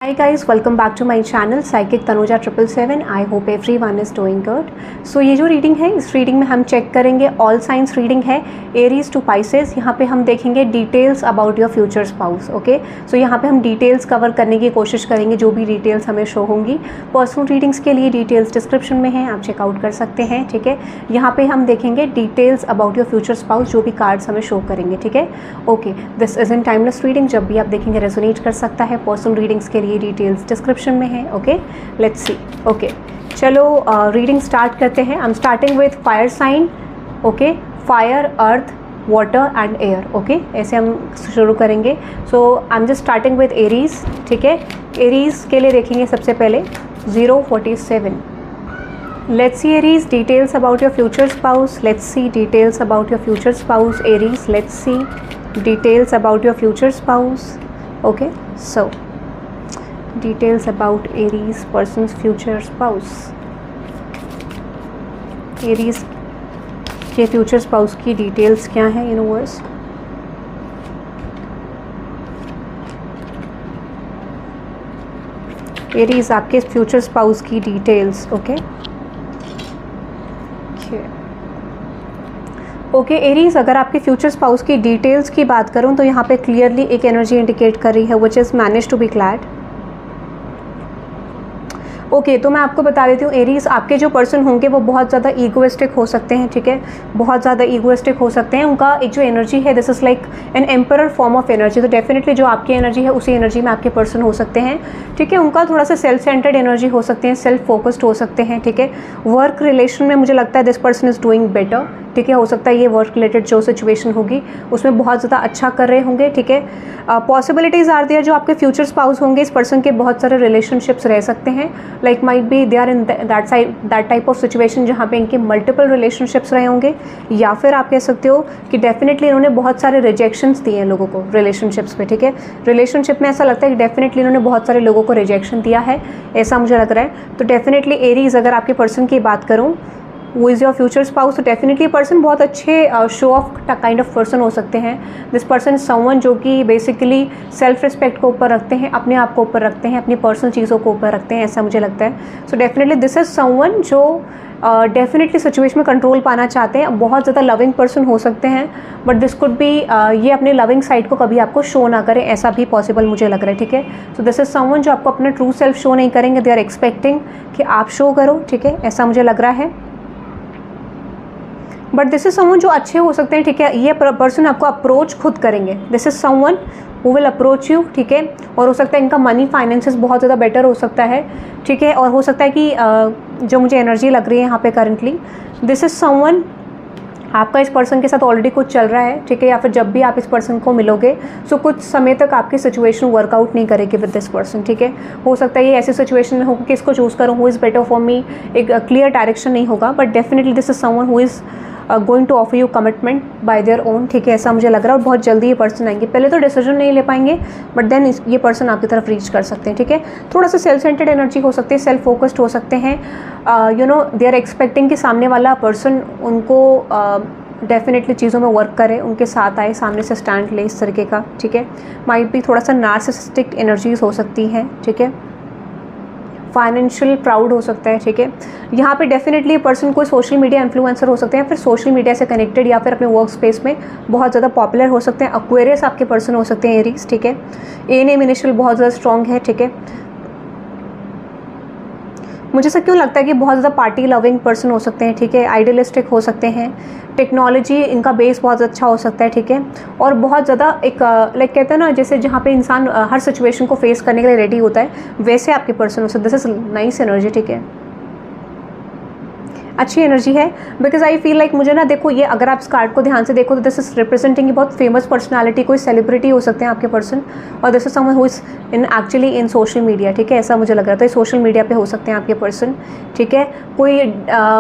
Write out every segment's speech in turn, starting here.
Hi guys, welcome back to my channel Psychic Tanuja 777. I hope everyone is doing good. So ये जो reading है, इस reading में हम चेक करेंगे ऑल साइंस रीडिंग है, एरीज टू पाइसेस। यहाँ पे हम देखेंगे details about your future spouse. Okay, so यहाँ पे हम डिटेल्स कवर करने की कोशिश करेंगे, जो भी डिटेल्स हमें शो होंगी। पर्सनल रीडिंग्स के लिए डिटेल्स डिस्क्रिप्शन में है, आप चेकआउट कर सकते हैं। ठीक है, यहाँ पे हम देखेंगे details about your future spouse, जो भी कार्ड्स हमें शो करेंगे। ठीक है, okay, this is in timeless reading, जब भी आप देखेंगे रेजोनेट कर सकता है। पर्सनल रीडिंग्स के लिए डिटेल्स डिस्क्रिप्शन में है। Okay, let's see. ओके, चलो रीडिंग स्टार्ट करते हैं। I am starting with fire sign. Okay, fire, earth, water and air. Okay, ऐसे हम शुरू करेंगे। So I am just starting with Aries. ठीक है, एरीज के लिए देखेंगे सबसे पहले 047। Let's see Aries, details about your future spouse. Let's see details about your future spouse, Aries. Let's see details about your future spouse. Okay, so details about Aries person's future spouse. Aries के future spouse की details क्या है universe? Aries आपके future spouse की details. Okay. Okay Aries, अगर आपके future spouse की details की बात करूं तो यहाँ पे क्लियरली एक एनर्जी इंडिकेट कर रही है, which is manage to be glad. Okay, तो मैं आपको बता देती हूँ एरीज, आपके जो पर्सन होंगे वो बहुत ज़्यादा ईगोइस्टिक हो सकते हैं। ठीक है, बहुत ज़्यादा ईगोइस्टिक हो सकते हैं। उनका एक जो एनर्जी है, this is like an emperor form of energy. तो डेफिनेटली जो आपकी एनर्जी है उसी एनर्जी में आपके पर्सन हो सकते हैं। ठीक है, उनका थोड़ा सा सेल्फ सेंटर्ड एनर्जी हो सकते हैं, सेल्फ फोकस्ड हो सकते हैं। ठीक है, वर्क रिलेशन में मुझे लगता है this person is doing better. ठीक है, हो सकता है ये वर्क रिलेटेड जो सिचुएशन होगी उसमें बहुत ज़्यादा अच्छा कर रहे होंगे। ठीक है, पॉसिबिलिटीज़ आर देयर, जो आपके फ्यूचर स्पाउस होंगे इस पर्सन के बहुत सारे रिलेशनशिप्स रह सकते हैं। Like might be they are in that type of situation जहाँ पे इनके मल्टीपल रिलेशनशिप्स रहे होंगे, या फिर आप कह सकते हो कि डेफिनेटली इन्होंने बहुत सारे रिजेक्शंस दिए हैं लोगों को रिलेशनशिप्स पे। ठीक है, रिलेशनशिप में ऐसा लगता है कि डेफिनेटली इन्होंने बहुत सारे लोगों को रिजेक्शन दिया है, ऐसा मुझे लग रहा है। तो डेफिनेटली एरीज, अगर आपके पर्सन की बात करूँ वो इज़ योर फ्यूचर स्पाउस, तो डेफिनेटली पर्सन बहुत अच्छे show off kind of person हो सकते हैं। दिस पर्सन इज समवन जो कि बेसिकली सेल्फ रिस्पेक्ट को ऊपर रखते हैं, अपने आप को ऊपर रखते हैं, अपनी पर्सनल चीज़ों को ऊपर रखते हैं, ऐसा मुझे लगता है। सो डेफिनेटली दिस इज समवन जो डेफिनेटली सिचुएशन में कंट्रोल पाना चाहते हैं। बहुत ज़्यादा लविंग पर्सन हो सकते हैं, बट दिस कुड बी ये अपने लविंग साइड को कभी आपको शो ना करें, ऐसा भी पॉसिबल मुझे लग रहा है। ठीक है, सो दिस इज समवन जो आपको अपना ट्रू सेल्फ शो नहीं करेंगे, दे आर एक्सपेक्टिंग कि आप शो करो। ठीक है, ऐसा मुझे लग रहा है। बट दिस इज समवन जो अच्छे हो सकते हैं। ठीक है, ये पर्सन आपको अप्रोच खुद करेंगे। This is someone who will approach you. ठीक है, और हो सकता है इनका मनी फाइनेंसेस बहुत ज़्यादा बेटर हो सकता है। ठीक है, और हो सकता है कि जो मुझे एनर्जी लग रही है यहाँ पे करंटली, दिस इज समवन आपका इस पर्सन के साथ ऑलरेडी कुछ चल रहा है। ठीक है, या फिर जब भी आप इस पर्सन को मिलोगे सो कुछ समय तक आपकी सिचुएशन वर्कआउट नहीं करेगी विद दिस पर्सन। ठीक है, हो सकता है ये ऐसी सिचुएशन में हो कि किसको चूज़ करूँ, who is better for me, एक क्लियर डायरेक्शन नहीं होगा। But definitely this is someone who is going to offer you commitment by their own. ठीक है, ऐसा मुझे लग रहा है, और बहुत जल्दी ये पर्सन आएंगे। पहले तो डिसीजन नहीं ले पाएंगे, बट देन ये पर्सन आपकी तरफ रीच कर सकते हैं। ठीक है, थोड़ा सा सेल्फ सेंटर्ड एनर्जी हो सकती है, सेल्फ फोकस्ड हो सकते हैं। You know, they are expecting कि सामने वाला पर्सन उनको डेफिनेटली चीज़ों में वर्क करे, उनके साथ आए, सामने से स्टैंड ले, इस तरीके का। ठीक है, माइट भी थोड़ा सा नार्सिसिस्टिक एनर्जीज हो सकती हैं। ठीक है, फाइनेंशियल प्राउड हो सकता है। ठीक है, यहाँ पे डेफिनेटली पर्सन कोई सोशल मीडिया इन्फ्लुएंसर हो सकते हैं, फिर सोशल मीडिया से कनेक्टेड, या फिर अपने वर्क स्पेस में बहुत ज़्यादा पॉपुलर हो सकते हैं। एक्वेरियस आपके पर्सन हो सकते हैं एरीज। ठीक है, ए नेम इनिशियल बहुत ज़्यादा स्ट्रॉन्ग है। ठीक है, मुझे ऐसा क्यों लगता है कि बहुत ज़्यादा पार्टी लविंग पर्सन हो सकते हैं। ठीक है, आइडियलिस्टिक हो सकते हैं, टेक्नोलॉजी इनका बेस बहुत अच्छा हो सकता है। ठीक है, और बहुत ज़्यादा एक लाइक कहते हैं ना, जैसे जहाँ पे इंसान हर सिचुएशन को फेस करने के लिए रेडी होता है, वैसे आपके पर्सन हो सकते हैं। This is nice energy. ठीक है, अच्छी एनर्जी है। बिकॉज आई फील लाइक, मुझे ना देखो, ये अगर आप इस कार्ड को ध्यान से देखो तो दिस इज रिप्रेजेंटिंग बहुत फेमस पर्सनालिटी, कोई सेलिब्रिटी हो सकते हैं आपके पर्सन, और this is someone who is in actually in social media. ठीक है, ऐसा मुझे लग रहा था, सोशल मीडिया पे हो सकते हैं आपके पर्सन। ठीक है, कोई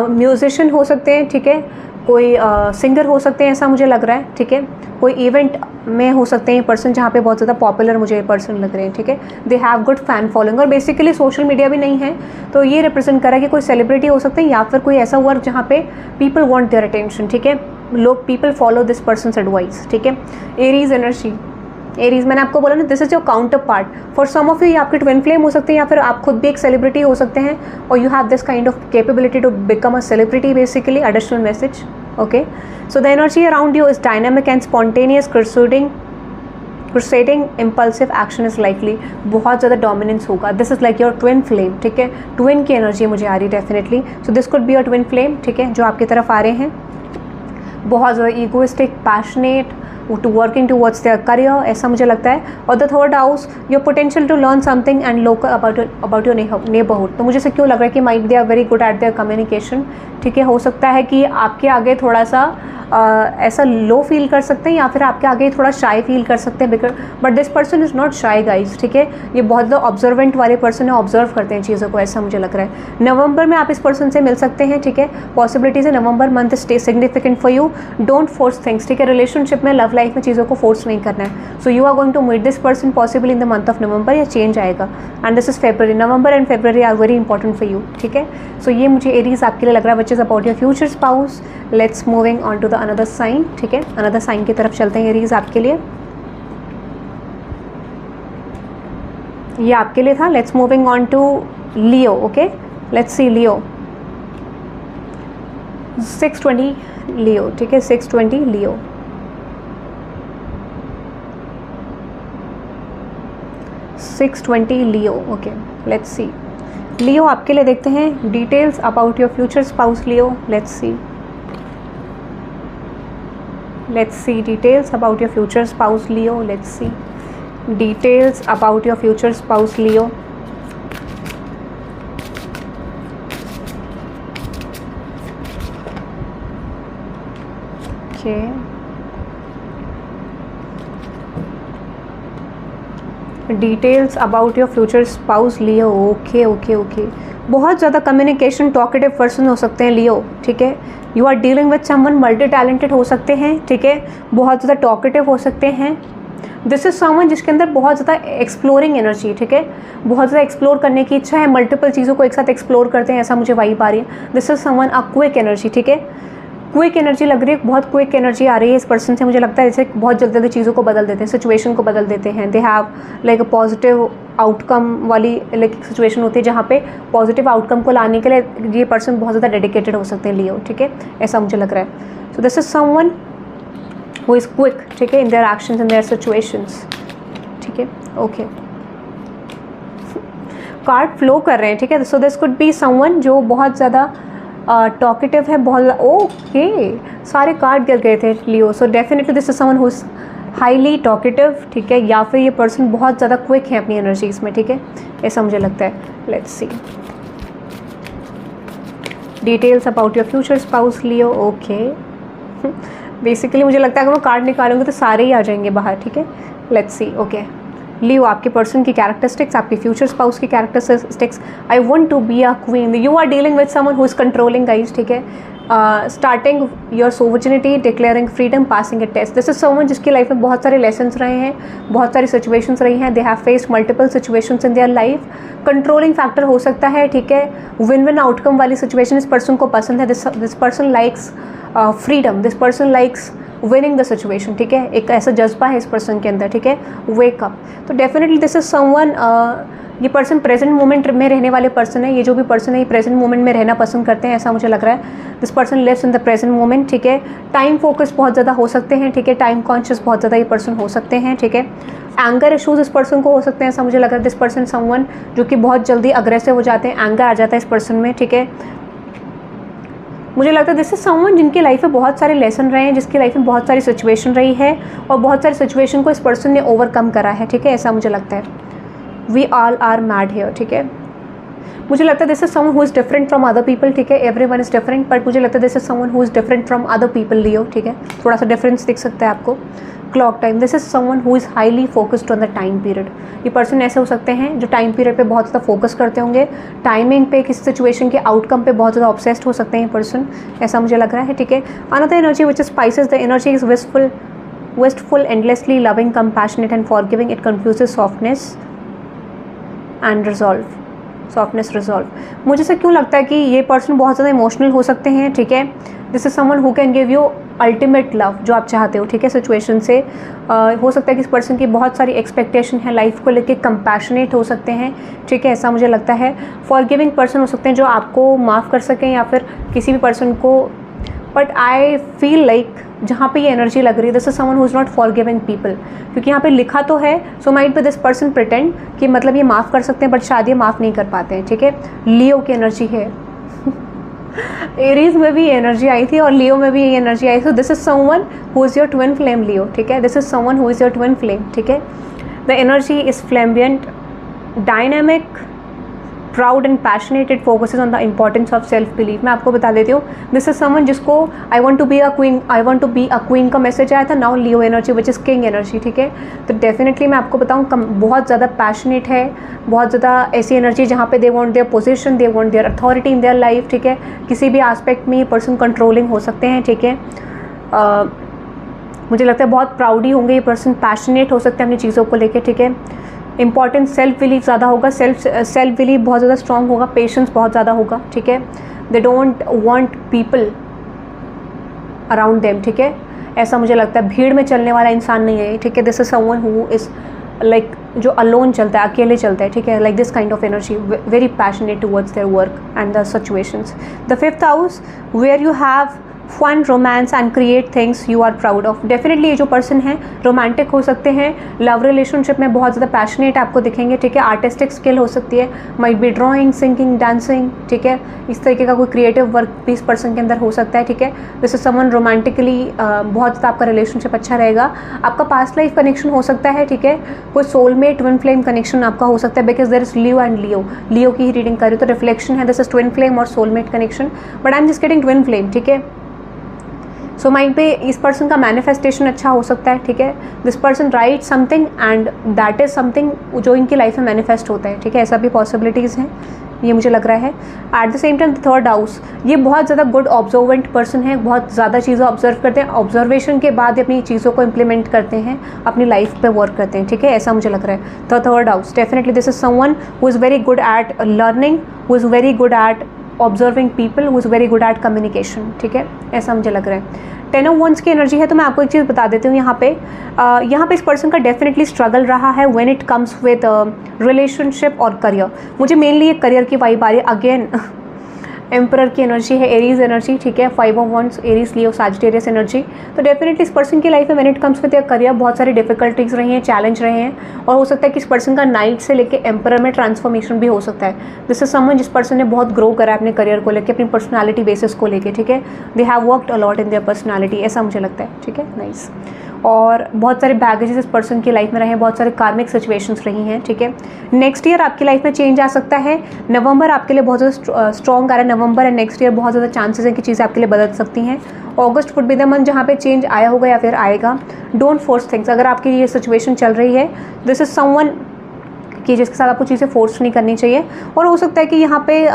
म्यूजिशियन हो सकते हैं। ठीक है, कोई सिंगर हो सकते हैं, ऐसा मुझे लग रहा है। ठीक है, कोई इवेंट में हो सकते हैं पर्सन जहाँ पे बहुत ज़्यादा पॉपुलर मुझे पर्सन लग रहे हैं। ठीक है, they have good fan following, और बेसिकली सोशल मीडिया भी नहीं है, तो ये रिप्रेजेंट कर रहा है कि कोई सेलिब्रिटी हो सकते हैं, या फिर कोई ऐसा वर्क जहाँ पे पीपल वांट देयर अटेंशन। ठीक है, लोग people follow this person's advice. ठीक है, एरीज एनर्जी एरीज, मैंने आपको बोला ना, this is your counterpart. For some of you ये आपके ट्विन फ्लेम हो सकते हैं, या फिर आप खुद भी एक सेलिब्रिटी हो सकते हैं, और you have this kind of capability to become a celebrity basically. Additional message. Okay, so the energy around you is dynamic and spontaneous, crusading impulsive action is likely. बहुत ज़्यादा डोमिनेंस होगा. This is like your twin flame. ठीक है, twin की energy मुझे आ रही definitely. So this could be your twin flame. ठीक है, जो आपकी तरफ आ रहे हैं. बहुत ज़्यादा egoistic, passionate, to working towards their career, ऐसा मुझे लगता है. और the third house, your potential to learn something and local about your neighbourhood. तो मुझे से क्यों लग रहा है कि might they are very good at their communication. ठीक है, हो सकता है कि आपके आगे थोड़ा सा ऐसा लो फील कर सकते हैं, या फिर आपके आगे थोड़ा शाई फील कर सकते हैं. But this person is not शाई गाइज. ठीक है, ये बहुत ज़्यादा ऑब्जर्वेंट वाले पर्सन है, ऑब्जर्व करते हैं चीज़ों को, ऐसा मुझे लग रहा है. नवंबर में आप इस पर्सन से मिल सकते हैं. ठीक है, पॉसिबिलिटीज़ है. November month stay significant for you. Don't force things. ठीक है, रिलेशनशिप में, लव लाइफ में चीज़ों को फोर्स नहीं करना है. So you are going to meet this person possibly in the month of November, या चेंज आएगा. And this is February. November and February are very important for you. ठीक है, सो ये मुझे एरीज आपके लिए लग रहा है, which is about your future spouse. Let's moving on to the another sign. ठीक है, अनदर साइन की तरफ चलते हैं. एरीज आपके लिए, ये आपके लिए था. Let's moving on to Leo. Okay, let's see Leo. 620 Leo. ठीक है, 620 लियो. 620 लियो. ओके, लेट्स सी लियो आपके लिए. देखते हैं details about your future spouse Leo. Let's see details about your future spouse Leo. Let's see details about your future spouse Leo. Okay, details about your future spouse Leo. Okay. बहुत ज़्यादा communication, talkative person हो सकते हैं Leo. ठीक है, you are dealing with someone multi talented हो सकते हैं. ठीक है, बहुत ज़्यादा टॉकेटिव हो सकते हैं. दिस इज समवन जिसके अंदर बहुत ज़्यादा एक्सप्लोरिंग एनर्जी. ठीक है, बहुत ज़्यादा एक्सप्लोर करने की इच्छा है, मल्टीपल चीज़ों को एक साथ एक्सप्लोर करते हैं, ऐसा मुझे वाइब आ रही है. This is someone a quick energy. ठीक है, क्विक एनर्जी लग रही है, बहुत क्विक एनर्जी आ रही है इस पर्सन से. मुझे लगता है जैसे बहुत जल्दी जल्दी चीज़ों को बदल देते हैं, सिचुएशन को बदल देते हैं. They have like a positive outcome वाली लाइक सिचुएशन होती है, जहाँ पे पॉजिटिव आउटकम को लाने के लिए ये पर्सन बहुत ज़्यादा डेडिकेटेड हो सकते हैं लियो. ठीक है, ऐसा मुझे लग रहा है. So this is someone who is quick. ठीक है, in their actions, in their situations. ठीक है, ओके, कार्ड फ्लो कर रहे हैं. ठीक है, so this could be someone जो बहुत ज़्यादा टॉकेटिव है, बहुत. ओके, सारे कार्ड गिर गए थे Leo. So definitely this is someone who is highly talkative. ठीक है, या फिर ये पर्सन बहुत ज़्यादा क्विक है अपनी एनर्जीज में. ठीक है, ऐसा मुझे लगता है. Let's see details about your future spouse Leo. Okay, basically मुझे लगता है अगर मैं कार्ड निकालूंगी तो सारे ही आ जाएंगे बाहर. ठीक है, लेट्स सी. ओके, लियो आपके पर्सन की कैरेक्टरिस्टिक्स, आपके फ्यूचर स्पाउस की characteristics. I want to be a queen. You are dealing with someone who is controlling guys. ठीक है, starting your sovereignty, declaring freedom, passing a test. This is someone जिसकी life में बहुत सारे lessons रहे हैं, बहुत सारी सिचुएशंस रही हैं. They have faced multiple situations in their life. Controlling factor हो सकता है. ठीक है, विन विन आउटकम वाली सिचुएशन इस पर्सन को पसंद है. This person likes freedom. This person likes winning the situation. ठीक है, एक ऐसा जज्बा है इस पर्सन के अंदर. ठीक है, वेक अप. तो डेफिनेटली दिस इज समवन, ये पर्सन प्रेजेंट मोमेंट में रहने वाले पर्सन है. ये जो भी पर्सन है ये प्रेजेंट मोमेंट में रहना पसंद करते हैं, ऐसा मुझे लग रहा है. This person lives in the present moment. ठीक है, टाइम फोकस बहुत ज़्यादा हो सकते हैं. ठीक है, टाइम कॉन्शियस बहुत ज़्यादा ये पर्सन हो सकते हैं. ठीक है, एंगर इशूज़ इस पर्सन को हो सकते हैं, ऐसा मुझे लग रहा है. दिस पर्सन समवन जो कि बहुत जल्दी अग्रेसिव हो जाते हैं, एंगर आ जाता है इस पर्सन में. ठीक है, मुझे लगता है दिस इज समवन जिनकी लाइफ में बहुत सारे लेसन रहे हैं, जिसकी लाइफ में बहुत सारी सिचुएशन रही है, और बहुत सारी सिचुएशन को इस पर्सन ने ओवरकम करा है. ठीक है, ऐसा मुझे लगता है. We all are mad here. ठीक है, मुझे लगता है this is someone who is different from other people. ठीक है, एवरीवन इज डिफरेंट, बट मुझे लगता है this is someone who is different from other people Leo. ठीक है, थोड़ा सा डिफरेंस दिख सकता है आपको. Clock time, this is someone who is highly focused on the time period. ये पर्सन ऐसे हो सकते हैं जो टाइम पीरियड पे बहुत ज़्यादा फोकस करते होंगे, टाइमिंग पे, किसी सिचुएशन के आउटकम पे बहुत ज़्यादा ऑब्सेस्ड हो सकते हैं ये पर्सन, ऐसा मुझे लग रहा है. ठीक है, another energy which is spices the energy is wistful, endlessly loving, compassionate and forgiving. It confuses softness and resolve. Softness, resolve. मुझे से क्यों लगता है कि ये पर्सन बहुत ज़्यादा इमोशनल हो सकते हैं, ठीक है। This is someone who can give you ultimate love, जो आप चाहते हो, ठीक है, सिचुएशन से। हो सकता है कि इस पर्सन की बहुत सारी एक्सपेक्टेशन है लाइफ को लेके, कंपैशनेट हो सकते हैं, ठीक है, ऐसा मुझे लगता है। फॉरगिविंग पर्सन हो सकते हैं जो आपको माफ़ कर सकें, या फिर किसी भी पर्सन को। बट आई फील लाइक जहाँ पे ये एनर्जी लग रही है, this is someone who is not forgiving people, क्योंकि यहाँ पे लिखा तो है, सो might B this person pretend कि मतलब ये माफ़ कर सकते हैं बट शायद ये माफ़ नहीं कर पाते हैं, ठीक है। लियो की एनर्जी है एरीज में भी एनर्जी आई थी और लियो में भी ये एनर्जी आई, so this is someone who is your twin flame Leo, ठीक है। This is someone who is your twin flame, ठीक है। The energy is flamboyant, dynamic, proud and passionate, it focuses on the importance of self believe. मैं आपको बता देती हूँ, this is someone जिसको I want to be a queen का message आया था। Now Leo energy which is king energy, ठीक है। तो डेफिनेटली मैं आपको बताऊँ बहुत ज़्यादा पैशनेट है, बहुत ज़्यादा ऐसी एनर्जी जहाँ पे they want their position, they want there authority in their life, ठीक है। किसी भी एस्पेक्ट में ये पर्सन कंट्रोलिंग हो सकते हैं, ठीक है। मुझे लगता है बहुत प्राउडी होंगे ये पर्सन, पैशनेट हो सकते हैं अपनी चीज़ों को लेके, ठीक है। इंपॉर्टेंट सेल्फ बिलीव ज़्यादा होगा, सेल्फ बिलीव बहुत ज़्यादा स्ट्रॉन्ग होगा, पेशेंस बहुत ज़्यादा होगा, ठीक है। They don't want people around them, ठीक है। ऐसा मुझे लगता है, भीड़ में चलने वाला इंसान नहीं है, ठीक है। This is someone who is like जो अलोन चलता है, अकेले चलता है, ठीक है। Like this kind of energy, very passionate towards their work and the situations. The 5th house where you have fun, romance and create things you are proud of. Definitely ये जो पर्सन है रोमांटिक हो सकते हैं, love relationship में बहुत ज़्यादा passionate आपको दिखेंगे, ठीक है। आर्टिस्टिक स्किल हो सकती है, might B drawing, singing, dancing, ठीक है। इस तरीके का कोई क्रिएटिव वर्क भी इस पर्सन के अंदर हो सकता है, ठीक है। दिस इज समवन रोमांटिकली बहुत ज़्यादा आपका रिलेशनशिप अच्छा रहेगा। आपका पास्ट लाइफ कनेक्शन हो सकता है, ठीक है। कोई सोलमेट, ट्विन फ्लेम कनेक्शन आपका हो सकता है, because there is Leo and Leo. Leo की ही रीडिंग करें तो रिफ्लेक्शन है, दिस इज ट्विन फ्लेम और soulmate connection, but I am just getting twin flame, ठीक है। सो माइंड पे इस पर्सन का मैनिफेस्टेशन अच्छा हो सकता है, ठीक है। This person right something and that is something जो इनकी लाइफ में मैनिफेस्ट होता है, ठीक है। ऐसा भी पॉसिबिलिटीज़ हैं, ये मुझे लग रहा है। At the same time 3rd house, ये बहुत ज़्यादा गुड ऑब्जर्वेंट पर्सन है, बहुत ज़्यादा चीज़ें ऑब्जर्व करते हैं, ऑब्जर्वेशन के बाद अपनी चीज़ों को इम्प्लीमेंट करते हैं, अपनी लाइफ पे वर्क करते हैं, ठीक है। ऐसा मुझे लग रहा है। तो 3rd house definitely this is someone who is very good eight learning, who is very good eight observing people, who is very good eight communication, ठीक है। ऐसा मुझे लग रहा है। 10 ऑफ वंस की एनर्जी है, तो मैं आपको एक चीज़ बता देती हूँ यहाँ पे इस पर्सन का डेफिनेटली स्ट्रगल रहा है when it comes with relationship और करियर। मुझे मेनली ये करियर की वाइब आ रही है। अगेन एम्परर की एनर्जी है, एरीज एनर्जी, ठीक है। 5 of wands, Aries, Leo, Sagittarius energy. तो डेफिनेटली इस पर्सन की लाइफ में when it comes with career बहुत सारी डिफिकल्टीज रही हैं, चैलेंज रहे हैं, और हो सकता है कि इस पर्सन का नाइट से लेके एम्परर में ट्रांसफॉर्मेशन भी हो सकता है। दिस इज समवन जिस पर्सन ने बहुत ग्रो करा है अपने करियर को लेकर, अपनी पर्सनैलिटी बेसिस को लेकर, ठीक है। They have worked a lot in their personality, ऐसा मुझे लगता है, ठीक है। नाइस। और बहुत सारे बैगेजेस इस पर्सन की लाइफ में रहे हैं, बहुत सारे कार्मिक सिचुएशंस रही हैं, ठीक है। नेक्स्ट ईयर आपकी लाइफ में चेंज आ सकता है। नवंबर आपके लिए बहुत ज़्यादा स्ट्रॉन्ग आ रहा है, नवंबर एंड नेक्स्ट ईयर बहुत ज़्यादा चांसेस हैं कि चीज़ें आपके लिए बदल सकती हैं। अगस्त वुड बी द मंथ जहाँ पे चेंज आया होगा या फिर आएगा। डोंट फोर्स थिंग्स, अगर आपकी ये सिचुएशन चल रही है, दिस इज समवन कि जिसके साथ आपको चीज़ें फोर्स नहीं करनी चाहिए। और हो सकता है कि यहाँ पे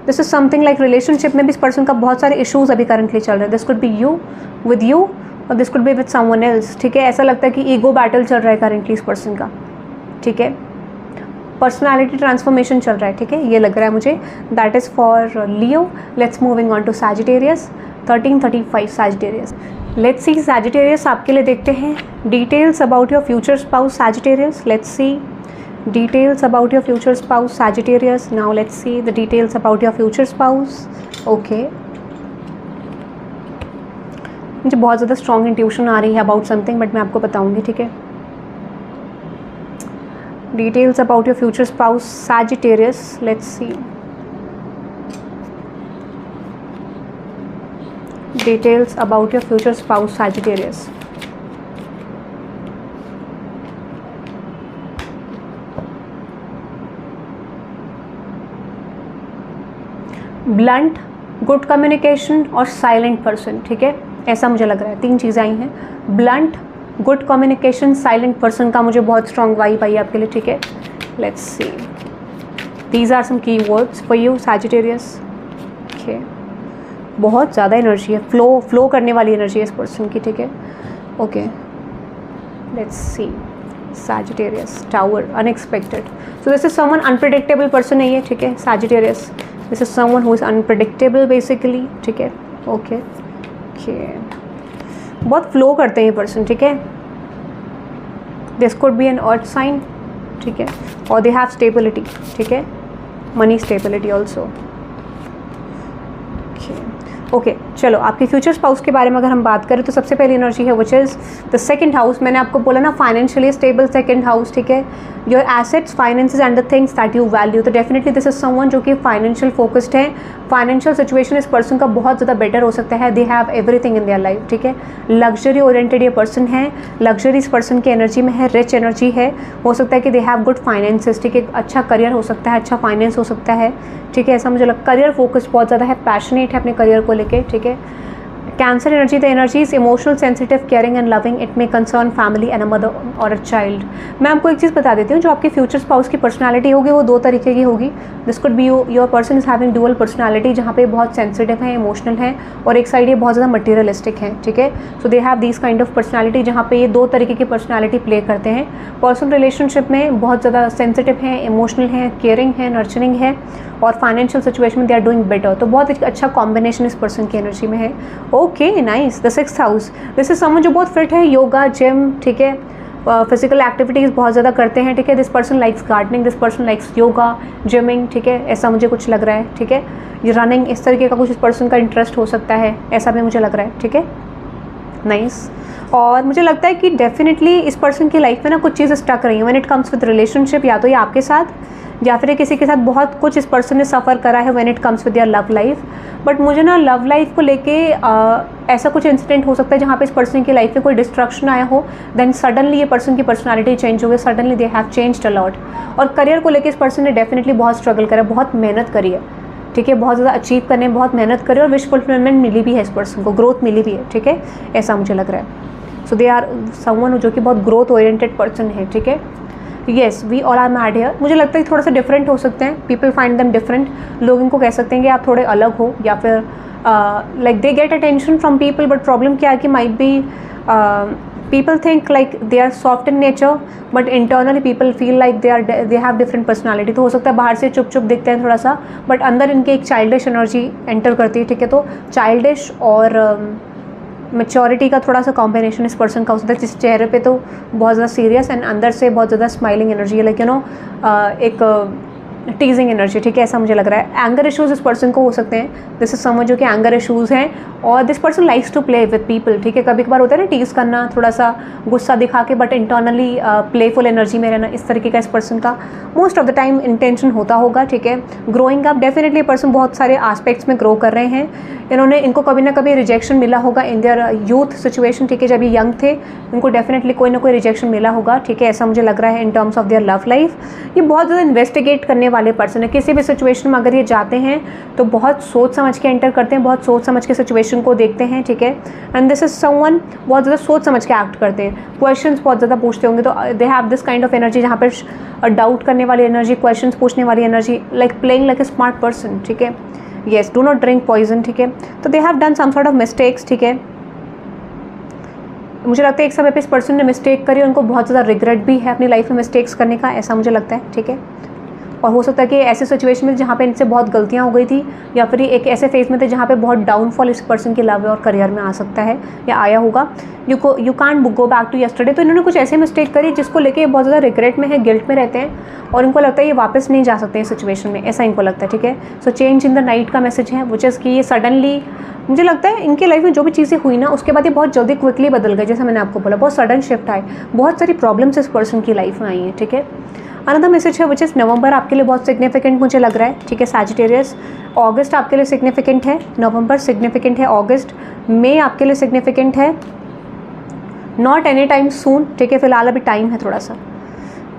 this is something like relationship में भी इस पर्सन का बहुत सारे इशूज़ अभी करंटली चल रहे हैं। This could be you with you और this could be with someone else, ठीक है। ऐसा लगता है कि ईगो बैटल चल रहा है करंटली इस पर्सन का, ठीक है। पर्सनालिटी ट्रांसफॉर्मेशन चल रहा है, ठीक है, ये लग रहा है मुझे। That is for Leo. Let's moving on to Sagittarius. 1335 Sagittarius. Let's see Sagittarius आपके लिए देखते हैं details about your future spouse Sagittarius. Let's see details about your future spouse Sagittarius. Now let's see the details about your future spouse. Okay, मुझे बहुत ज़्यादा strong intuition आ रही है about something, but मैं आपको बताऊंगी, ठीक है। Details about your future spouse Sagittarius. Let's see details about your future spouse Sagittarius. Blunt, good communication और साइलेंट पर्सन, ठीक है। ऐसा मुझे लग रहा है, 3 चीज़ें आई हैं। Blunt, good communication, silent person का मुझे बहुत स्ट्रॉन्ग वाइब आई आपके लिए, ठीक है। Let's see, these are some key words for you Sagittarius. Okay, बहुत ज़्यादा एनर्जी है, फ्लो करने वाली एनर्जी है इस पर्सन की, ठीक है। Okay, let's see Sagittarius, tower, unexpected. So this is someone unpredictable person है ये, ठीक है। Sagittarius, this is someone who is unpredictable basically, ठीक है। ओके, बहुत फ्लो करते हैं ये पर्सन, ठीक है। This could be an earth sign, ठीक है। और दे हैव स्टेबिलिटी, ठीक है, मनी स्टेबिलिटी ऑल्सो। ओके, चलो आपके फ्यूचर स्पाउस के बारे में अगर हम बात करें तो सबसे पहली एनर्जी है which is the second house. मैंने आपको बोला ना फाइनेंशियली स्टेबल सेकंड हाउस, ठीक है। Your assets, finances and the things that you value. तो डेफिनेटली दिस इज समवन जो कि फाइनेंशियल फोकस्ड है। फाइनेंशियल सिचुएशन इस पर्सन का बहुत ज़्यादा बेटर हो सकता है। They have everything in their life, ठीक है। लग्जरी ओरिएंटेड ये पर्सन है, लग्जरी इस पर्सन की एनर्जी में है, रिच एनर्जी है। हो सकता है कि दे हैव गुड फाइनेंसेस, ठीक है। अच्छा करियर हो सकता है, अच्छा फाइनेंस हो सकता है, ठीक है। ऐसा मुझे लगता है करियर फोकस बहुत ज़्यादा है, पैशनेट है अपने करियर को लेके, ठीक है। Cancer energy, the energy is emotional, sensitive, caring and loving. It may concern family and a mother और अ चाइल्ड। मैं आपको एक चीज़ बता देती हूँ, जो आपकी फ्यूचर स्पाउस की पर्सनालिटी होगी वो दो तरीके की होगी। This could be your person is having dual personality, जहाँ पे बहुत सेंसिटिव है, इमोशनल है, और एक साइड ये बहुत ज़्यादा मटीरियलिस्टिक है, ठीक है। So they have this kind of personality जहाँ पे ये दो तरीके की पर्सनालिटी प्ले करते हैं। पर्सनल रिलेशनशिप में बहुत ज़्यादा सेंसिटिव है, इमोशनल है, केयरिंग है, नर्चरिंग है, और फाइनेंशियल सिचुएशन में दे आर डूइंग बेटर। तो बहुत एक अच्छा कॉम्बिनेशन इस पर्सन की एनर्जी में है। Okay, nice. The sixth house, this is someone जो बहुत फिट है, योगा, जिम, ठीक है, फिजिकल एक्टिविटीज़ बहुत ज़्यादा करते हैं, ठीक है। This person likes gardening, this person likes yoga, gymming, ठीक है। ऐसा मुझे कुछ लग रहा है, ठीक है। ये रनिंग, इस तरीके का कुछ इस पर्सन का इंटरेस्ट हो सकता है, ऐसा भी मुझे लग रहा है, ठीक है। नाइस। और मुझे लगता है कि डेफिनेटली इस पर्सन की लाइफ में ना कुछ चीज़ स्टक रही है when it comes with relationship, या तो ये आपके साथ या फिर किसी के साथ बहुत कुछ इस पर्सन ने सफ़र करा है when it comes with your love life. But मुझे ना लव लाइफ को लेके ऐसा कुछ इंसिडेंट हो सकता है जहाँ पे इस पर्सन की लाइफ में कोई डिस्ट्रक्शन आया हो, देन सडनली ये पर्सन की पर्सनालिटी चेंज हो गई, suddenly they have changed a lot. और करियर को लेके इस पर्सन ने डेफिनेटली बहुत स्ट्रगल करा, बहुत मेहनत करी है, ठीक है। बहुत ज़्यादा अचीव करने में बहुत मेहनत करी और विश फुलफिलमेंट मिली भी है इस पर्सन को, ग्रोथ मिली भी है, ठीक है। ऐसा मुझे लग रहा है। सो दे आर समवन जो कि बहुत ग्रोथ ओरिएंटेड पर्सन है, ठीक है। Yes, we all are mad here. मुझे लगता है थोड़ा सा डिफरेंट हो सकते हैं, पीपल फाइंड देम डिफरेंट। लोग इनको कह सकते हैं कि आप थोड़े अलग हो, या फिर like they get attention from people, but problem क्या है कि might be people think like they are soft in nature but internally people feel like they have different personality। तो हो सकता है बाहर से चुप चुप दिखते हैं थोड़ा सा, बट अंदर इनके एक चाइल्डिश एनर्जी एंटर करती है, ठीक है। तो चाइल्डिश और मैच्योरिटी का थोड़ा सा कॉम्बिनेशन इस पर्सन का हो सकता है, जिस चेहरे पे तो बहुत ज़्यादा सीरियस एंड अंदर से बहुत ज़्यादा स्माइलिंग एनर्जी है, लाइक यू नो एक टीजिंग एनर्जी, ठीक है। ऐसा मुझे लग रहा है। एंगर इश्यूज़ इस पर्सन को हो सकते हैं, दिस इज समवन जो कि एंगर इश्यूज़ हैं, और this person likes to play with people, ठीक है। कभी कभार होता है ना टीज़ करना, थोड़ा सा गुस्सा दिखा के, बट इंटरनली प्लेफुल एनर्जी में रहना, इस तरीके का इस पर्सन का most of the time intention होता होगा, ठीक है। ग्रोइंग अप, डेफिनेटली पर्सन बहुत सारे आस्पेक्ट्स में ग्रो कर रहे हैं। इनको कभी ना कभी रिजेक्शन मिला होगा इन देयर यूथ सिचुएशन, ठीक है। जब ये यंग थे इनको डेफिनेटली कोई ना कोई रिजेक्शन मिला होगा, ठीक है। ऐसा मुझे लग रहा है इन terms of their love life. ये बहुत ज़्यादा इन्वेस्टिगेट करने वाले पर्सन है। किसी भी सिचुएशन में अगर ये जाते हैं तो बहुत सोच समझ के एंटर करते हैं, बहुत सोच समझ के सिचुएशन को देखते हैं, ठीक है। एंड दिस इज समवन बहुत ज़्यादा सोच समझ के एक्ट करते हैं, क्वेश्चंस बहुत ज़्यादा पूछते होंगे, तो they have this kind of energy जहाँ पर डाउट करने वाली एनर्जी, क्वेश्चंस पूछने वाली energy, like playing like a smart person, ठीक है। Yes, do not drink poison, ठीक है। तो they have done some sort of mistakes, ठीक है। मुझे लगता है एक समय पे इस पर्सन ने मिस्टेक करी, उनको बहुत ज़्यादा रिग्रेट भी है अपनी लाइफ में मिस्टेक्स करने का, ऐसा मुझे लगता है, ठीक है। और हो सकता है कि ऐसे सिचुएशन में जहाँ पे इनसे बहुत गलतियाँ हो गई थी, या फिर एक ऐसे फेज में थे जहाँ पे बहुत डाउनफॉल इस पर्सन के लव और करियर में आ सकता है या आया होगा। You can't go back to yesterday. तो इन्होंने कुछ ऐसे मिस्टेक करी जिसको लेके बहुत ज़्यादा रिग्रेट में है, गिल्ट में रहते हैं, और इनको लगता है ये वापस नहीं जा सकते इस सिचुएशन में, ऐसा इनको लगता है, ठीक है। So change in the night का मैसेज है, विच इज़ कि ये सडनली, मुझे लगता है इनकी लाइफ में जो भी चीज़ें हुई ना उसके बाद ये बहुत जल्दी क्विकली बदल गए, जैसा मैंने आपको बोला, बहुत सडन शिफ्ट आए, बहुत सारी प्रॉब्लम्स इस पर्सन की लाइफ में आई हैं, ठीक है। अनदर मैसेज है विच इज़ नवंबर आपके लिए बहुत सिग्निफिकेंट मुझे लग रहा है, ठीक है सैजिटेरियस। अगस्त आपके लिए सिग्निफिकेंट है, नवंबर सिग्निफिकेंट है, अगस्त, मई आपके लिए सिग्निफिकेंट है, नॉट एनी टाइम सून, ठीक है। फिलहाल अभी टाइम है थोड़ा सा,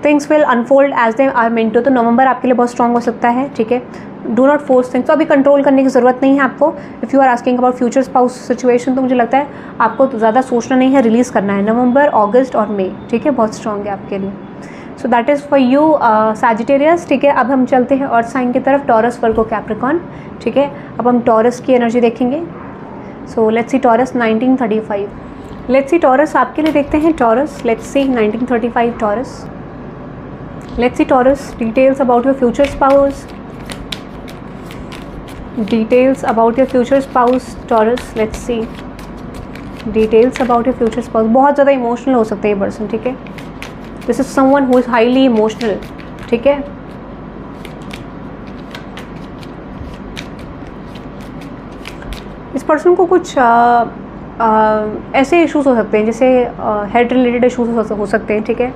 things will unfold as they are meant to. तो नवंबर आपके लिए बहुत स्ट्रॉन्ग हो सकता है, ठीक है। डू नॉट फोर्स थिंग्स, तो अभी कंट्रोल करने की ज़रूरत नहीं है आपको। If you are asking about future spouse situation, तो मुझे लगता है आपको ज़्यादा सोचना नहीं है, रिलीज़ करना है। नवंबर, अगस्त और मई, ठीक है, बहुत स्ट्रॉन्ग है आपके लिए। सो that is for you Sagittarius, ठीक है। अब हम चलते हैं अर्थ साइन की तरफ, टॉरस, वर्गो, कैप्रिकॉर्न, ठीक है। अब हम टॉरस की एनर्जी देखेंगे। So let's see taurus 1935। Let's see taurus, आपके लिए देखते हैं taurus. Let's see 1935 taurus. Let's see taurus, details about your future spouse, details about your future spouse taurus. Let's see details about your future spouse. बहुत ज़्यादा emotional हो सकते हैं ये पर्सन, ठीक है। This is someone who is highly emotional, ठीक है। इस पर्सन को कुछ ऐसे इश्यूज हो सकते हैं जैसे हेड रिलेटेड इश्यूज हो सकते हैं, ठीक है।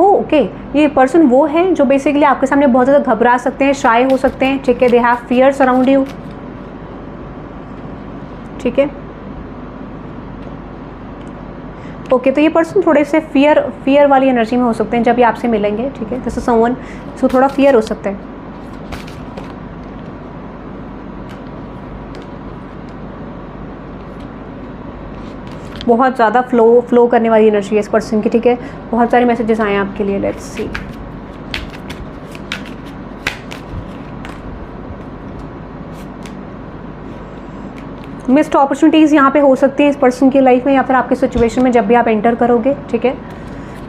ओके, ये पर्सन वो है जो बेसिकली आपके सामने बहुत ज़्यादा घबरा सकते हैं, शाय हो सकते हैं, ठीक है। They have fears around you, ठीक है। ओके, तो ये पर्सन थोड़े से फियर वाली एनर्जी में हो सकते हैं जब ये आपसे मिलेंगे, ठीक है। दिस इज समवन जो थोड़ा फियर हो सकता है। बहुत ज़्यादा फ्लो करने वाली एनर्जी है इस पर्सन की, ठीक है। बहुत सारे मैसेजेस आए हैं आपके लिए। लेट्स सी, मिस्ड अपॉर्चुनिटीज़ यहाँ पे हो सकती है इस पर्सन की लाइफ में या फिर आपके सिचुएशन में जब भी आप एंटर करोगे, ठीक है।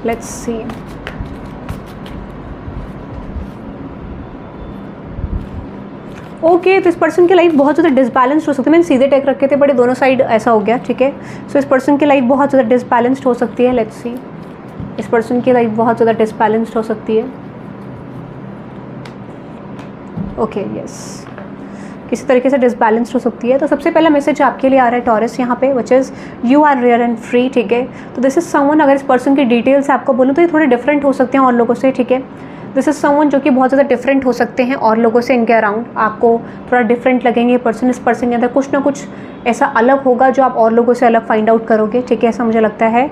लेट्स सी, ओके, तो इस पर्सन की लाइफ बहुत ज़्यादा डिसबैलेंस्ड हो सकती है। मैंने सीधे टेक रखे थे बड़े दोनों साइड ऐसा हो गया, ठीक है। सो इस पर्सन की लाइफ बहुत ज़्यादा डिसबैलेंस्ड हो सकती है। लेट्स सी, इस पर्सन की लाइफ बहुत ज़्यादा डिसबैलेंस्ड हो सकती है। ओके, यस, किसी तरीके से डिसबैलेंस्ड हो सकती है। तो सबसे पहला मैसेज आपके लिए आ रहा है टॉरस यहाँ पे, which is you are real and free, ठीक है। तो दिस इज समवन, अगर इस पर्सन की डिटेल्स आपको बोलूँ तो ये थोड़े डिफरेंट हो सकते हैं और लोगों से, ठीक है। दिस इज समवन जो कि बहुत ज़्यादा डिफरेंट हो सकते हैं और लोगों से, इनके अराउंड आपको थोड़ा डिफरेंट लगेंगे पर्सन। इस पर्सन के अंदर कुछ ना कुछ ऐसा अलग होगा जो आप और लोगों से अलग फाइंड आउट करोगे, ठीक है, ऐसा मुझे लगता है।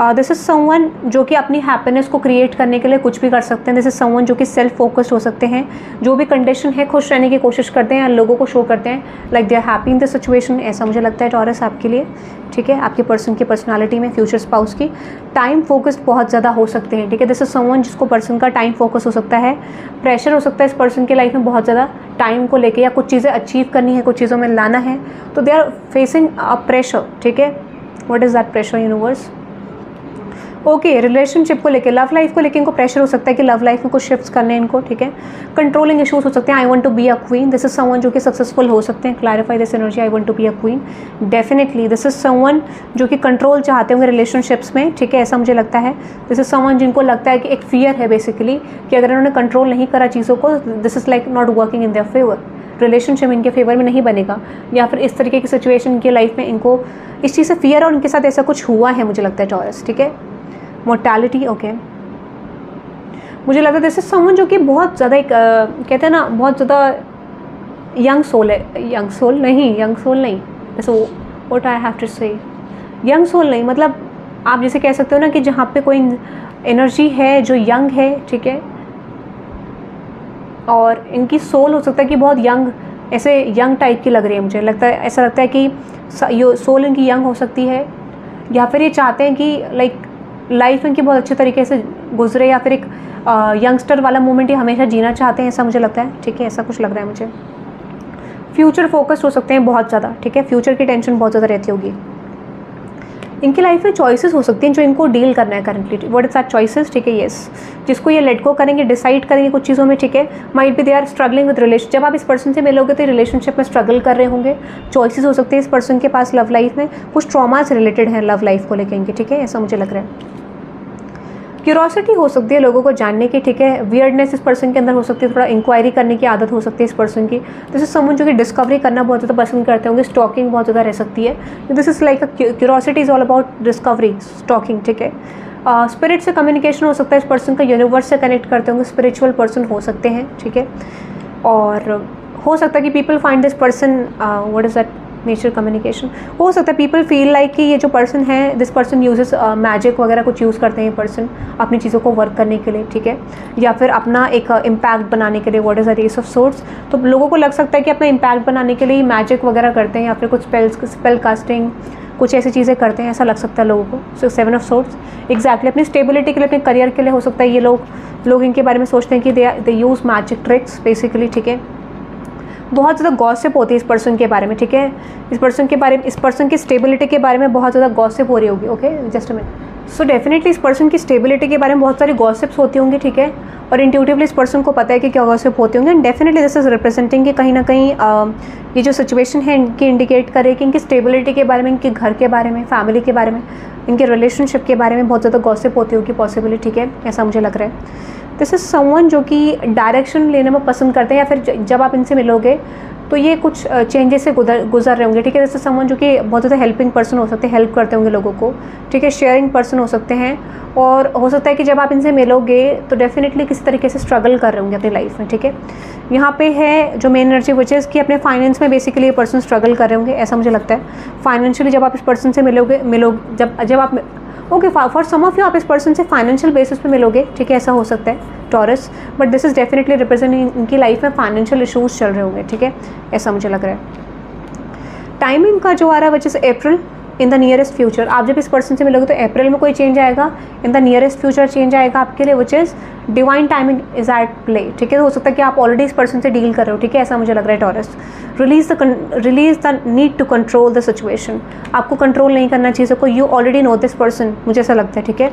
दिस इज समवन जो कि अपनी हैप्पीनेस को क्रिएट करने के लिए कुछ भी कर सकते हैं। दिस इज समवन जो कि सेल्फ फोकस्ड हो सकते हैं, जो भी कंडीशन है खुश रहने की कोशिश करते हैं, लोगों को शो करते हैं like they are happy in the situation, ऐसा मुझे लगता है टॉरस आपके लिए, ठीक है। आपके पर्सन की पर्सनालिटी में फ्यूचर स्पाउस की टाइम फोकस्ड बहुत ज़्यादा हो सकते हैं, ठीक है। दिस इज समवन जिसको पर्सन का टाइम फोकस हो सकता है, प्रेशर हो सकता है इस पर्सन की लाइफ में बहुत ज़्यादा टाइम को लेके, या कुछ चीज़ें अचीव करनी है, कुछ चीज़ों में लाना है, तो they are facing a pressure, ठीक है। What is that pressure, universe? Okay, relationship को लेके, लव लाइफ को लेके इनको प्रेशर हो सकता है कि लव लाइफ में कुछ शिफ्ट्स करने हैं इनको, ठीक है। कंट्रोलिंग इश्यूज हो सकते हैं। I want to be a queen, this is someone जो कि सक्सेसफुल हो सकते हैं। Clarify this energy, I want to be a queen, definitely this is someone जो कि कंट्रोल चाहते होंगे रिलेशनशिप्स में, ठीक है, ऐसा मुझे लगता है। दिस इज समवन जिनको लगता है कि एक फियर है बेसिकली कि अगर उन्होंने कंट्रोल नहीं करा चीज़ों को, this is like not working in their favour, relationship इनके फेवर में नहीं बनेगा, या फिर इस तरीके की सिचुएशन इनकी लाइफ में इनको इस चीज़ से फियर और उनके साथ ऐसा कुछ हुआ है, मुझे लगता है टॉरस, ठीक है। मोर्टैलिटी, ओके, मुझे लगता है दिस इज समवन जो कि बहुत ज़्यादा एक कहते हैं ना, बहुत ज़्यादा यंग सोल है। यंग सोल नहीं, जैसे व्हाट आई हैव टू से, यंग सोल नहीं, मतलब आप जैसे कह सकते हो ना कि जहाँ पे कोई एनर्जी है जो यंग है, ठीक है, और इनकी सोल हो सकता है कि बहुत यंग, ऐसे यंग टाइप की लग रही है मुझे लगता है। ऐसा लगता है कि ये सोल इनकी यंग हो सकती है, या फिर ये चाहते हैं कि लाइक लाइफ इनकी बहुत अच्छे तरीके से गुजरे, या फिर एक यंगस्टर वाला मोमेंट ये हमेशा जीना चाहते हैं, ऐसा मुझे लगता है, ठीक है। ऐसा कुछ लग रहा है मुझे। फ्यूचर फोकस्ड हो सकते हैं बहुत ज़्यादा, ठीक है। फ्यूचर की टेंशन बहुत ज़्यादा रहती होगी। इनकी लाइफ में चॉइसेस हो सकती हैं जो इनको डील करना है currently. What is that choices, ठीक है, येस, जिसको ये लेट गो करेंगे, डिसाइड करेंगे कुछ चीज़ों में, ठीक है। Might be they are struggling with relation, जब आप इस पर्सन से मिलोगे तो रिलेशनशिप में स्ट्रगल कर रहे होंगे। चॉइसेस हो सकते हैं इस पर्सन के पास लव लाइफ में, कुछ ट्रॉमा से रिलेटेड है लव लाइफ को लेकर इनके, ठीक है, ऐसा मुझे लग रहा है। क्यूरोसिटी हो सकती है लोगों को जानने की, ठीक है। वियर्डनेस इस पर्सन के अंदर हो सकती है, थोड़ा इंक्वायरी करने की आदत हो सकती है इस पर्सन की। दिस इज समवन जो कि डिस्कवरी करना बहुत ज़्यादा पसंद करते होंगे, स्टॉकिंग बहुत ज़्यादा रह सकती है। This is like a curiosity is all about discovery, stalking, ठीक है। स्पिरिट से कम्युनिकेशन हो सकता है इस पर्सन का, यूनिवर्स से कनेक्ट करते होंगे, स्पिरिचुअल पर्सन हो सकते हैं, ठीक है। और हो सकता है कि people find this person, what is that, nature communication हो सकता है। पीपल फील लाइक कि ये जो पर्सन है, दिस पर्सन यूजेस मैजिक वगैरह कुछ यूज़ करते हैं ये पर्सन अपनी चीज़ों को वर्क करने के लिए, ठीक है, या फिर अपना एक इम्पैक्ट बनाने के लिए। What is the S of sorts, तो लोगों को लग सकता है कि अपना इम्पैक्ट बनाने के लिए मैजिक वगैरह करते हैं, या फिर कुछ स्पेल कास्टिंग, कुछ ऐसी चीज़ें करते हैं, ऐसा लग सकता है लोगों को। सो 7 ऑफ सोर्ट्स, एग्जैक्टली अपनी स्टेबिलिटी के लिए, अपने करियर के लिए हो सकता है ये लोग इनके बारे में सोचते हैं कि दे यूज़ मैजिक ट्रिक्स बेसिकली, ठीक है। बहुत ज़्यादा गॉसिप होती है इस पर्सन के बारे में, ठीक है। इस पर्सन के बारे में, इस पर्सन की स्टेबिलिटी के बारे में बहुत ज़्यादा गॉसिप हो रही होगी, okay, just a minute. So definitely इस पर्सन की स्टेबिलिटी के बारे में बहुत सारी गॉसिप्स होती होंगी, ठीक है, और इंट्यूटिवली इस पर्सन को पता है कि क्या गॉसिप होती होंगी। And definitely this is representing कि कहीं ना कहीं ये जो सिचुएशन है इनकी इंडिकेट करे कि इनकी स्टेबिलिटी के बारे में, इनके घर के बारे में, फैमिली के बारे में, इनके रिलेशनशिप के बारे में बहुत ज़्यादा गॉसिप होती होगी पॉसिबली, ठीक है, ऐसा मुझे लग रहा है। दिस इज़ समवन जो कि डायरेक्शन लेने में पसंद करते हैं, या फिर जब आप इनसे मिलोगे तो ये कुछ चेंजेस से गुजर रहे होंगे, ठीक है। दिस इज समवन जो कि बहुत ज़्यादा हेल्पिंग पर्सन हो सकते हैं, हेल्प करते होंगे लोगों को, ठीक है, शेयरिंग पर्सन हो सकते हैं। और हो सकता है कि जब आप इनसे मिलोगे तो डेफिनेटली किसी तरीके से स्ट्रगल कर रहे होंगे अपनी लाइफ में, ठीक है। यहाँ पे है जो मेन एनर्जी विच इज़ कि अपने फाइनेंस में बेसिकली ये पर्सन स्ट्रगल कर रहे होंगे, ऐसा मुझे लगता है। फाइनेंशियली जब आप इस पर्सन से जब आप okay, for some of you आप इस पर्सन से फाइनेंशियल बेसिस पे मिलोगे, ठीक है, ऐसा हो सकता है taurus, but this is definitely representing इनकी लाइफ में फाइनेंशियल इशूज़ चल रहे होंगे, ठीक है, ऐसा मुझे लग रहा है। टाइमिंग का जो आ रहा है which is April in the nearest future. आप जब इस पर्सन से मिलोगे तो अप्रैल में कोई चेंज आएगा, in the nearest future change आएगा आपके लिए, which is divine timing is at play, ठीक है। हो सकता है कि आप ऑलरेडी इस पर्सन से डील कर रहे हो, ठीक है, ऐसा मुझे लग रहा है Taurus. Release the need to control the situation. आपको कंट्रोल नहीं करना चाहिए को, you already know this person, मुझे ऐसा लगता है, ठीक है।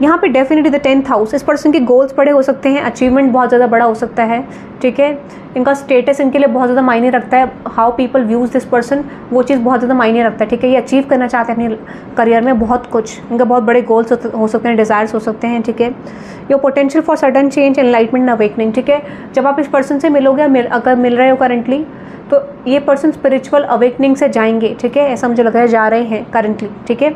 यहाँ पे डेफिनेटली द 10th हाउस, इस पर्सन के गोल्स बड़े हो सकते हैं, अचीवमेंट बहुत ज़्यादा बड़ा हो सकता है, ठीक है। इनका स्टेटस इनके लिए बहुत ज़्यादा मायने रखता है, how people views this person, वो चीज़ बहुत ज़्यादा मायने रखता है, ठीक है। ये अचीव करना चाहते हैं अपने करियर में बहुत कुछ, इनका बहुत बड़े गोल्स हो सकते हैं, डिज़ायर्स हो सकते हैं, ठीक है। Your potential for sudden change, enlightenment, awakening, ठीक है। जब आप इस पर्सन से मिलोगे, अगर मिल रहे हो करंटली, तो ये पर्सन स्पिरिचुअल अवेकनिंग से जाएंगे, ठीक है, ऐसा मुझे लग रहा है, जा रहे हैं करंटली, ठीक है।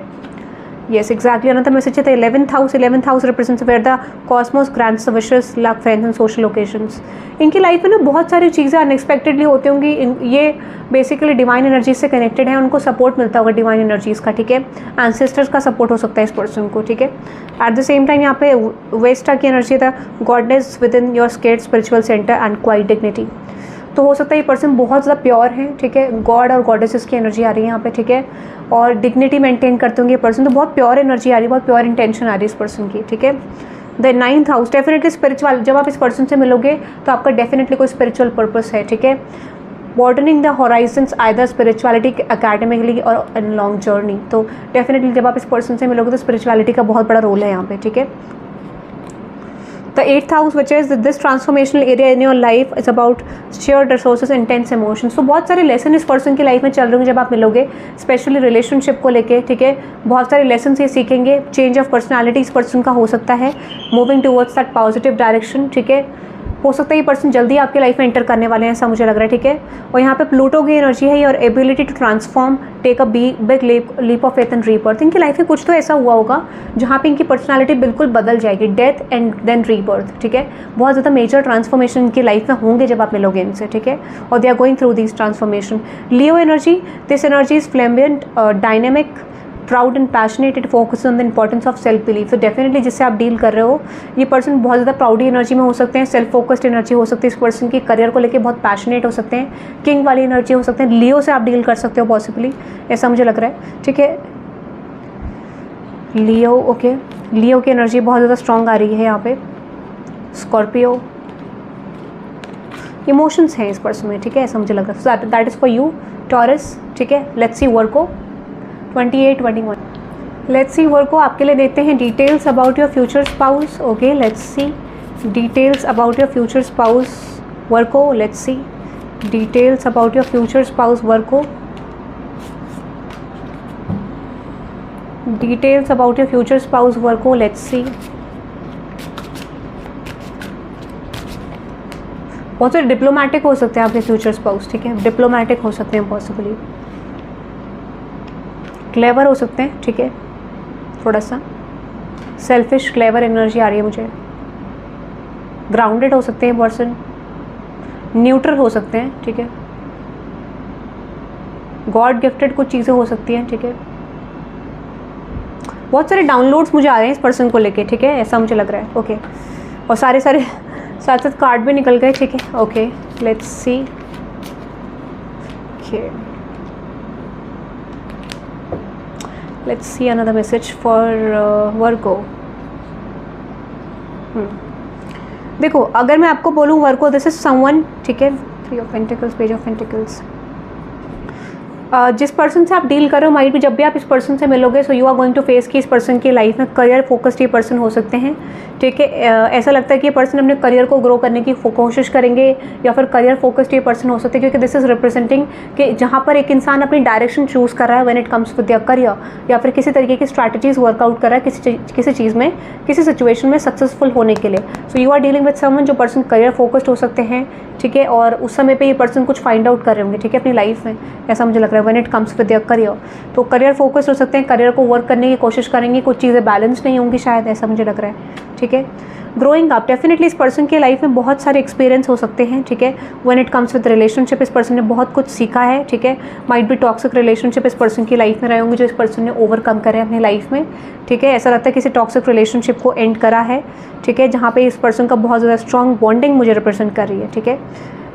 येस एग्जैक्टली, अनदर मैसेज है 11th house represents where the cosmos grants the wishes, luck, friends and social occasions. इनकी लाइफ में ना बहुत सारी चीज़ें अनएक्सपेक्टेडली होती होंगी, ये बेसिकली डिवाइन एनर्जी से कनेक्टेड है, उनको सपोर्ट मिलता होगा डिवाइन एनर्जीज़ का, ठीक है। एंसेस्टर्स का सपोर्ट हो सकता है इस पर्सन को, ठीक है। एट द सेम टाइम यहाँ पे वेस्टा की एनर्जी था, goddess within your sacred spiritual centre and quiet dignity. तो हो सकता है ये पर्सन बहुत ज़्यादा प्योर है, ठीक है, गॉड और गॉडेसेस की एनर्जी आ रही है यहाँ पे, ठीक है, और डिग्निटी मेंटेन करते होंगे ये पर्सन, तो बहुत प्योर एनर्जी आ रही है, बहुत प्योर इंटेंशन आ रही है इस पर्सन की, ठीक है। The 9th house definitely spiritual, जब आप इस पर्सन से मिलोगे तो आपका डेफिनेटली कोई स्पिरिचुअल पर्पस है, ठीक है। Widening the horizons either spirituality academically और इन लॉन्ग जर्नी। तो डेफिनेटली जब आप इस पर्सन से मिलोगे तो स्पिरिचुअलिटी का बहुत बड़ा रोल है यहाँ पे, ठीक है। The 8th house, which is this transformational area in your life, is about shared resources, intense emotions. तो बहुत सारे लेसन इस पर्सन की लाइफ में चल रहे होंगे जब आप मिलोगे, स्पेशली रिलेशनशिप को लेके, ठीक है। बहुत सारे लेसन ये सीखेंगे, चेंज ऑफ पर्सनालिटी इस पर्सन का हो सकता है, moving towards that positive direction, ठीक है। हो सकता है ये पर्सन जल्दी आपकी लाइफ में एंटर करने वाले हैं, ऐसा मुझे लग रहा है, ठीक है। और यहाँ पे प्लूटो की एनर्जी है, और ability to transform, take a big leap of faith and rebirth. इनकी लाइफ में कुछ तो ऐसा हुआ होगा जहाँ पे इनकी पर्सनालिटी बिल्कुल बदल जाएगी, डेथ एंड देन रीबर्थ, ठीक है। बहुत ज़्यादा मेजर ट्रांसफॉर्मेशन इनकी लाइफ में होंगे जब आप मिलोगे इनसे, ठीक है, और they are going through this transformation. Leo energy, this energy is flamboyant, dynamic, proud and passionate, it focus on the importance of self belief. तो डेफिनेटली जिससे आप डील कर रहे हो ये पर्सन बहुत ज़्यादा प्राउडी एनर्जी में हो सकते हैं, सेल्फ फोकस्ड एनर्जी हो सकती है इस पर्सन की, करियर को लेके बहुत पैशनेट हो सकते हैं, किंग वाली एनर्जी हो सकते हैं, लियो से आप डील कर सकते हो पॉसिबली, ऐसा मुझे लग रहा है, ठीक है। लियो, ओके, लियो की एनर्जी बहुत ज़्यादा स्ट्रॉन्ग आ रही है यहाँ पे। स्कॉर्पियो, इमोशंस हैं इस पर्सन में, ठीक है, ऐसा मुझे लग रहा है। That is for you taurus, ठीक है। Let's C Virgo 28-21। Let's see Virgo आपके लिए देते हैं details about your future spouse, okay. Let's see details about your future spouse Virgo, let's see details about your future spouse Virgo, details about your future spouse Virgo, let's see. बहुत सारे diplomatic हो सकते हैं आपके future spouse, ठीक है, diplomatic हो सकते हैं पॉसिबली, क्लेवर हो सकते हैं, ठीक है, थोड़ा सा सेल्फिश क्लेवर एनर्जी आ रही है मुझे। ग्राउंडेड हो सकते हैं पर्सन, न्यूट्रल हो सकते हैं, ठीक है, गॉड गिफ्टेड कुछ चीज़ें हो सकती हैं, ठीक है। बहुत सारे डाउनलोड्स मुझे आ रहे हैं इस पर्सन को लेके, ठीक है, ऐसा मुझे लग रहा है, ओके। और सारे साथ साथ कार्ड भी निकल गए, ठीक है, okay. Let's see, okay, let's see another message for Virgo। देखो अगर मैं आपको बोलूँ वर्को, दिस इज समवन, ठीक है, three of pentacles, page of pentacles. जिस पर्सन से आप डील कर रहे हो, माइट भी जब भी आप इस पर्सन से मिलोगे, so you are going to face कि इस पर्सन की लाइफ में करियर फोकस्ड ये पर्सन हो सकते हैं, ठीक है। ऐसा लगता है कि ये पर्सन अपने करियर को ग्रो करने की कोशिश करेंगे, या फिर करियर फोकस्ड ये पर्सन हो सकते हैं, क्योंकि दिस इज रिप्रेजेंटिंग कि जहाँ पर एक इंसान अपनी डायरेक्शन चूज़ कर रहा है when it comes with your career, या फिर किसी तरीके की स्ट्रैटेजीज वर्कआउट कर रहा है किसी चीज़ में, किसी सिचुएशन में सक्सेसफुल होने के लिए। So you are dealing with someone जो पर्सन करियर फोकस्ड हो सकते हैं, ठीक है, और उस समय पे ये पर्सन कुछ फाइंड आउट कर रहे होंगे, ठीक है, अपनी लाइफ में, ऐसा मुझे लग रहा है when it comes with your career. तो करियर फोकस्ड हो सकते हैं, करियर को वर्क करने की कोशिश करेंगे, कुछ चीज़ें बैलेंस नहीं होंगी शायद, ऐसा मुझे लग रहा है, ठीक है। ग्रोइंग अप, डेफिनेटली इस पर्सन की लाइफ में बहुत सारे एक्सपीरियंस हो सकते हैं, ठीक है। When it comes with relationship, इस पर्सन ने बहुत कुछ सीखा है, ठीक है। माइट बी टॉक्सिक रिलेशनशिप इस पर्सन की लाइफ में रहे होंगे जो इस पर्सन ने ओवरकम करे हैं अपनी लाइफ में, ठीक है। ऐसा लगता है किसी टॉक्सिक रिलेशनशिप को एंड करा है, ठीक है, जहाँ पे इस पर्सन का बहुत ज़्यादा स्ट्रॉन्ग बॉन्डिंग मुझे रिप्रेजेंट कर रही है, ठीक है।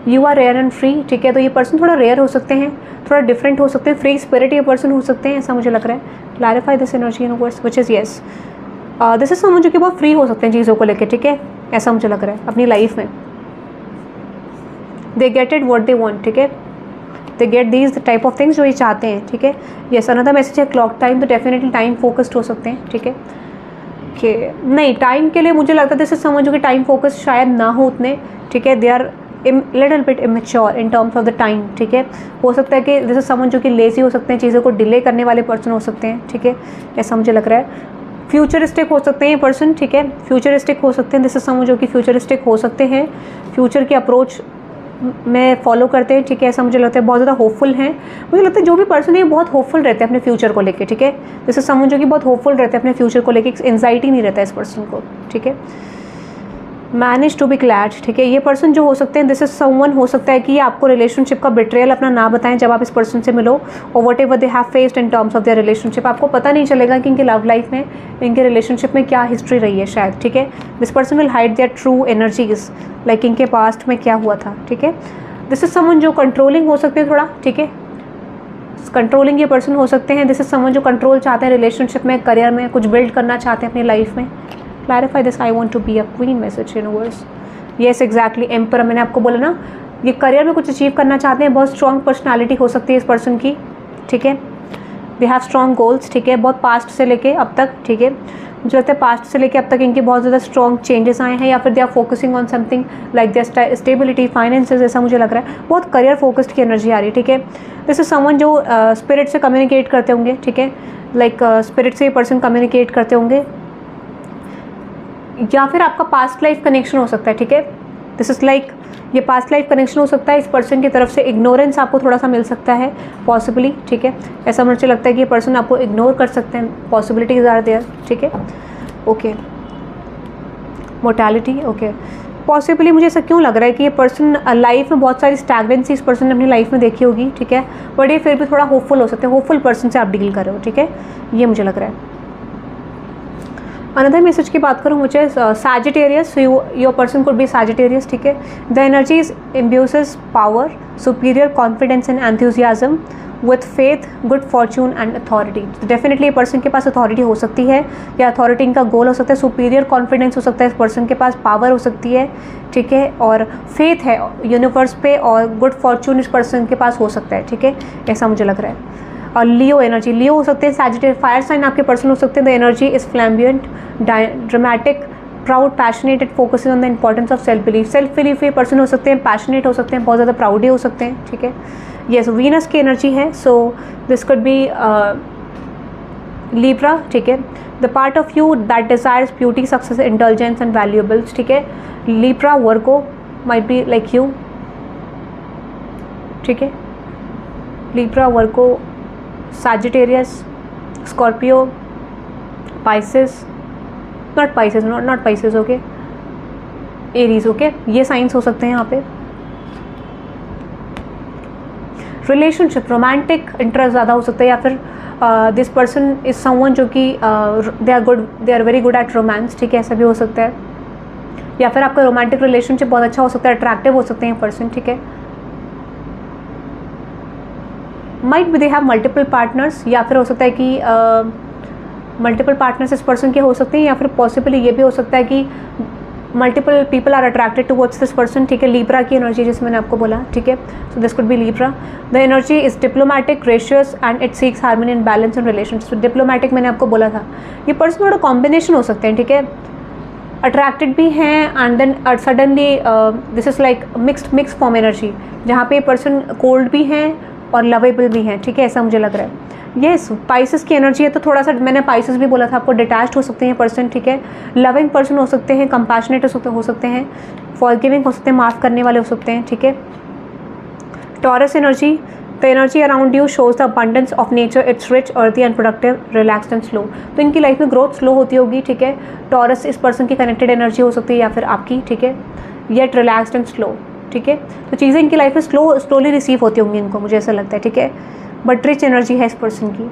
You are rare and free, ठीक है, तो ये पर्सन थोड़ा रेयर हो सकते हैं, थोड़ा डिफरेंट हो सकते हैं, फ्री स्पिरिट ये पर्सन हो सकते हैं, ऐसा मुझे लग रहा है। Clarify this energy universe which is yes, this is someone जो कि बहुत फ्री हो सकते हैं चीज़ों को लेकर, ठीक है, ऐसा मुझे लग रहा है अपनी लाइफ में। They get it what they want, ठीक है, they get these type of things जो ये चाहते हैं, ठीक है। येस, अनदर मैसेज है क्लॉक टाइम, तो डेफिनेटली टाइम फोकस्ड हो सकते हैं, ठीक है। कि नहीं, टाइम के लिए मुझे लगता है दिस इज समवन जो कि टाइम फोकस्ड शायद ना हो उतने, ठीक है। They are little bit immature in terms of the time, ठीक है। हो सकता है कि दिस इज समवन जो कि लेजी हो सकते हैं, चीज़ों को डिले करने वाले पर्सन हो सकते हैं, ठीक है, ऐसा मुझे लग रहा है। फ्यूचरिस्टिक हो सकते हैं ये पर्सन, ठीक है, फ्यूचरिस्टिक हो सकते हैं, दिस इज समवन जो कि फ्यूचरिस्टिक हो सकते हैं, फ्यूचर की अप्रोच में फॉलो करते हैं, ठीक है, ऐसा मुझे लगता है। बहुत ज़्यादा होपफुल हैं, मुझे लगता है जो भी पर्सन है बहुत होपफुल रहते हैं अपने फ्यूचर को लेके, ठीक है। दिस इज समवन जो कि बहुत होपफुल रहते हैं अपने फ्यूचर को लेके, एंजाइटी नहीं रहता है इस पर्सन को, ठीक है। मैनेज टू बी ग्लैड, ठीक है, ये पर्सन जो हो सकते हैं, दिस इज समवन हो सकता है कि ये आपको रिलेशनशिप का बिट्रेयल अपना ना बताएं जब आप इस पर्सन से मिलो, और what ever they have faced in terms of their relationship, आपको पता नहीं चलेगा कि इनकी लव लाइफ में, इनके रिलेशनशिप में क्या हिस्ट्री रही है शायद, ठीक है। This person will hide their true energies, like इनके पास्ट में क्या हुआ था, ठीक है। दिस इज समवन जो कंट्रोलिंग हो सकते हैं थोड़ा, ठीक है, कंट्रोलिंग ये पर्सन हो सकते हैं। दिस इज समवन जो कंट्रोल चाहते हैं रिलेशनशिप में, करियर में, कुछ बिल्ड करना चाहते हैं अपनी लाइफ में। Clarify this, I want to be a queen message universe, yes exactly, emperor, मैंने आपको बोला ना, ये करियर में कुछ अचीव करना चाहते हैं, बहुत स्ट्रॉन्ग पर्सनालिटी हो सकती है इस पर्सन की, ठीक है। दे हैव स्ट्रॉन्ग गोल्स, ठीक है, बहुत पास्ट से लेके अब तक, ठीक है, मुझे लगता है पास्ट से लेके अब तक इनके बहुत ज़्यादा स्ट्रॉन्ग चेंजेस आए हैं, या फिर they are focusing on something like their stability, finances, ऐसा मुझे लग रहा है। बहुत करियर फोकस्ड की एनर्जी आ रही है, ठीक है। दिस इज समवन जो स्पिरिट से कम्युनिकेट करते होंगे, ठीक है, लाइक स्पिरिट से ये पर्सन कम्युनिकेट करते होंगे, या फिर आपका पास्ट लाइफ कनेक्शन हो सकता है, ठीक है। दिस इज़ लाइक ये पास्ट लाइफ कनेक्शन हो सकता है, इस पर्सन की तरफ से इग्नोरेंस आपको थोड़ा सा मिल सकता है पॉसिबली, ठीक है, ऐसा मुझे लगता है कि ये पर्सन आपको इग्नोर कर सकते हैं, पॉसिबिलिटीज आर देयर, ठीक है। ओके, मोर्टैलिटी, ओके, पॉसिबली मुझे ऐसा क्यों लग रहा है कि ये पर्सन लाइफ में बहुत सारी स्टैगनेंसी इस पर्सन ने अपनी लाइफ में देखी होगी, ठीक है, बट ये फिर भी थोड़ा होपफुल हो सकते हैं, होपफुल पर्सन से आप डील कर रहे हो, ठीक है, ये मुझे लग रहा है। अनदर मैसेज की बात करूँ मुझे Sagittarius, your person could be Sagittarius, ठीक है। The energies imbues power, superior confidence and enthusiasm with faith, good fortune and authority. Definitely person के पास अथॉरिटी हो सकती है, या अथॉरिटी इनका गोल हो सकता है, सुपीरियर कॉन्फिडेंस हो सकता है इस पर्सन के पास, पावर हो सकती है, ठीक है, और फेथ है यूनिवर्स पे, और गुड फॉर्चून इस पर्सन के पास हो सकता है, ठीक है, ऐसा मुझे लग रहा है। और लियो एनर्जी, लियो हो सकते हैं, सैजिटेरियस फायर साइन आपके पर्सन हो सकते हैं। The energy is flamboyant, dramatic, proud, passionated, focusing on the importance of self belief. Self belief ये पर्सन हो सकते हैं, पैशनेट हो सकते हैं, बहुत ज़्यादा प्राउडी हो सकते हैं, ठीक है। येस, वीनस की एनर्जी है, so this could be Libra, ठीक है। The part of you that desires beauty, success, intelligence and valuables, ठीक है। Libra, Virgo might be like you, ठीक है, Libra, Virgo, Sagittarius, Scorpio, Pisces, not Pisces, okay, Aries, okay, ये science हो सकते हैं यहाँ पे। रिलेशनशिप, रोमांटिक इंटरेस्ट ज़्यादा हो सकता है, या फिर दिस पर्सन इज समवन जो कि they are very good at romance, ठीक है, ऐसा भी हो सकता है। या फिर आपका रोमांटिक रिलेशनशिप बहुत अच्छा हो सकता है, अट्रैक्टिव हो सकते हैं पर्सन, ठीक है। Might be they have multiple partners, या फिर हो सकता है कि मल्टीपल पार्टनर्स इस पर्सन के हो सकते हैं, या फिर पॉसिबली ये भी हो सकता है कि multiple people are attracted towards this person, ठीक है। लीब्रा की एनर्जी जैसे मैंने आपको बोला, ठीक है। So this could be Libra. The energy is diplomatic, gracious and it seeks harmony and balance in relationship. Diplomatic मैंने आपको बोला था, ये पर्सन थोड़ा कॉम्बिनेशन हो सकते हैं, ठीक है। अट्रैक्टेड भी हैं and then suddenly this is like mix form energy, जहाँ पे पर्सन कोल्ड भी हैं और लवेबल भी हैं, ठीक है, ऐसा मुझे लग रहा है। येस, पाइसेस की एनर्जी है, तो थोड़ा सा मैंने पाइसेस भी बोला था आपको, डिटैच्ड हो सकते हैं पर्सन, ठीक है। लविंग पर्सन हो सकते हैं, कंपैशनेट हो सकते हैं, फॉरगिविंग हो सकते हैं, माफ़ करने वाले हो सकते हैं, ठीक है। Taurus energy, the energy around you shows the abundance of nature, it's rich, earthy and productive, relaxed and slow. तो इनकी लाइफ में ग्रोथ स्लो होती होगी, ठीक है। टॉरस इस पर्सन की कनेक्टेड एनर्जी हो सकती है या फिर आपकी, ठीक है। येट रिलैक्स्ड एंड स्लो, ठीक है। तो चीज़ें इनकी लाइफ में स्लोली रिसीव होती होंगी इनको, मुझे ऐसा लगता है, ठीक है। बट रिच एनर्जी है इस पर्सन की।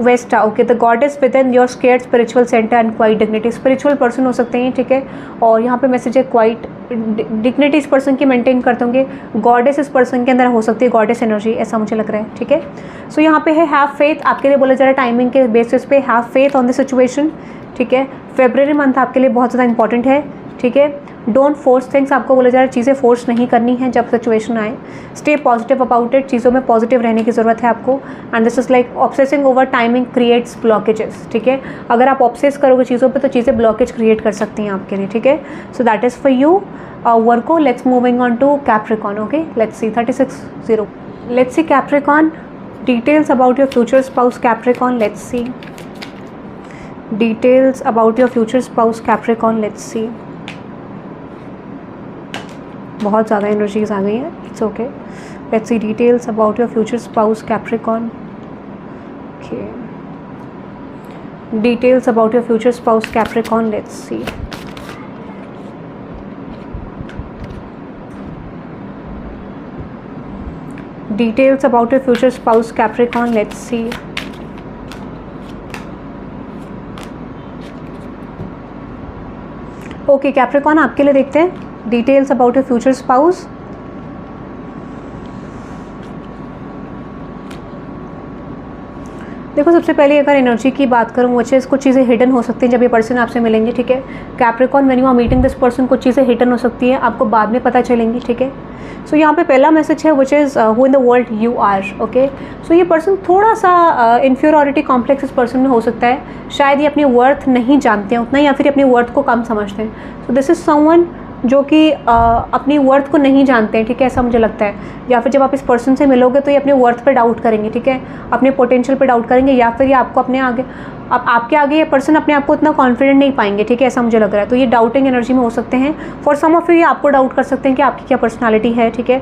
Vesta, okay, the god is within your scared spiritual centre and quiet dignity. Spiritual person हो सकते हैं, ठीक है। और यहाँ पे मैसेज है क्वाइट डिग्निटी इस पर्सन की मेंटेन करते होंगे। गॉडेस इस पर्सन के अंदर हो सकती है, गॉडेस एनर्जी, ऐसा मुझे लग रहा है, ठीक है। सो यहाँ पे है हैव फेथ, आपके लिए बोला जा रहा है टाइमिंग के बेसिस पे, have faith on the situation, ठीक है। फेब्रुअरी मंथ आपके लिए बहुत ज़्यादा इंपॉर्टेंट है, ठीक है। डोंट फोर्स थिंग्स, आपको बोला जा रहा है चीज़ें फोर्स नहीं करनी है जब सिचुएशन आए। स्टे पॉजिटिव अबाउट इट, चीज़ों में पॉजिटिव रहने की ज़रूरत है आपको। And this is like obsessing over timing creates blockages, ठीक है। अगर आप ऑब्सेस करोगे चीज़ों पे तो चीज़ें ब्लॉकेज क्रिएट कर सकती हैं आपके लिए, ठीक है। So that is for you Virgo. Let's moving on to Capricorn, okay. Let's see 36:0। Let's see Capricorn, details about your future spouse Capricorn. Let's see details about your future spouse Capricorn. Let's see, बहुत ज़्यादा energies आ गई हैं, it's okay. Let's see details about your future spouse Capricorn, okay. Details about your future spouse Capricorn, let's see. Details about your future spouse Capricorn, let's see. Okay Capricorn, आपके लिए देखते हैं details about your future spouse. देखो, सबसे पहले अगर energy की बात करूँ, मुझे कुछ चीज़ें हिडन हो सकती हैं जब ये पर्सन आपसे मिलेंगे, ठीक है। Capricorn, when you are meeting this person, कुछ चीज़ें हिडन हो सकती हैं, आपको बाद में पता चलेंगी, ठीक है। सो यहाँ पे पहला मैसेज है which is who in the world you are, okay. So ये पर्सन थोड़ा सा इन्फ्योरिटी कॉम्प्लेक्स इस पर्सन में हो सकता है, शायद ये अपनी वर्थ नहीं जानते हैं उतना, या फिर अपनी वर्थ को कम समझते हैं। सो दिस इज़ समवन जो कि अपनी वर्थ को नहीं जानते हैं, ठीक है, ऐसा मुझे लगता है। या फिर जब आप इस पर्सन से मिलोगे तो ये अपने वर्थ पे डाउट करेंगे, ठीक है, अपने पोटेंशियल पे डाउट करेंगे, या फिर ये आपको अपने आगे आपके आगे ये पर्सन अपने आप को इतना कॉन्फिडेंट नहीं पाएंगे, ठीक है, ऐसा मुझे लग रहा है। तो ये डाउटिंग एनर्जी में हो सकते हैं। फॉर सम ऑफ यू ये आपको डाउट कर सकते हैं कि आपकी क्या पर्सनैलिटी है, ठीक है।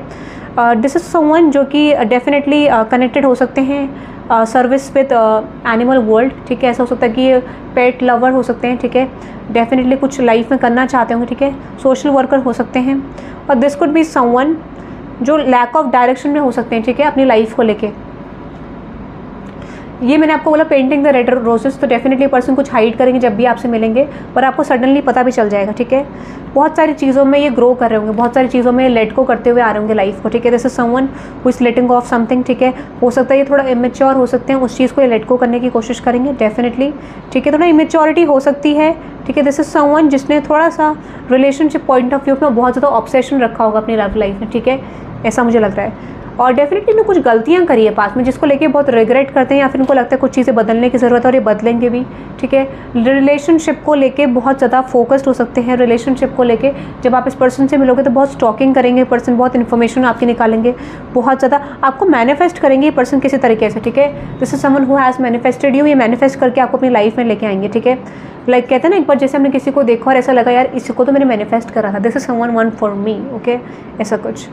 दिस इज समवन जो कि डेफिनेटली कनेक्टेड हो सकते हैं सर्विस विद एनिमल वर्ल्ड, ठीक है। ऐसा हो सकता है कि ये पेट लवर हो सकते हैं, ठीक है, डेफिनेटली कुछ लाइफ में करना चाहते होंगे, ठीक है। सोशल वर्कर हो सकते हैं। और दिस कुड बी समवन जो लैक ऑफ डायरेक्शन में हो सकते हैं, ठीक है, अपनी लाइफ को लेके। ये मैंने आपको बोला पेंटिंग द रेड रोजेस, तो डेफिनेटली पर्सन कुछ हाइड करेंगे जब भी आपसे मिलेंगे, पर आपको सडनली पता भी चल जाएगा, ठीक है। बहुत सारी चीज़ों में ये ग्रो कर रहे होंगे, बहुत सारी चीज़ों में लेट को करते हुए आ रहे होंगे लाइफ को, ठीक है। This is someone who is letting of something, ठीक है। हो सकता है ये थोड़ा इमेच्योर हो सकते हैं, उस चीज़ को ये लेट को करने की कोशिश करेंगे डेफिनेटली, ठीक है। थोड़ा इमेच्योरिटी हो सकती है, ठीक है। दिस इज समवन जिसने थोड़ा सा रिलेशनशिप पॉइंट ऑफ व्यू में बहुत ज़्यादा ऑब्सेशन रखा होगा अपनी लव लाइफ में, ठीक है, ऐसा मुझे लग रहा है। और डेफिनेटली इन्होंने कुछ गलतियां करी है पास में जिसको लेके बहुत रिग्रेट करते हैं, या फिर इनको लगता है कुछ चीज़ें बदलने की ज़रूरत है और ये बदलेंगे भी, ठीक है। रिलेशनशिप को लेके बहुत ज़्यादा फोकस्ड हो सकते हैं। रिलेशनशिप को लेके जब आप इस पर्सन से मिलोगे तो बहुत स्टॉकिंग करेंगे पर्सन, बहुत इन्फॉर्मेशन आपकी निकालेंगे, बहुत ज़्यादा आपको मैनिफेस्ट करेंगे ये पर्सन किसी तरीके से, ठीक है। This is someone who has manifested you, ये मैनिफेस्ट करके आपको अपनी लाइफ में लेके आएंगे, ठीक है। लाइक कहते हैं ना, एक बार जैसे हमने किसी को देखा और ऐसा लगा यार इसी को तो मैंने मैनिफेस्ट करा था, this is someone one for me, okay, ऐसा कुछ।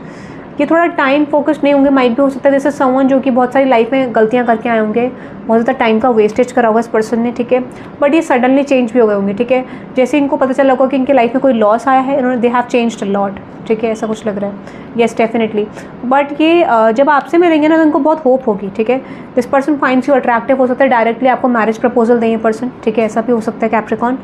ये थोड़ा टाइम फोकस्ड नहीं होंगे, माइट भी हो सकता है जैसे समवन जो कि बहुत सारी लाइफ में गलतियां करके आए होंगे, बहुत ज़्यादा टाइम का वेस्टेज करा होगा इस पर्सन ने, ठीक है। बट ये सडनली चेंज भी हो गए होंगे, ठीक है। जैसे इनको पता चला होगा कि इनके लाइफ में कोई लॉस आया है, इन्होंने they have changed a lot, ठीक है, ऐसा कुछ लग रहा है। Yes definitely. बट ये जब आपसे मिलेंगे ना तो इनको बहुत होप होगी, ठीक है। This person finds you attractive, हो सकता है डायरेक्टली आपको मैरिज प्रपोजल दें ये पर्सन, ठीक है, ऐसा भी हो सकता है। कैप्रिकॉन,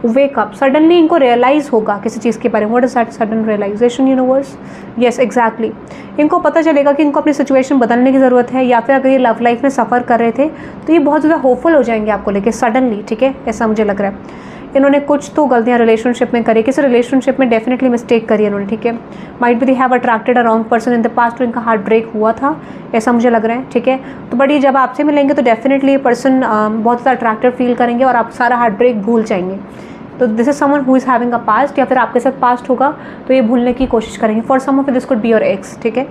वेक अप, सडनली इनको रियलाइज़ होगा किसी चीज़ के बारे में। What is that sudden realisation universe? Yes exactly. इनको पता चलेगा कि इनको अपनी सिचुएशन बदलने की ज़रूरत है, या फिर अगर ये लव लाइफ में सफ़र कर रहे थे तो ये बहुत ज़्यादा होपफुल हो जाएंगे आपको लेके सडनली, ठीक है, ऐसा मुझे लग रहा है। इन्होंने कुछ तो गलतियाँ रिलेशनशिप में करी, किसी रिलेशनशिप में डेफिनेटली मिस्टेक करी इन्होंने, ठीक है। Might be they have attracted a wrong person in the past, तो इनका हार्ट ब्रेक हुआ था, ऐसा मुझे लग रहा है, ठीक है। तो बट ये जब आपसे मिलेंगे तो डेफिनेटली ये पर्सन बहुत ज़्यादा अट्रैक्टिव फील करेंगे और आप सारा हार्ट ब्रेक भूल जाएंगे। तो this is someone who is having a past, या फिर आपके साथ पास्ट होगा तो ये भूलने की कोशिश करेंगे। For some of this could be your ex, ठीक है।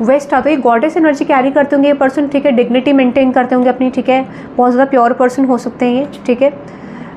वेस्ट आता है, ये गॉडेस एनर्जी कैरी करते होंगे ये पर्सन, ठीक है। डिग्निटी मेंटेन करते होंगे अपनी, ठीक है। बहुत ज़्यादा प्योर पर्सन हो सकते हैं ये, ठीक है।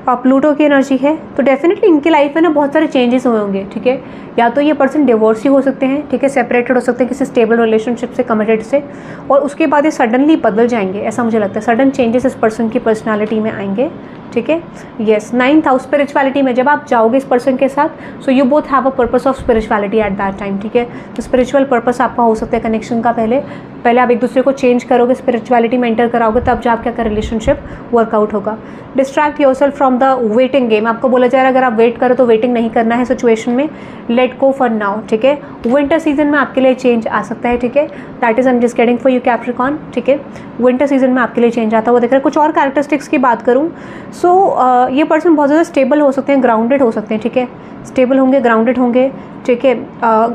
प्लूटो की एनर्जी है, तो डेफिनेटली इनकी लाइफ में ना बहुत सारे चेंजेस हुए होंगे, ठीक है। या तो ये पर्सन डिवोर्सी हो सकते हैं, ठीक है, सेपरेटेड हो सकते हैं किसी स्टेबल रिलेशनशिप से, कमिटेड से, और उसके बाद ये सडनली बदल जाएंगे, ऐसा मुझे लगता है। सडन चेंजेस इस पर्सन की पर्सनालिटी में आएंगे, ठीक है। येस, 9th हाउस स्पिरिचुअलिटी में जब आप जाओगे इस पर्सन के साथ, so you both have a purpose of spirituality at that time, ठीक है। तो स्पिरिचुअल पर्पस आपका हो सकता है कनेक्शन का, पहले आप एक दूसरे को चेंज करोगे, स्पिरिचुअलिटी में एंटर कराओगे, तब जाके आपका रिलेशनशिप वर्कआउट होगा। Distract yourself from the waiting game, आपको बोला जा रहा है अगर आप वेट करो तो वेटिंग नहीं करना है सिचुएशन में, लेट गो फॉर नाउ, ठीक है। विंटर सीजन में आपके लिए चेंज आ सकता है, ठीक है। That is I am just getting for you Capricorn, ठीक है। विंटर सीजन में आपके लिए चेंज आता हुआ दिख रहा है। कुछ और कैरेक्टरिस्टिक्स की बात करूँ, सो ये पर्सन बहुत ज़्यादा स्टेबल हो सकते हैं, ग्राउंडेड हो सकते हैं, ठीक है। स्टेबल होंगे, ग्राउंडेड होंगे, ठीक है।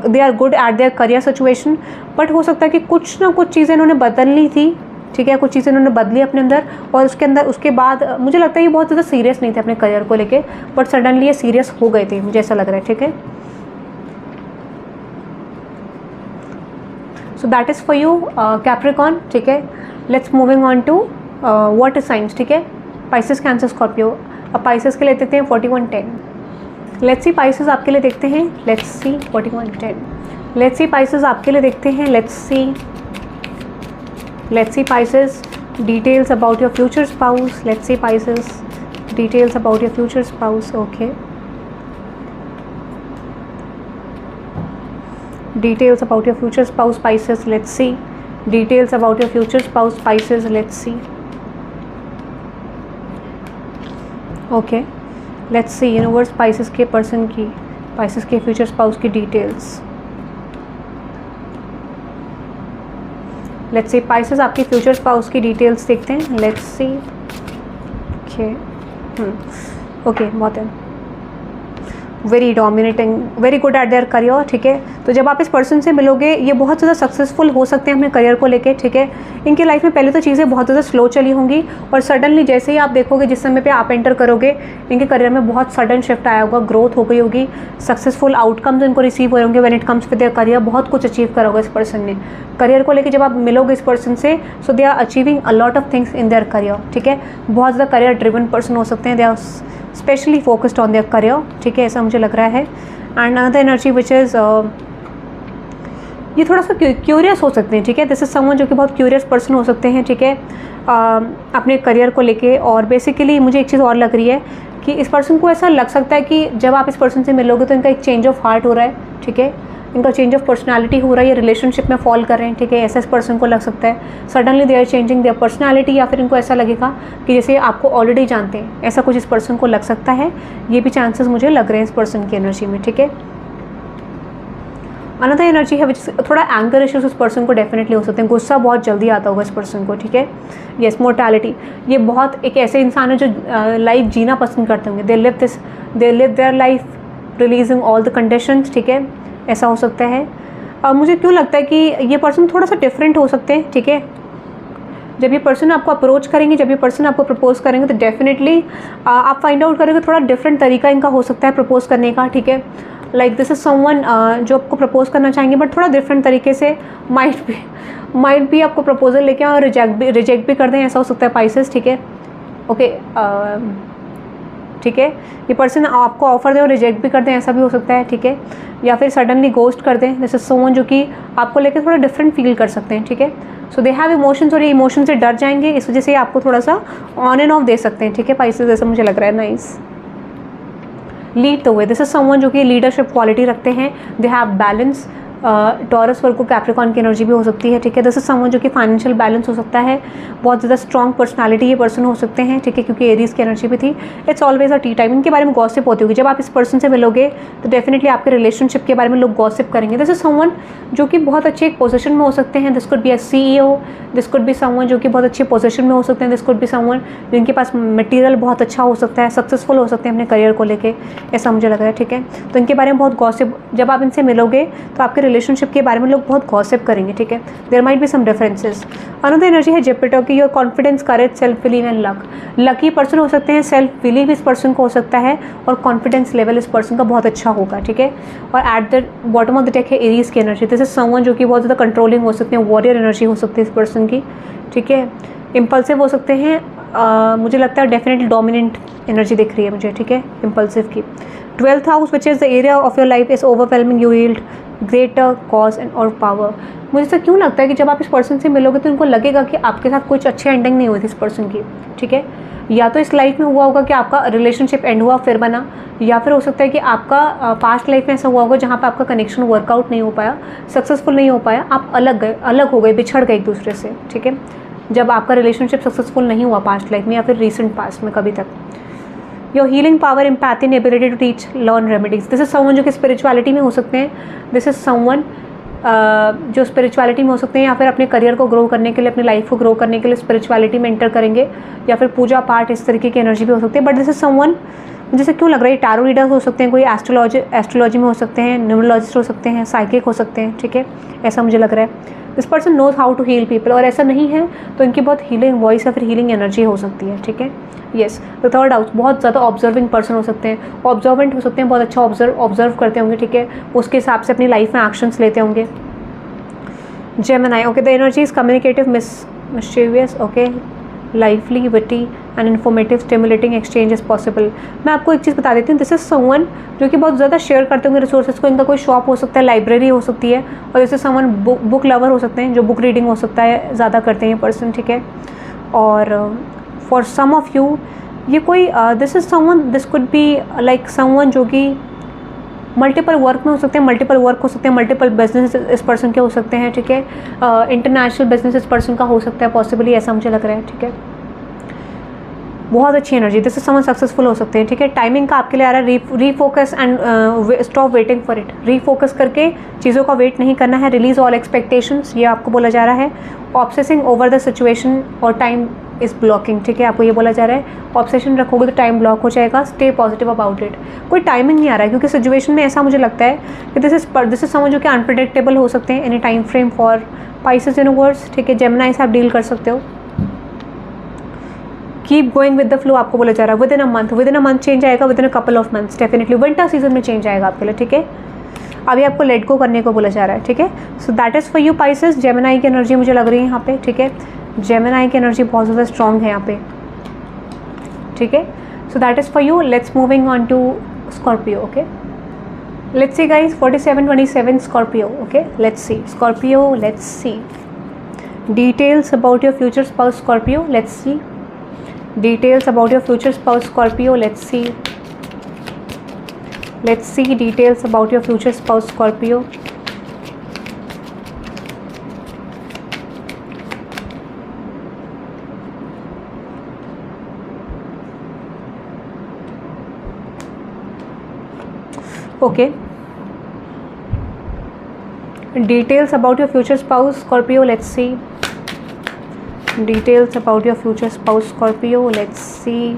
They are good at their career situation, but हो सकता है कि कुछ ना कुछ चीज़ें इन्होंने बदलनी थी, ठीक है। कुछ चीज़ें इन्होंने बदली अपने अंदर, और उसके बाद मुझे लगता है ये बहुत ज़्यादा सीरियस नहीं थे अपने करियर को लेके, बट सडनली ये सीरियस हो गए थे, मुझे ऐसा लग रहा है, ठीक है। So that is for you Capricorn, ठीक है। Let's moving on to water signs, ठीक है। Pisces, Cancer, Scorpio. अब पाइसेस के लिए देखते हैं 4110। लेट्स सी पाइसेस आपके लिए देखते हैं, let's see 4110। Let's see Pisces आपके लिए देखते हैं, let's see Pisces details about your future spouse. Let's see Pisces details about your future spouse, okay. Details about your future spouse, Pisces, let's see. Details about your future spouse, Pisces, let's see. Okay, let's see universe Pisces के person की, Pisces के future spouse की details. Let's see Pisces आपकी future spouse की details देखते हैं, let's see. Okay, okay, बहुत है। Very dominating, very good at their career, ठीक है। तो जब आप इस पर्सन से मिलोगे, ये बहुत ज़्यादा सक्सेसफुल हो सकते हैं अपने करियर को लेके, ठीक है। इनकी लाइफ में पहले तो चीज़ें बहुत ज़्यादा स्लो चली होंगी, और सडनली जैसे ही आप देखोगे, जिस समय पे आप एंटर करोगे, इनके करियर में बहुत सडन शिफ्ट आया होगा, ग्रोथ हो गई होगी, सक्सेसफुल आउटकम्स इनको रिसीव हुए होंगे। When it comes with their career, बहुत कुछ अचीव करा होगा इस पर्सन ने करियर को लेके। जब आप मिलोगे इस पर्सन से, so they are achieving a lot of things in their career, ठीक है। बहुत ज़्यादा करियर ड्रिवन पर्सन हो सकते हैं, they are specially focused on their career, ठीक है, ऐसा मुझे लग रहा है। And another energy which is, ये थोड़ा सा क्यूरियस हो सकते हैं, ठीक है। दिस इज समवन जो कि बहुत क्यूरियस पर्सन हो सकते हैं, ठीक है, अपने करियर को लेके। और बेसिकली मुझे एक चीज़ और लग रही है कि इस पर्सन को ऐसा लग सकता है कि जब आप इस पर्सन से मिलोगे तो इनका एक चेंज ऑफ हार्ट हो रहा है, ठीक है। इनका चेंज ऑफ पर्सनालिटी हो रहा है, ये रिलेशनशिप में फॉल कर रहे हैं, ठीक है। ऐसा इस पर्सन को लग सकता है, suddenly they are changing their personality, या फिर इनको ऐसा लगेगा कि जैसे आपको ऑलरेडी जानते हैं, ऐसा कुछ इस पर्सन को लग सकता है। ये भी चांसेस मुझे लग रहे हैं इस पर्सन की एनर्जी में, ठीक है। अनदर एनर्जी है विच थोड़ा एंगर इश्यूज इस पर्सन को डेफिनेटली हो सकते हैं, गुस्सा बहुत जल्दी आता होगा इस पर्सन को, ठीक है। येस, मोर्टैलिटी, ये बहुत एक ऐसे इंसान है जो लाइफ जीना पसंद करते होंगे, they live their life releasing all the conditions, ठीक है, ऐसा हो सकता है। मुझे क्यों लगता है कि ये पर्सन थोड़ा सा डिफरेंट हो सकते हैं, ठीक है। जब ये पर्सन आपको अप्रोच करेंगे, जब ये पर्सन आपको प्रपोज करेंगे, तो डेफिनेटली आप फाइंड आउट करेंगे थोड़ा डिफरेंट तरीका इनका हो सकता है प्रपोज करने का, ठीक है। लाइक दिस इज समवन जो आपको प्रपोज करना चाहेंगे, बट थोड़ा डिफरेंट तरीके से, माइट भी आपको प्रपोजल लेके और रिजेक्ट भी कर दें, ऐसा हो सकता है पाइसेस, ठीक है। ओके, ठीक है, ये पर्सन आपको ऑफर दे और रिजेक्ट भी कर दें, ऐसा भी हो सकता है, ठीक है। या फिर सडनली गोस्ट कर दें, जैसे समवन जो कि आपको लेकर थोड़ा डिफरेंट फील कर सकते हैं, ठीक है। सो दे हैव इमोशंस, और ये इमोशन से डर जाएंगे, इस वजह से आपको थोड़ा सा ऑन एंड ऑफ दे सकते हैं, ठीक है पाइसेस, जैसा मुझे लग रहा है। Nice, lead the way, this is someone जो कि लीडरशिप क्वालिटी रखते हैं, they have balance, Taurus Virgo Capricorn की एनर्जी भी हो सकती है, ठीक है। दिस इज समवन जो कि फाइनेंशियल बैलेंस हो सकता है, बहुत ज़्यादा स्ट्रॉन्ग पर्सनालिटी ये पर्सन हो सकते हैं, ठीक है, क्योंकि एरीज की एनर्जी भी थी। It's always a T time. इनके बारे में गॉसिप होती होगी, जब आप इस पर्सन से मिलोगे तो डेफिनेटली आपके रिलेशनशिप के बारे में लोग गॉसिप करेंगे। दिस इज समवन जो कि बहुत अच्छे एक पोजीशन में हो सकते हैं, this could be a CEO, this could be someone जो कि बहुत अच्छे पोजीशन में हो सकते हैं, दिस कुड बी समवन जिनके पास मटेरियल बहुत अच्छा हो सकता है, सक्सेसफुल हो सकते हैं अपने करियर को लेके, ऐसा मुझे लग रहा है, ठीक है। तो इनके बारे में बहुत गॉसिप, जब आप इनसे मिलोगे तो आपके रिलेशनशिप के बारे में लोग बहुत गॉसिप करेंगे, ठीक है। There might be some differences. Another energy है जुपिटर की, your confidence, courage, self believe and luck. Lucky person हो सकते हैं, सेल्फ बिलीव इस पर्सन को हो सकता है और कॉन्फिडेंस लेवल इस पर्सन का बहुत अच्छा होगा, ठीक है। और at the bottom of the deck है एरीज की एनर्जी। दिस इज समवन जो कि बहुत ज़्यादा कंट्रोलिंग हो सकते हैं, वॉरियर एनर्जी हो सकती है इस पर्सन की, ठीक है। इम्पल्सिव हो सकते हैं, मुझे लगता है डेफिनेटली डोमिनेंट एनर्जी दिख रही है मुझे, ठीक है, इम्पल्सिव की। 12th house which is the area of your life is overwhelming, you yield greater cause and और पावर। मुझे तो क्यों लगता है कि जब आप इस पर्सन से मिलोगे तो उनको लगेगा कि आपके साथ कुछ अच्छी एंडिंग नहीं हुई थी इस पर्सन की, ठीक है। या तो इस लाइफ में हुआ होगा कि आपका रिलेशनशिप एंड हुआ फिर बना, या फिर हो सकता है कि आपका पास्ट लाइफ में ऐसा हुआ होगा जहाँ पे आपका कनेक्शन वर्कआउट नहीं हो पाया, सक्सेसफुल नहीं हो पाया, आप अलग हो गए, बिछड़ गए एक दूसरे से, ठीक है, जब आपका रिलेशनशिप सक्सेसफुल नहीं हुआ पास्ट लाइफ में या फिर रिसेंट पास्ट में कभी तक। Your healing power, empathy and ability to teach, learn remedies. This is someone जो कि स्पिरिचुअलिटी में हो सकते हैं, दिस इज समवन जो स्पिरिचुअलिटी में हो सकते हैं या फिर अपने करियर को ग्रो करने के लिए, अपनी लाइफ को ग्रो करने के लिए स्पिरिचुअलिटी में एंटर करेंगे, या फिर पूजा पाठ इस तरीके की एनर्जी भी हो सकती है। बट दिस इज समवन, जैसे क्यों लग रहा है टैरो रीडर हो सकते हैं, कोई एस्ट्रोलॉजी में हो सकते हैं, न्यूमरोलॉजिस्ट हो सकते हैं, साइकिक हो सकते हैं, ठीक है, ऐसा मुझे लग रहा है। This person knows how to heal people, और ऐसा नहीं है तो इनकी बहुत हीलिंग वॉइस या फिर हीलिंग एनर्जी हो सकती है, ठीक है। येस, द थर्ड हाउस, बहुत ज़्यादा ऑब्जर्विंग पर्सन हो सकते हैं, ऑब्जर्वेंट हो सकते हैं, बहुत अच्छा ऑब्जर्व करते होंगे, ठीक है, उसके हिसाब से अपनी लाइफ में एक्शंस लेते होंगे। Gemini, okay, the energy is communicative, mischievous, okay, lively, witty and informative, stimulating exchange is possible. मैं आपको एक चीज़ बता देती हूँ, दिस इज समवन जो कि बहुत ज़्यादा शेयर करते होंगे रिसोर्सेज को। इनका कोई शॉप हो सकता है, लाइब्रेरी हो सकती है, और जैसे समवन बुक लवर हो सकते हैं, जो बुक रीडिंग हो सकता है ज़्यादा करते हैं ये पर्सन, ठीक है। और फॉर सम ऑफ यू ये कोई this is someone, this could be like someone जो कि मल्टीपल वर्क में हो सकते हैं, मल्टीपल वर्क हो सकते हैं, मल्टीपल बिजनेस इस पर्सन के हो सकते हैं, ठीक है। इंटरनेशनल बिजनेस इस पर्सन का हो सकता है पॉसिबली, ऐसा मुझे लग रहा है, ठीक है। बहुत अच्छी energy, this is someone successful हो सकते हैं, ठीक है। टाइमिंग का आपके लिए आ रहा है refocus and stop waiting for it. Refocus करके चीज़ों का वेट नहीं करना है, रिलीज ऑल एक्सपेक्टेशंस, ये आपको बोला जा रहा है। ऑब्सेसिंग ओवर द सिचुएशन और टाइम इज ब्लॉकिंग, ठीक है, आपको ये बोला जा रहा है। ऑब्सेशन रखोगे तो टाइम ब्लॉक हो जाएगा, स्टे पॉजिटिव अबाउट इट। कोई टाइमिंग नहीं आ रहा है क्योंकि सिचुएशन में ऐसा मुझे लगता है कि दिस इज समवन जो कि अनप्रेडिक्टेबल हो सकते हैं, any time frame for Pisces universe, ठीक है। जेमिनी से आप डील कर सकते हो। Keep going with the flow आपको बोला जा रहा है। Within a month change आएगा, within a couple of months definitely winter season में चेंज आएगा आपके लिए, ठीक है। अभी आपको लेट गो करने को बोला जा रहा है, ठीक है। So that is for you Pisces. Gemini की एनर्जी मुझे लग रही है यहाँ पे, ठीक है। जेमिनी की एनर्जी बहुत ज़्यादा स्ट्रॉन्ग है यहाँ पे, ठीक है। So that is for you. Let's moving on to Scorpio, okay. Let's see guys 4727 Scorpio, okay. Let's see Scorpio, let's see details about your future spouse Scorpio, let's see details about your future spouse Scorpio, let's see details about your future spouse Scorpio. Okay, details about your future spouse Scorpio, let's see details about your future spouse Scorpio, let's see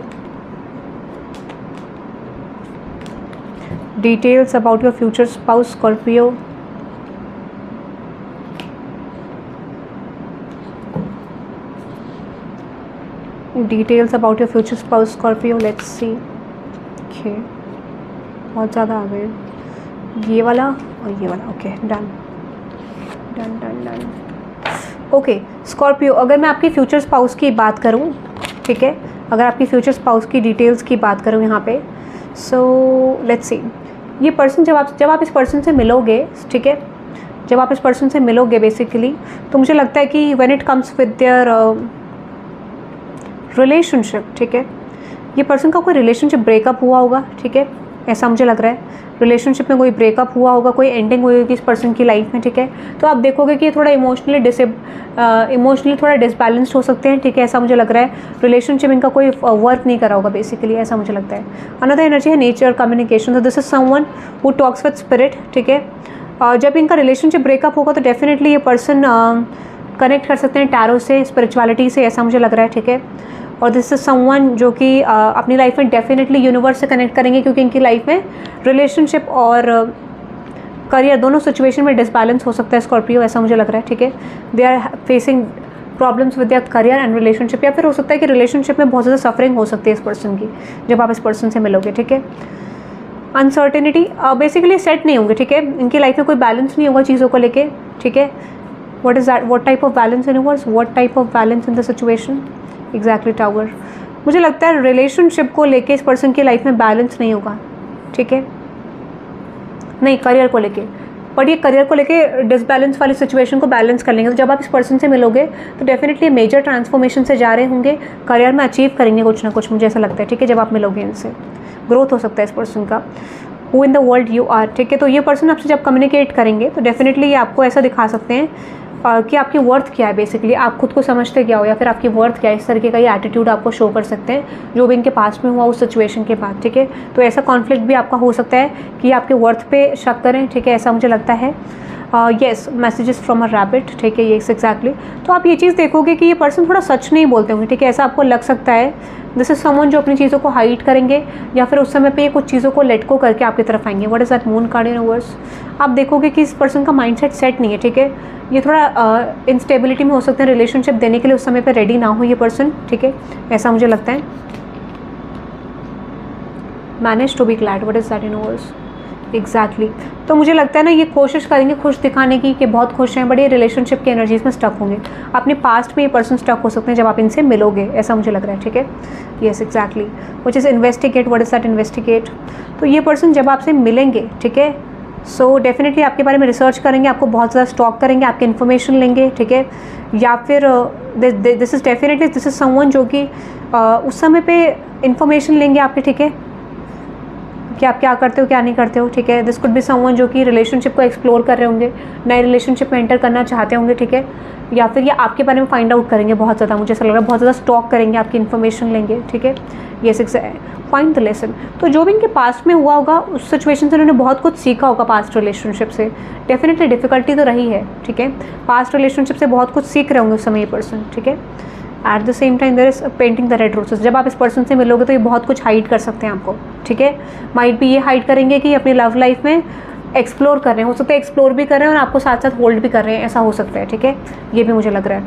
details about your future spouse Scorpio. Details about your future spouse Scorpio, let's see. Okay, बहुत ज़्यादा आ गए, ये वाला और ये वाला, okay, done. Okay Scorpio, अगर मैं आपकी फ्यूचर स्पाउस की बात करूं, ठीक है, अगर आपकी फ्यूचर स्पाउस की डिटेल्स की बात करूं यहाँ पे, सो लेट्स सी। ये पर्सन जब आप इस पर्सन से मिलोगे, ठीक है, जब आप इस पर्सन से मिलोगे बेसिकली, तो मुझे लगता है कि when it comes with their relationship, ठीक है, ये पर्सन का कोई रिलेशनशिप ब्रेकअप हुआ होगा, ठीक है, ऐसा मुझे लग रहा है। रिलेशनशिप में कोई ब्रेकअप हुआ होगा, कोई एंडिंग हुई होगी इस पर्सन की लाइफ में, ठीक है। तो आप देखोगे कि ये थोड़ा इमोशनली थोड़ा डिसबैलेंस्ड हो सकते हैं, ठीक है, ऐसा मुझे लग रहा है। रिलेशनशिप इनका कोई वर्क नहीं करा होगा बेसिकली, ऐसा मुझे लगता है। अनदर एनर्जी है नेचर कम्युनिकेशन, तो this is someone who talks with spirit, ठीक है। जब इनका रिलेशनशिप ब्रेकअप होगा तो डेफिनेटली ये पर्सन कनेक्ट कर सकते हैं टैरो से, स्पिरिचुअलिटी से, ऐसा मुझे लग रहा है, ठीक है। और दिस इज समवन जो कि अपनी लाइफ में डेफिनेटली यूनिवर्स से कनेक्ट करेंगे, क्योंकि इनकी लाइफ में रिलेशनशिप और करियर दोनों सिचुएशन में डिसबैलेंस हो सकता है स्कॉर्पियो, ऐसा मुझे लग रहा है, ठीक है। They are facing problems with their career and relationship, या फिर हो सकता है कि रिलेशनशिप में बहुत ज़्यादा सफरिंग हो सकती है इस पर्सन की जब आप इस पर्सन से मिलोगे, ठीक है। अनसर्टेनिटी, बेसिकली सेट नहीं होंगे, ठीक है। इनकी लाइफ में कोई बैलेंस नहीं होगा चीज़ों को लेके, ठीक है। What is that, what type of balance in universe, what type of balance in the situation, exactly tower. मुझे लगता है रिलेशनशिप को लेके इस पर्सन की लाइफ में बैलेंस नहीं होगा, ठीक है। नहीं, करियर को लेके, बट ये करियर को लेके डिसबैलेंस वाली सिचुएशन को बैलेंस कर लेंगे। तो जब आप इस पर्सन से मिलोगे तो डेफिनेटली मेजर ट्रांसफॉर्मेशन से जा रहे होंगे, करियर में अचीव करेंगे कुछ ना कुछ, मुझे ऐसा लगता है, ठीक है। जब आप मिलोगे इनसे ग्रोथ हो सकता है इस पर्सन का। Who in the world you are, ठीक है। तो ये पर्सन आपसे जब कम्युनिकेट करेंगे तो डेफिनेटली ये आपको ऐसा दिखा सकते हैं कि आपकी वर्थ क्या है, बेसिकली आप खुद को समझते क्या हो, या फिर आपकी वर्थ क्या है, इस तरीके का ये एटीट्यूड आपको शो कर सकते हैं जो भी इनके पास में हुआ उस सिचुएशन के बाद, ठीक है। तो ऐसा कॉन्फ्लिक्ट भी आपका हो सकता है कि आपके वर्थ पे शक करें, ठीक है, ऐसा मुझे लगता है। Yes, messages from a rabbit, ठीक है, येस एग्जैक्टली। तो आप ये चीज़ देखोगे कि ये पर्सन थोड़ा सच नहीं बोलते होंगे, ठीक है, ऐसा आपको लग सकता है। दिस इज समवन जो अपनी चीज़ों को हाइड करेंगे, या फिर उस समय पे ये कुछ चीज़ों को लेट को करके आपकी तरफ आएंगे। What is that, moon card in universe. आप देखोगे कि इस पर्सन का माइंडसेट सेट नहीं है, ठीक है। ये थोड़ा इंस्टेबिलिटी में हो सकते हैं, रिलेशनशिप देने के लिए उस समय पे रेडी ना हो ये पर्सन, ठीक है, ऐसा मुझे लगता है। Manage to be glad, what is that in universe, exactly. तो मुझे लगता है ना ये कोशिश करेंगे खुश दिखाने की कि बहुत खुश हैं, बट ये रिलेशनशिप के एनर्जीज में स्टक होंगे। अपने पास्ट में ये पर्सन स्टक हो सकते हैं जब आप इनसे मिलोगे, ऐसा मुझे लग रहा है, ठीक है। Yes exactly, which is investigate, what is that investigate. तो ये पर्सन जब आपसे मिलेंगे, ठीक है, सो डेफिनेटली आपके बारे में रिसर्च करेंगे, आपको बहुत ज़्यादा स्टॉक करेंगे, आपकी इन्फॉर्मेशन लेंगे, ठीक है। या फिर this is definitely this is someone जो कि उस समय पे इन्फॉर्मेशन लेंगे आपके, ठीक है, कि आप क्या करते हो क्या नहीं करते हो, ठीक है। दिस कुड बी समवन जो कि रिलेशनशिप को एक्सप्लोर कर रहे होंगे, नए रिलेशनशिप में एंटर करना चाहते होंगे, ठीक है। या फिर ये आपके बारे में फाइंड आउट करेंगे बहुत ज़्यादा, मुझे ऐसा लग रहा है, बहुत ज़्यादा स्टॉक करेंगे, आपकी इन्फॉर्मेशन लेंगे, ठीक है। Yes find the lesson. तो जो भी इनके पास्ट में हुआ होगा उस सिचुएशन से उन्होंने बहुत कुछ सीखा होगा पास्ट रिलेशनशिप से। डेफिनेटली डिफिकल्टी तो रही है, ठीक है, पास्ट रिलेशनशिप से बहुत कुछ सीख रहे होंगे उस समय ये पर्सन, ठीक है। At the same time there is painting the red roses. जब आप इस पर्सन से मिलोगे तो ये बहुत कुछ हाइड कर सकते हैं आपको, ठीक है। माइट भी ये हाइड करेंगे कि अपनी लव लाइफ में एक्सप्लोर कर रहे हैं, हो सकता है एक्सप्लोर भी कर रहे हैं और आपको साथ साथ होल्ड भी कर रहे हैं, ऐसा हो सकता है, ठीक है। ये भी मुझे लग रहा है।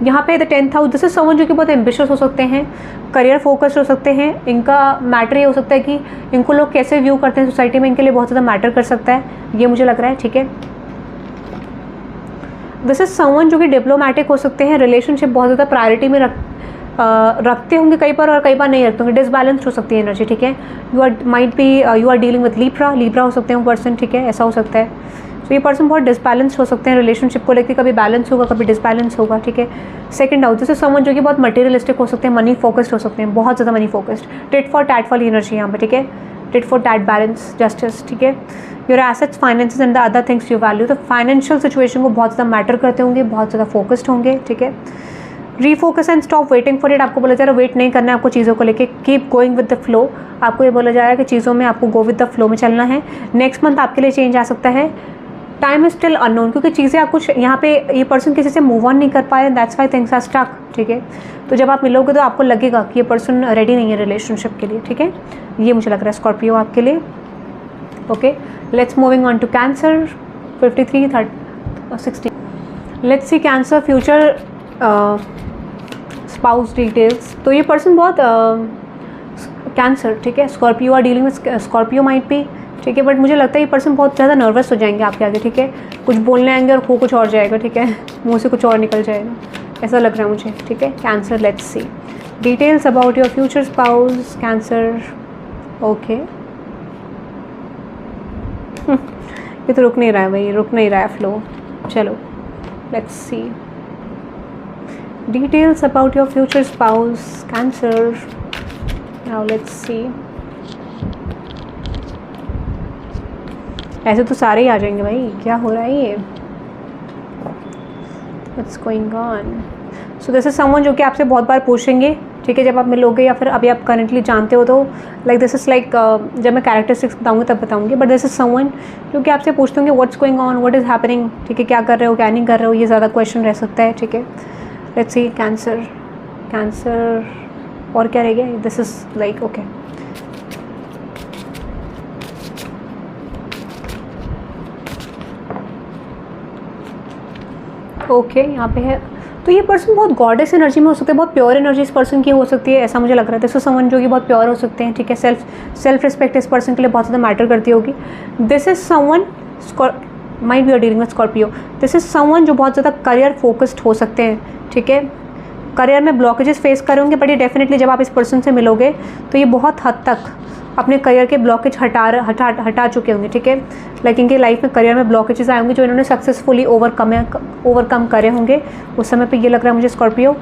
यहाँ पे the 10th house, this is someone जो कि बहुत एम्बिशियस हो सकते हैं, करियर फोकस्ड हो सकते हैं। इनका मैटर ये हो सकता है कि इनको लोग कैसे व्यू करते हैं सोसाइटी में, इनके लिए बहुत ज़्यादा मैटर कर सकता है, ये मुझे लग रहा है, ठीक है। दिस इज समवन जो कि डिप्लोमेटिक हो सकते हैं, रिलेशनशिप बहुत ज़्यादा प्रायोरिटी में रखते होंगे कई बार, और कई बार नहीं रखते होंगे, डिसबैलेंस्ड हो सकती है एनर्जी, ठीक है। You are dealing with Libra हो सकते हैं पर्सन, ठीक है, ऐसा हो सकता है। तो ये पर्सन बहुत डिसबैलेंस्ड हो सकते हैं रिलेशनशिप को लेकर, कभी बैलेंस होगा कभी डिसबैलेंस होगा, ठीक है। सेकंड हाउस, जैसे समवन जो कि बहुत मटेरियलिस्टिक हो सकते हैं, मनी फोकस्ड हो सकते हैं, बहुत ज़्यादा money focused, tit for tat वाली एनर्जी यहाँ पे, ठीक है, tit for tat balance justice, ठीक है। Your assets finances and the other things you value, तो फाइनेंशियल सिचुएशन को बहुत ज़्यादा मैटर करते होंगे, बहुत ज़्यादा फोकस्ड होंगे, ठीक है। Refocus and stop waiting for it, आपको बोला जा रहा है वेट नहीं करना है आपको चीज़ों को लेके, keep going with the flow. आपको ये बोला जा रहा है कि चीज़ों में आपको गो विद द फ्लो में चलना है। नेक्स्ट मंथ आपके लिए चेंज आ सकता है, टाइम इज स्टिल अननोन, क्योंकि चीज़ें आप कुछ यहाँ पे ये पर्सन किसी से मूव ऑन नहीं कर पाए, that's why things are stuck, ठीक है। तो जब आप मिलोगे तो आपको लगेगा कि ये पर्सन रेडी नहीं है रिलेशनशिप के लिए, ठीक है। ये मुझे लग रहा है स्कॉर्पियो आपके लिए। Okay, let's moving on to Cancer 53 60। Let's see Cancer future spouse details. तो ये पर्सन बहुत कैंसर, ठीक है, Scorpio are dealing with Scorpio might be, ठीक है, बट मुझे लगता है ये पर्सन बहुत ज़्यादा नर्वस हो जाएंगे आपके आगे, ठीक है। कुछ बोलने आएंगे और कुछ और जाएगा, ठीक है, मुंह से कुछ और निकल जाएगा, ऐसा लग रहा है मुझे, ठीक है। Cancer, let's see details about your future spouse cancer. Okay, ये तो रुक नहीं रहा है भाई, रुक नहीं रहा है फ्लो। चलो let's see details about your future spouse cancer. Now let's see ऐसे तो सारे ही आ जाएंगे भाई, क्या हो रहा है ये, what's going on. So this is someone जो कि आपसे बहुत बार पूछेंगे, ठीक है, जब आप मिलोगे या फिर अभी आप करंटली जानते हो तो लाइक दिस इज़ लाइक जब मैं कैरेक्टरिस्टिक्स बताऊंगी तब बताऊंगी, बट दिस इज समवन जो कि आपसे पूछते होंगे what's going on, what is happening, ठीक है, क्या कर रहे हो क्या नहीं कर रहे हो, ये ज़्यादा क्वेश्चन रह सकता है, ठीक है। लेट्स सी कैंसर, कैंसर और क्या रह गया, this is like okay. Okay यहाँ पे है, तो ये पर्सन बहुत गॉडेस एनर्जी में हो सकते हैं, बहुत प्योर एनर्जी इस पर्सन की हो सकती है, ऐसा मुझे लग रहा है। दिस इज समवन जो कि बहुत प्योर हो सकते हैं, ठीक है, सेल्फ रिस्पेक्ट इस पर्सन के लिए बहुत ज़्यादा मैटर करती होगी। This is someone might be dealing with Scorpio. This is someone जो बहुत ज़्यादा करियर फोकस्ड हो सकते हैं, ठीक है, करियर में ब्लॉकेजेस फेस करेंगे, बट ये डेफिनेटली जब आप इस पर्सन से मिलोगे तो ये बहुत हद तक अपने करियर के ब्लॉकेज हटा चुके होंगे, ठीक है, लाइक इनके लाइफ में करियर में ब्लॉकेजेस आए होंगे जो इन्होंने सक्सेसफुली ओवरकम करे होंगे उस समय पे। ये लग रहा है मुझे Scorpio.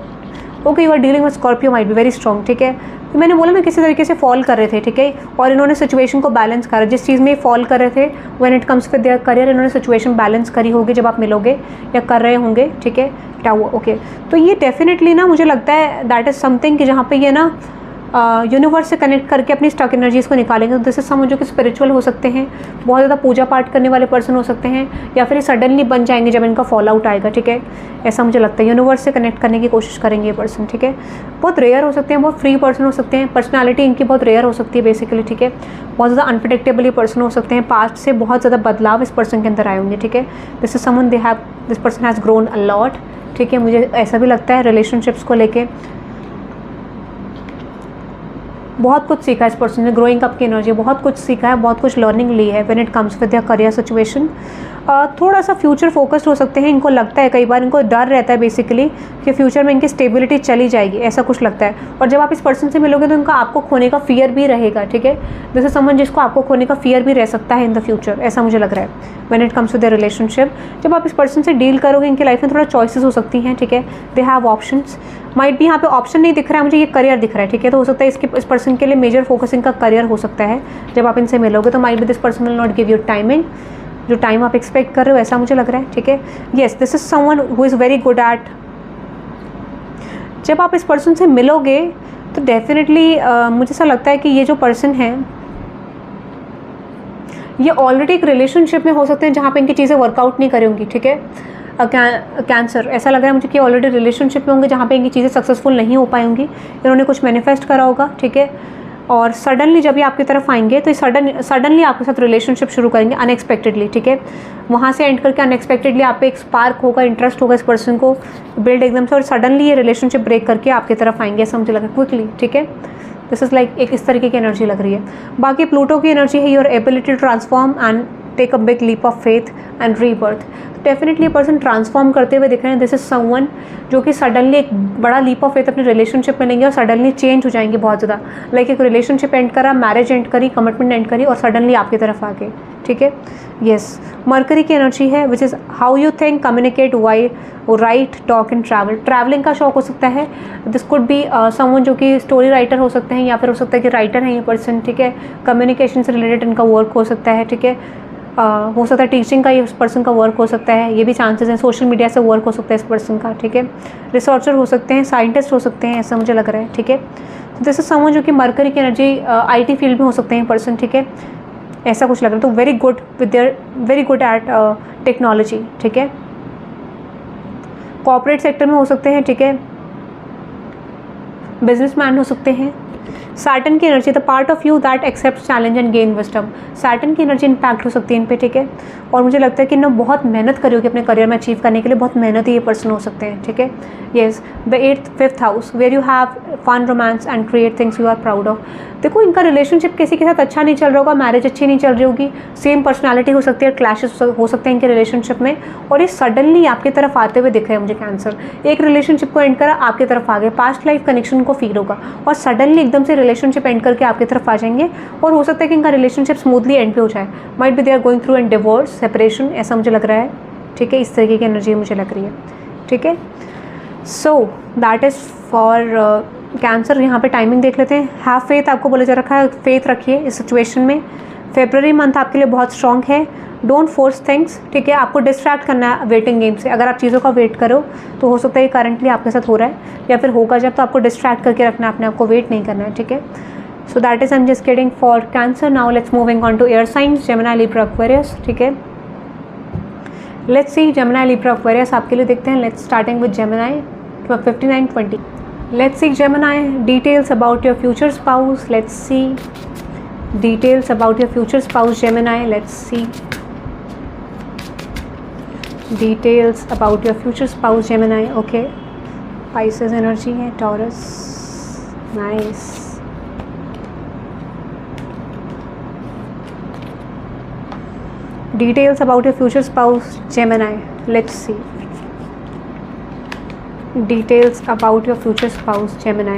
Okay, you are dealing with Scorpio might be very strong, ठीक है। तो मैंने बोला ना किसी तरीके से फॉल कर रहे थे, ठीक है, और इन्होंने सिचुएशन को बैलेंस करा, जिस चीज़ में फॉल कर रहे थे when it comes with their career, इन्होंने सिचुएशन बैलेंस करी होगी जब आप मिलोगे या कर रहे होंगे, ठीक है, क्या हुआ। ओके, तो ये डेफिनेटली ना मुझे लगता है दैट इज़ समथिंग कि जहाँ पे ये ना यूनिवर्स से कनेक्ट करके अपनी स्टक एनर्जीज़ को निकालेंगे। तो दिस इज समझ जो कि स्पिरिचुअल हो सकते हैं, बहुत ज़्यादा पूजा पाठ करने वाले पर्सन हो सकते हैं, या फिर ये सडनली बन जाएंगे जब इनका फॉल आउट आएगा, ठीक है, ऐसा मुझे लगता है। यूनिवर्स से कनेक्ट करने की कोशिश करेंगे ये पर्सन, ठीक है, बहुत रेयर हो सकते हैं, बहुत फ्री पर्सन हो सकते हैं, पर्सनैलिटी इनकी बहुत रेयर हो सकती है बेसिकली, ठीक है, बहुत ज़्यादा अनप्रेडिक्टेबल ये पर्सन हो सकते हैं, पास्ट से बहुत ज़्यादा बदलाव इस पर्सन के अंदर आए होंगे, ठीक है। This is someone this person has grown a lot, ठीक है, मुझे ऐसा भी लगता है रिलेशनशिप्स को लेके बहुत कुछ सीखा है इस पर्सन ने, ग्रोइंग अप की एनर्जी, बहुत कुछ सीखा है, बहुत कुछ लर्निंग ली है when it comes with their career situation. थोड़ा सा फ्यूचर फोकस्ड हो सकते हैं, इनको लगता है, कई बार इनको डर रहता है बेसिकली कि फ्यूचर में इनकी स्टेबिलिटी चली जाएगी, ऐसा कुछ लगता है। और जब आप इस पर्सन से मिलोगे तो इनका आपको खोने का फियर भी रहेगा, ठीक है, जैसे समझ जिसको आपको खोने का फियर भी रह सकता है इन द फ्यूचर, ऐसा मुझे लग रहा है when it comes to their relationship. जब आप इस पर्सन से डील करोगे इनकी लाइफ में थोड़ा चॉइसेस हो सकती हैं, ठीक है, दे हैव ऑप्शंस, माइट भी यहाँ पे ऑप्शन नहीं दिख रहा है मुझे, ये करियर दिख रहा है, ठीक है, तो हो सकता है इस पर्सन के लिए मेजर फोकस इनका करियर हो सकता है जब आप इनसे मिलोगे। तो might B this person will not give you timing, जो टाइम आप एक्सपेक्ट कर रहे हो, ऐसा मुझे लग रहा है, ठीक है। Yes, this is someone who is very good eight, जब आप इस पर्सन से मिलोगे तो डेफिनेटली मुझे ऐसा लगता है कि ये जो पर्सन है ये ऑलरेडी एक रिलेशनशिप में हो सकते हैं जहाँ पे इनकी चीज़ें वर्कआउट नहीं करी होंगी, ठीक है। कैंसर, ऐसा लग रहा है मुझे कि ऑलरेडी रिलेशनशिप में होंगे जहाँ पे इनकी चीज़ें सक्सेसफुल नहीं हो पाई होंगी, इन्होंने कुछ मैनिफेस्ट करा होगा, ठीक है, और सडनली जब ये आपकी तरफ आएंगे तो सडनली आपके साथ रिलेशनशिप शुरू करेंगे अनएक्सपेक्टेडली, ठीक है, वहाँ से एंड करके अनएक्सपेक्टेडली आप पे एक स्पार्क होगा, इंटरेस्ट होगा इस पर्सन को बिल्ड एकदम से, और सडनली ये रिलेशनशिप ब्रेक करके आपकी तरफ आएंगे, ऐसा मुझे लग रहा है क्विकली, ठीक है। दिस इज़ लाइक एक इस तरीके की एनर्जी लग रही है। बाकी प्लूटो की एनर्जी है your ability to transform and take a big leap of faith and rebirth. Definitely person transform करते हुए दिख रहे हैं। दिस इज समवन जो कि सडनली एक बड़ा लीप ऑफ फेथ अपने रिलेशनशिप में लेंगे और सडनली चेंज हो जाएंगे बहुत ज़्यादा, लाइक एक रिलेशनशिप एंड करा, मैरिज एंड करी, कमिटमेंट एंड करी, और सडनली आपकी तरफ आ गए, ठीक है। येस, मरकरी की एनर्जी है which is how you think, communicate, why, write, talk and travel. Travelling का शौक हो सकता है, दिस कुड बी समवन जो कि स्टोरी राइटर हो सकते हैं, या फिर हो सकता है कि राइटर हैं ये पर्सन, ठीक है, कम्युनिकेशन से रिलेटेड इनका वर्क हो सकता है, ठीक है, हो सकता है टीचिंग का ये पर्सन का वर्क हो सकता है, ये भी चांसेस हैं, सोशल मीडिया से वर्क हो सकता है इस पर्सन का, ठीक है, रिसर्चर हो सकते हैं, साइंटिस्ट हो सकते हैं, ऐसा मुझे लग रहा है, ठीक है। दिस इज समवन जो कि मरकरी की एनर्जी आईटी फील्ड में हो सकते हैं पर्सन, ठीक है, ऐसा कुछ लग रहा है। तो very good with their, very good at technology, ठीक है, कॉर्पोरेट सेक्टर में हो सकते हैं, ठीक है, बिजनेसमैन हो सकते हैं। सैटर्न की energy the part of you that accept challenge and gain wisdom. Saturn की एनर्जी इंपैक्ट हो सकती है इन पे, ठीक है, और मुझे लगता है कि ना बहुत मेहनत करी होगी अपने करियर में अचीव करने के लिए, बहुत मेहनती ये पर्सन हो सकते हैं, ठीक है। Yes, the 8th 5th house where you have fun, romance and create things you are proud of. देखो इनका रिलेशनशिप किसी के साथ अच्छा नहीं चल रहा होगा, मैरिज अच्छी नहीं चल रही होगी, सेम पर्सनैलिटी हो सकती है, क्लैशेस हो सकते हैं इनके रिलेशनशिप में, और ये सडनली आपकी तरफ आते हुए दिख रहे हैं मुझे कैंसर। एक रिलेशनशिप को एंड करा, आपकी तरफ आ गए, पास्ट लाइफ कनेक्शन को फील होगा, और सडनली एकदम से रिलेशनशिप एंड करके आपकी तरफ आ जाएंगे, और हो सकता है कि इनका रिलेशनशिप स्मूथली एंड पे हो जाए, might be they are going through an divorce, separation, ऐसा मुझे लग रहा है, ठीक है, इस तरीके की एनर्जी मुझे लग रही है, ठीक है। So that is for cancer. यहाँ पे टाइमिंग देख लेते हैं। हैव फेथ आपको बोला जा रखा है, फेथ रखिए इस सिचुएशन में। फेब्रुअरी मंथ आपके लिए बहुत स्ट्रॉन्ग है, डोंट फोर्स थिंग्स, ठीक है। आपको डिस्ट्रैक्ट करना है वेटिंग गेम से। अगर आप चीज़ों का वेट करो तो हो सकता है करंटली आपके साथ हो रहा है या फिर होगा जब, तो आपको डिस्ट्रैक्ट करके रखना है, अपने आप को वेट नहीं करना है, ठीक है। So that is I am just kidding for cancer. Now let's moving on to air signs, Gemini, Libra, Aquarius, ठीक है। Let's see Gemini, Libra, Aquarius आपके लिए देखते हैं। Let's starting with Gemini 59-20। Let's see Gemini, details about your future spouse. Let's see details about your future spouse Gemini. Let's see details about your future spouse Gemini. Okay, Pisces energy है, Taurus, nice. Details about your future spouse Gemini. Let's see details about your future spouse Gemini.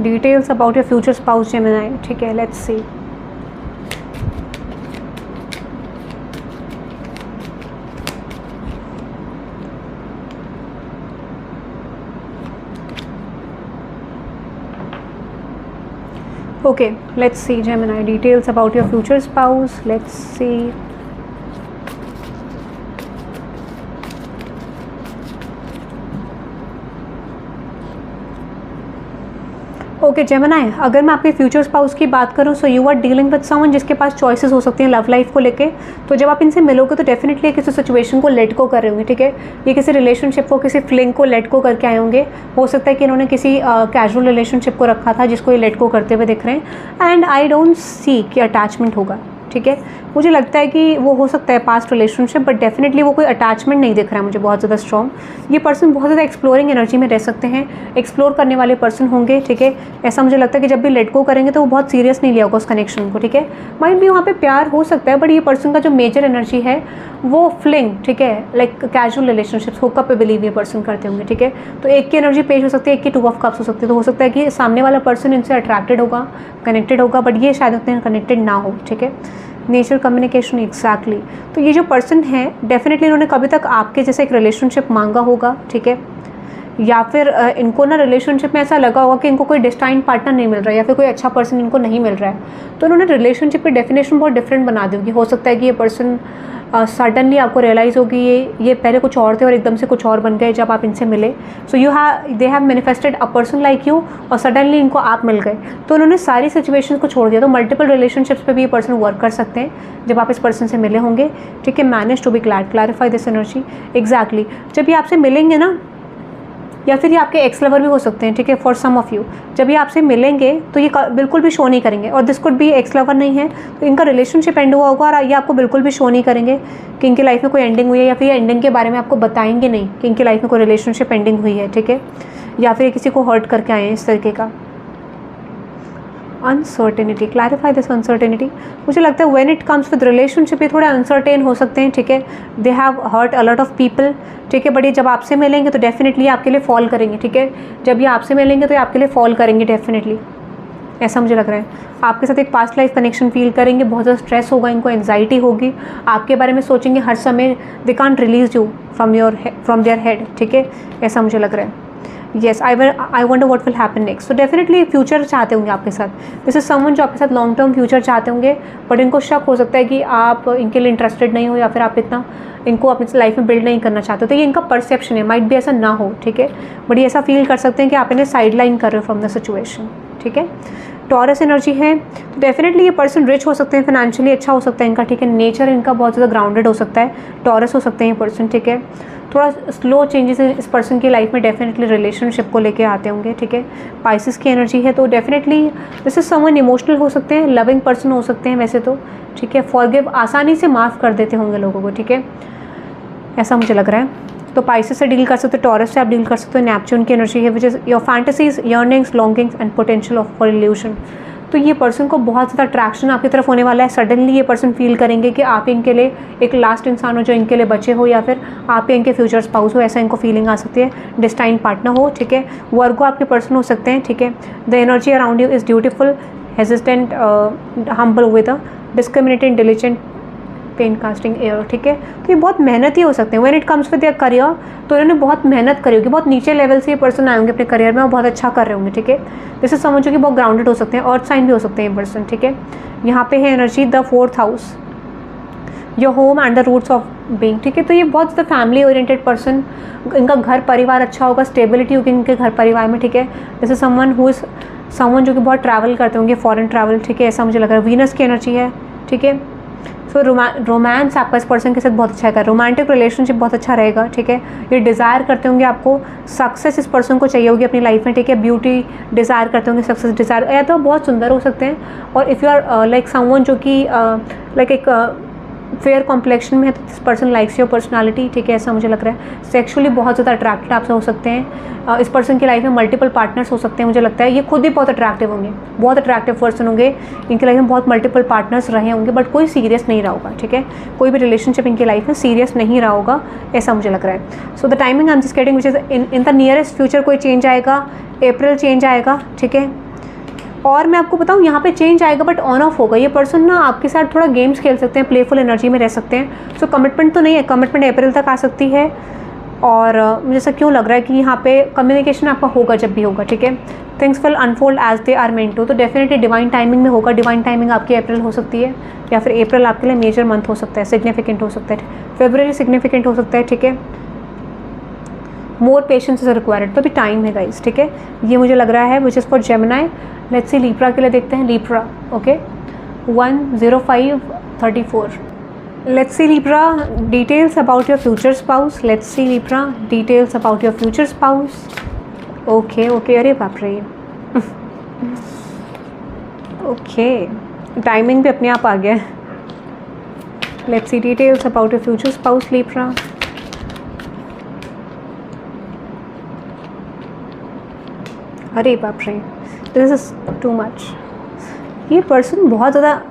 Details about your future spouse Gemini, ठीक है। Let's see okay, let's see Gemini, details about your future spouse. Let's see okay Gemini, अगर मैं आपके future spouse की बात करूँ, so you are dealing with someone जिसके पास चॉइसेस हो सकती हैं लव लाइफ को लेके। तो जब आप इनसे मिलोगे तो डेफिनेटली किसी सिचुएशन को लेट को कर रहे होंगे, ठीक है। ये किसी रिलेशनशिप को, किसी फ्लिंग को लेट को करके आए होंगे। हो सकता है कि इन्होंने किसी कैजुअल रिलेशनशिप को रखा था जिसको ये लेट को करते हुए दिख रहे हैं। एंड आई डोंट सी कि अटैचमेंट होगा, ठीक है। मुझे लगता है कि वो हो सकता है पास्ट रिलेशनशिप, बट डेफिनेटली वो कोई अटैचमेंट नहीं दिख रहा है मुझे बहुत ज़्यादा स्ट्रॉन्ग। ये पर्सन बहुत ज़्यादा एक्सप्लोरिंग एनर्जी में रह सकते हैं, एक्सप्लोर करने वाले पर्सन होंगे, ठीक है। ऐसा मुझे लगता है कि जब भी लेट गो करेंगे तो वो बहुत सीरियस नहीं लिया होगा उस कनेक्शन को, ठीक है। माइंड भी वहाँ पे प्यार हो सकता है, बट ये पर्सन का जो मेजर एनर्जी है वो फ्लिंग, ठीक है, लाइक कैजुअल रिलेशनशिप्स, हुकअप पे बिलीव ये पर्सन करते होंगे, ठीक है। तो एक की एनर्जी पेश हो सकती है, एक की 2 ऑफ कप्स हो सकती है। तो हो सकता है कि सामने वाला पर्सन इनसे अट्रैक्टेड होगा, कनेक्टेड होगा, बट ये शायद उतने कनेक्टेड ना हो, ठीक है। Nature communication, exactly. तो ये जो पर्सन है डेफिनेटली इन्होंने कभी तक आपके जैसे एक रिलेशनशिप मांगा होगा, ठीक है। या फिर इनको ना रिलेशनशिप में ऐसा लगा होगा कि इनको कोई डिस्टाइंड पार्टनर नहीं मिल रहा है या फिर कोई अच्छा पर्सन इनको नहीं मिल रहा है, तो इन्होंने रिलेशनशिप की डेफिनेशन बहुत डिफरेंट बना दी होगी। हो सकता है कि ये पर्सन सडनली आपको रियलाइज़ होगी ये पहले कुछ और थे और एकदम से कुछ और बन गए जब आप इनसे मिले। So they have manifested a person like you, और सडनली इनको आप मिल गए तो उन्होंने सारी सिचुएशन को छोड़ दिया। तो मल्टीपल रिलेशनशिप्स पे भी ये पर्सन वर्क कर सकते हैं जब आप इस पर्सन से मिले होंगे, ठीक है। Manage to be clarify this energy, exactly. जब ये आपसे मिलेंगे ना, या फिर ये आपके एक्स लवर भी हो सकते हैं, ठीक है, फॉर सम ऑफ यू। जब ये आपसे मिलेंगे तो ये बिल्कुल भी शो नहीं करेंगे, और दिस कुड भी एक्स लवर नहीं है तो इनका रिलेशनशिप एंड हुआ होगा, और ये आपको बिल्कुल भी शो नहीं करेंगे कि इनकी लाइफ में कोई एंडिंग हुई है, या फिर ये एंडिंग के बारे में आपको बताएंगे नहीं कि इनकी लाइफ में कोई रिलेशनशिप एंडिंग हुई है, ठीक है, या फिर किसी को हर्ट करके आए हैं इस तरीके का। Uncertainty, clarify this uncertainty. मुझे लगता है when it comes with relationship ये थोड़े अनसर्टेन हो सकते हैं, ठीक है। They have hurt a lot of people, ठीक है, बट ये जब आपसे मिलेंगे तो डेफिनेटली आपके लिए फॉल करेंगे, ठीक है। जब ये आपसे मिलेंगे तो ये आपके लिए फॉल करेंगे डेफिनेटली, ऐसा मुझे लग रहा है। आपके साथ एक पास्ट लाइफ कनेक्शन फील करेंगे, बहुत ज़्यादा स्ट्रेस होगा, इनको एंजाइटी होगी, आपके बारे में सोचेंगे हर समय। They can't release you from their head, ठीक है, ऐसा मुझे लग रहा है। Yes, I wonder what will happen next. So definitely future चाहते होंगे आपके साथ, दिस इज समवन जो आपके साथ लॉन्ग टर्म फ्यूचर चाहते होंगे, बट इनको शक हो सकता है कि आप इनके लिए इंटरेस्टेड नहीं हो, या फिर आप इतना इनको अपनी लाइफ में बिल्ड नहीं करना चाहते। तो ये इनका परसेप्शन है, माइट भी ऐसा ना हो, ठीक है, बट ये ऐसा फील कर सकते हैं कि आप इन्हें साइड लाइन कर रहे हो फ्रॉम द सिचुएशन, ठीक है। टॉरस एनर्जी है तो डेफिनेटली ये पर्सन रिच हो सकते हैं, फाइनेंशियली अच्छा हो सकता है इनका, ठीक है। नेचर इनका बहुत ज़्यादा ग्राउंडेड हो सकता है, टॉरस हो सकते हैं ये पर्सन, ठीक है। थोड़ा स्लो चेंजेस इस पर्सन की लाइफ में डेफिनेटली रिलेशनशिप को लेके आते होंगे, ठीक है। पाइसेस की एनर्जी है तो definitely this is someone emotional हो सकते हैं, लविंग पर्सन हो सकते हैं वैसे तो, ठीक है। फॉरगिव, आसानी से माफ़ कर देते होंगे लोगों को, ठीक है, ऐसा मुझे लग रहा है। तो पाइसेस से डील कर सकते हो, टॉरस से आप डील कर सकते हो। नेपच्यून की एनर्जी है which is your fantasies, yearnings, longings and potential of for evolution. तो ये पर्सन को बहुत ज़्यादा अट्रैक्शन आपकी तरफ होने वाला है। सडनली ये पर्सन फील करेंगे कि आप इनके लिए एक लास्ट इंसान हो जो इनके लिए बचे हो, या फिर आप इनके फ्यूचर स्पाउस हो, ऐसा इनको फीलिंग आ सकती है। डिस्टाइंड पार्टनर हो, ठीक है। वर्गो आपके पर्सन हो सकते हैं, ठीक है। The energy around you is beautiful, hesitant, humble with a discriminating, diligent painstaking air, ठीक है। तो ये बहुत मेहनती हो सकते हैं। When it comes with their career, तो उन्होंने बहुत मेहनत करी होगी, बहुत नीचे लेवल से ये पर्सन आए होंगे अपने करियर में और बहुत अच्छा कर रहे होंगे, ठीक है। जैसे समझो कि बहुत ग्राउंडेड हो सकते हैं, अर्थ साइन भी हो सकते हैं ये पर्सन, ठीक है। यहाँ पे है energy the 4th house, your home and the roots of being, ठीक है। तो ये बहुत ज़्यादा फैमिली ओरिएंटेड पर्सन, इनका घर परिवार अच्छा होगा, स्टेबिलिटी होगी इनके घर परिवार में, ठीक है। जैसे समवन जो कि बहुत ट्रैवल करते होंगे, फॉरेन ट्रैवल, ठीक है, ऐसा मुझे लग रहा है। वीनस की एनर्जी है, ठीक है। सो रोमांस आपका इस पर्सन के साथ बहुत अच्छा है, रोमांटिक रिलेशनशिप बहुत अच्छा रहेगा, ठीक है। ये डिज़ायर करते होंगे आपको, सक्सेस इस पर्सन को चाहिए होगी अपनी लाइफ में, ठीक है। ब्यूटी डिज़ायर करते होंगे, सक्सेस डिज़ायर, या तो बहुत सुंदर हो सकते हैं। और if you are like someone जो कि लाइक एक फेयर कॉम्प्लेक्शन में है, तो this person likes your personality, ठीक है, ऐसा मुझे लग रहा है। सेक्सुअली बहुत ज़्यादा अट्रैक्टेड आपसे हो सकते हैं। इस पर्सन की लाइफ में मल्टीपल पार्टनर्स हो सकते हैं, मुझे लगता है। ये खुद भी बहुत अट्रैक्टिव होंगे, बहुत अट्रैक्टिव पर्सन होंगे, इनकी लाइफ में बहुत मल्टीपल पार्टनर्स रहे होंगे, बट कोई सीरियस नहीं रहा होगा, ठीक है। कोई भी रिलेशनशिप इनकी लाइफ में सीरियस नहीं रहा होगा, ऐसा मुझे लग रहा है। So the timing I am just getting which is in the nearest future कोई चेंज आएगा, अप्रैल चेंज आएगा, ठीक है। और मैं आपको बताऊँ यहाँ पे चेंज आएगा बट ऑन ऑफ होगा। ये पर्सन ना आपके साथ थोड़ा गेम्स खेल सकते हैं, प्लेफुल एनर्जी में रह सकते हैं। सो कमिटमेंट तो नहीं है, कमिटमेंट अप्रैल तक आ सकती है। और मुझे ऐसा क्यों लग रहा है कि यहाँ पे कम्युनिकेशन आपका होगा जब भी होगा, ठीक है। Things will unfold as they are meant to, तो डेफिनेटली डिवाइन टाइमिंग में होगा। डिवाइन टाइमिंग आपकी अप्रैल हो सकती है, या फिर अप्रैल आपके लिए मेजर मंथ हो सकता है, सिग्निफिकेंट हो सकता है। फरवरी सिग्निफिकेंट हो सकता है, ठीक है। मोर पेशेंस इज रिक्वायर्ड, तो भी टाइम है गाइस, ठीक है। ये मुझे लग रहा है which is for Gemini. Let's see Libra के लिए देखते हैं। Libra, okay, 10534। Let's see Libra, details about your future spouse. Let's see Libra, details about your future spouse. Okay okay, अरे बाप रे ओके, टाइमिंग भी अपने आप आ गया। Let's see details about your future spouse Libra. अरे बाप रे, दिस इज टू मच। ये पर्सन बहुत ज़्यादा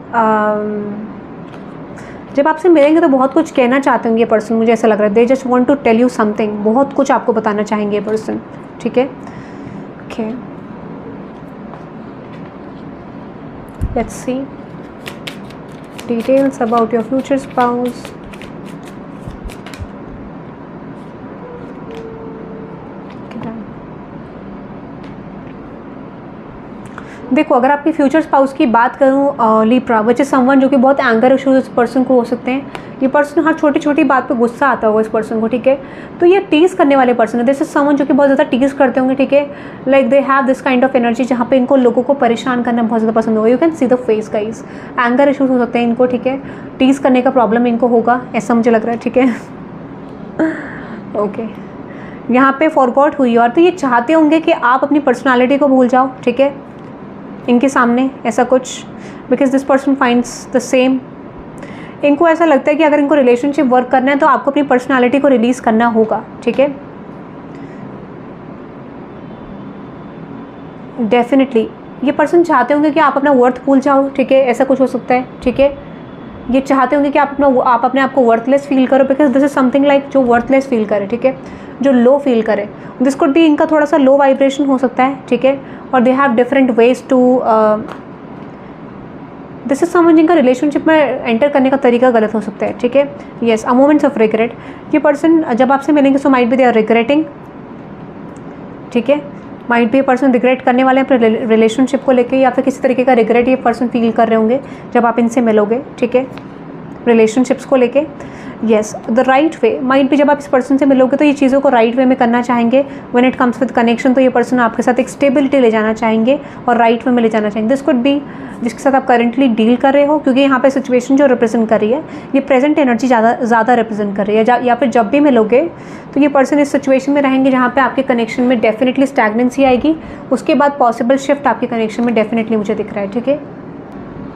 जब आपसे मिलेंगे तो बहुत कुछ कहना चाहते होंगे ये पर्सन, मुझे ऐसा लग रहा है। They just want to tell you something, बहुत कुछ आपको बताना चाहेंगे ये पर्सन, ठीक है। Okay, let's see details about your future spouse. देखो, अगर आपकी फ्यूचर स्पाउस की बात करूँ लिब्रा, विच इज समवन जो कि बहुत एंगर इशूज इस पर्सन को हो सकते हैं। ये पर्सन हर छोटी छोटी बात पे गुस्सा आता होगा इस पर्सन को, ठीक है। तो ये टीज करने वाले पर्सन है। दिस इज समवन जो कि बहुत ज़्यादा टीज करते होंगे, ठीक है। Like they have this kind of energy जहाँ पे इनको लोगों को परेशान करना बहुत ज़्यादा पसंद होगा। You can see the face guys, anger issues हो सकते हैं इनको, ठीक है। टीज करने का प्रॉब्लम इनको होगा, ऐसा मुझे लग रहा है, ठीक है। ओके, यहाँ पे फॉरगॉट हुई, और तो ये चाहते होंगे कि आप अपनी पर्सनैलिटी को भूल जाओ, ठीक है, इनके सामने, ऐसा कुछ। Because this person finds the same. इनको ऐसा लगता है कि अगर इनको रिलेशनशिप वर्क करना है तो आपको अपनी पर्सनालिटी को रिलीज़ करना होगा, ठीक है। डेफिनेटली ये पर्सन चाहते होंगे कि आप अपना वर्थ भूल जाओ, ठीक है, ऐसा कुछ हो सकता है, ठीक है। ये चाहते होंगे कि आप अपने आप को वर्थलेस फील करो, because this is something like जो वर्थलेस फील करे, ठीक है, जो लो फील करे। दिस कुड भी इनका थोड़ा सा लो वाइब्रेशन हो सकता है, ठीक है। और they have different ways to this is someone जिनका रिलेशनशिप में एंटर करने का तरीका गलत हो सकता है, ठीक है। Yes, a moments of regret. ये पर्सन जब आपसे मिलेंगे so might be they are regretting, ठीक है। माइट भी ये पर्सन रिग्रेट करने वाले हैं अपने रिलेशनशिप को लेके, या फिर किसी तरीके का रिग्रेट ये पर्सन फील कर रहे होंगे जब आप इनसे मिलोगे, ठीक है, रिलेशनशिप्स को लेके। Yes, the right way, might भी जब आप इस पर्सन से मिलोगे तो ये चीज़ों को राइट वे में करना चाहेंगे। When it comes with connection, तो ये पर्सन आपके साथ एक स्टेबिलिटी ले जाना चाहेंगे और राइट वे में ले जाना चाहेंगे। दिस कुड बी जिसके साथ आप करेंटली डील कर रहे हो, क्योंकि यहाँ पे सिचुएशन जो रिप्रेजेंट कर रही है ये प्रेजेंट एनर्जी ज़्यादा रिप्रेजेंट कर रही है। या फिर जब भी मिलोगे तो ये पर्सन इस सिचुएशन में रहेंगे जहाँ पे आपके कनेक्शन में डेफिनेटली स्टैग्नेंसी आएगी, उसके बाद पॉसिबल शिफ्ट आपके कनेक्शन में डेफिनेटली मुझे दिख रहा है, ठीक है।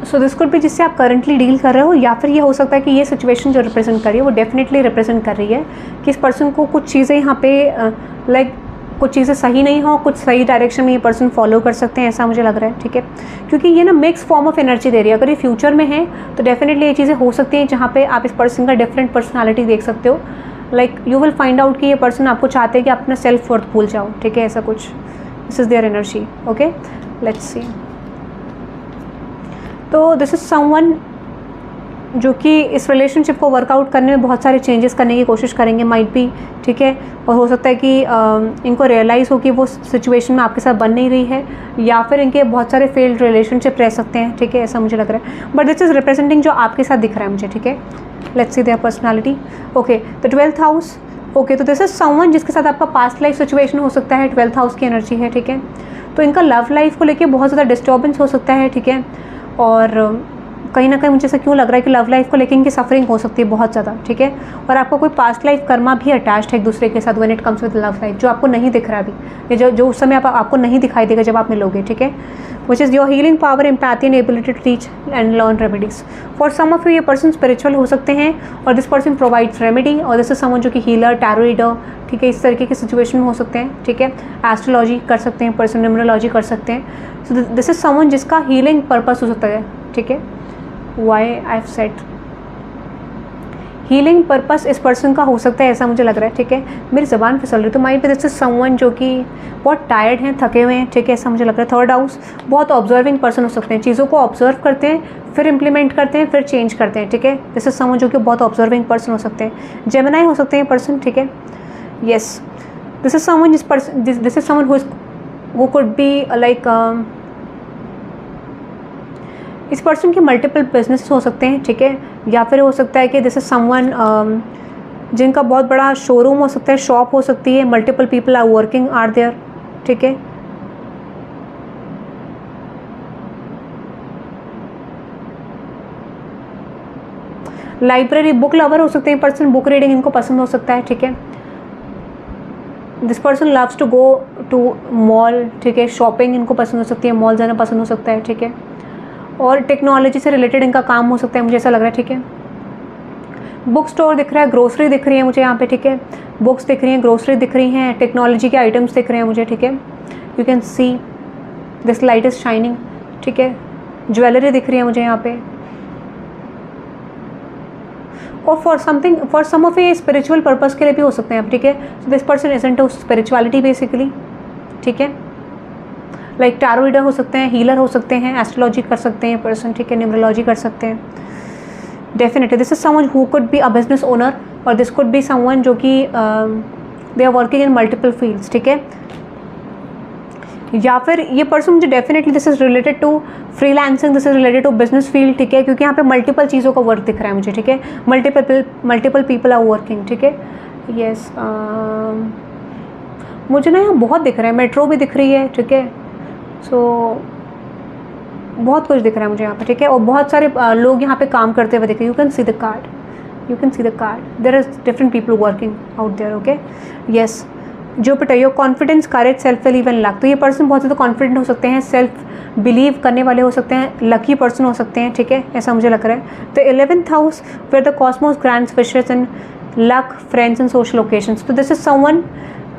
सो दिस कुड भी जिससे आप करंटली डील कर रहे हो, या फिर ये हो सकता है कि ये सिचुएशन जो रिप्रेजेंट कर रही है वो डेफिनेटली रिप्रेजेंट कर रही है कि इस पर्सन को कुछ चीज़ें यहाँ पे लाइक कुछ चीज़ें सही नहीं हो, कुछ सही डायरेक्शन में ये पर्सन फॉलो कर सकते हैं, ऐसा मुझे लग रहा है, ठीक है। क्योंकि ये ना मिक्स फॉर्म ऑफ एनर्जी दे रही है। अगर ये फ्यूचर में है तो डेफिनेटली ये चीज़ें हो सकती हैं जहाँ पे आप इस पर्सन का डिफरेंट पर्सनैलिटी देख सकते हो। Like you will find out कि ये पर्सन आपको चाहते हैं कि आप अपना सेल्फ वर्थ भूल जाओ, ठीक है, ऐसा कुछ। This is their energy, okay. Let's सी, तो दिस इज समवन जो कि इस रिलेशनशिप को वर्कआउट करने में बहुत सारे चेंजेस करने की कोशिश करेंगे, माइट भी, ठीक है। और हो सकता है कि इनको रियलाइज़ हो कि वो सिचुएशन में आपके साथ बन नहीं रही है, या फिर इनके बहुत सारे फेल्ड रिलेशनशिप रह सकते हैं, ठीक है, ऐसा मुझे लग रहा है। बट दिस इज़ रिप्रेजेंटिंग जो आपके साथ दिख रहा है मुझे, ठीक है। Let's C their personality. Okay, the 12th house. Okay, तो दिस इज समवन जिसके साथ आपका पास्ट लाइफ सिचुएशन हो सकता है, 12th हाउस की एनर्जी है, ठीक है। तो इनका लव लाइफ को लेके बहुत ज़्यादा डिस्टर्बेंस हो सकता है, ठीक है। और कहीं ना कहीं मुझे ऐसा क्यों लग रहा है कि लव लाइफ को लेकर इनकी सफरिंग हो सकती है बहुत ज़्यादा, ठीक है। और आपका कोई पास्ट लाइफ कर्मा भी अटैच्ड है एक दूसरे के साथ when it comes with love life, जो आपको नहीं दिख रहा अभी, ये जो उस समय आपको नहीं दिखाई देगा जब आप मिलोगे, ठीक है। Which is your healing power, empathy and ability to teach and learn remedies. For some of you ये पर्सन स्पिरिचुअल हो सकते हैं और दिस पर्सन प्रोवाइड्स रेमेडी, और दिस इज समवन जो कि हीलर, टैरो रीडर, ठीक है, इस तरीके की सिचुएशन में हो सकते हैं, ठीक है। एस्ट्रोलॉजी कर सकते हैं पर्सन, न्यूमरोलॉजी कर सकते हैं। सो दिस इज समवन जिसका हीलिंग पर्पस हो सकता है, ठीक है। Why I have said healing purpose इस पर्सन का हो सकता है, ऐसा मुझे लग रहा है, ठीक है। मेरी ज़बान फिसल रही है, तो माइंड पे दिस इज समवन जो कि बहुत टायर्ड हैं, थके हुए हैं, ठीक है, ऐसा मुझे लग रहा है। 3rd हाउस, बहुत ऑब्जर्विंग पर्सन हो सकते हैं, चीज़ों को ऑब्जर्व करते हैं, फिर इंप्लीमेंट करते हैं, फिर चेंज करते हैं, ठीक है। दिस इज समवन जो कि बहुत ऑब्जर्विंग पर्सन हो सकते हैं, जेमिनाई हो सकते हैं पर्सन, ठीक है। Yes, this is someone this is someone who could be like इस पर्सन के मल्टीपल बिजनेस हो सकते हैं, ठीक है। या फिर हो सकता है कि दिस इज समवन जिनका बहुत बड़ा शोरूम हो सकता है, शॉप हो सकती है, multiple people are working are there, ठीक है। लाइब्रेरी, बुक लवर हो सकते हैं पर्सन, बुक रीडिंग इनको पसंद हो सकता है, ठीक है। This person loves to go to mall, ठीक है, शॉपिंग इनको पसंद हो सकती है, मॉल जाना पसंद हो सकता है, ठीक है। और टेक्नोलॉजी से रिलेटेड इनका काम हो सकता है, मुझे ऐसा लग रहा है, ठीक है। बुक स्टोर दिख रहा है, ग्रोसरी दिख रही है मुझे यहाँ पे, ठीक है। बुक्स दिख रही हैं, ग्रोसरी दिख रही हैं, टेक्नोलॉजी के आइटम्स दिख रहे हैं मुझे, ठीक है। You can see this light is shining, ठीक है। ज्वेलरी दिख रही है मुझे यहाँ पे। और फॉर सम ऑफ ये स्पिरिचुअल पर्पस के लिए भी हो सकते हैं आप, ठीक है। So this person is into to spirituality basically, ठीक है। लाइक टैरो रीडर हो सकते हैं, हीलर हो सकते हैं, एस्ट्रोलॉजी कर सकते हैं पर्सन, ठीक है, न्यूमरोलॉजी कर सकते हैं। Definitely this is someone who could be a business owner, और दिस कुड बी समवन जो कि they are working in multiple fields, ठीक है। या फिर ये पर्सन मुझे definitely this is related to freelancing, this is related to business field, ठीक है, क्योंकि यहाँ पे मल्टीपल चीज़ों का वर्क दिख रहा है मुझे, ठीक है। मल्टीपल पीपल आर वर्किंग, ठीक है। येस, मुझे ना यहाँ बहुत दिख रहा है, मेट्रो भी दिख रही है, ठीक है। सो बहुत कुछ दिख रहा है मुझे यहाँ पे, ठीक है। और बहुत सारे लोग यहाँ पे काम करते हुए दिख रहे हैं। You can see the card, there is different people working out there, okay. Yes, Jupiter, your confidence, courage, self believe and luck. तो ये पर्सन बहुत ज़्यादा कॉन्फिडेंट हो सकते हैं, सेल्फ बिलीव करने वाले हो सकते हैं, लकी पर्सन हो सकते हैं, ठीक है, ऐसा मुझे लग रहा है। तो 11th house where the cosmos grants wishes and luck, friends and social occasions. तो दिस इज समवन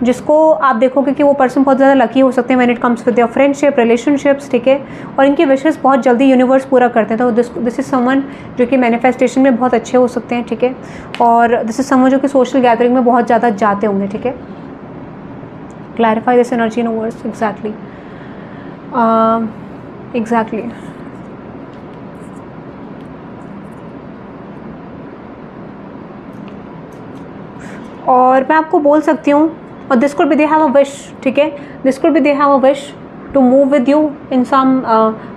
जिसको आप देखोगे कि वो पर्सन बहुत ज़्यादा लकी हो सकते हैं when it comes with your friendship, relationships, ठीक है। और इनके विशेस बहुत जल्दी यूनिवर्स पूरा करते हैं। तो दिस इज समवन जो कि मैनिफेस्टेशन में बहुत अच्छे हो सकते हैं, ठीक है। और दिस इज समवन जो कि सोशल गैदरिंग में बहुत ज़्यादा जाते होंगे, ठीक है। Clarify this energy in words, exactly. और मैं आपको बोल सकती हूँ, और this could be they have a wish, ठीक है, this could be they have a wish to move with you in some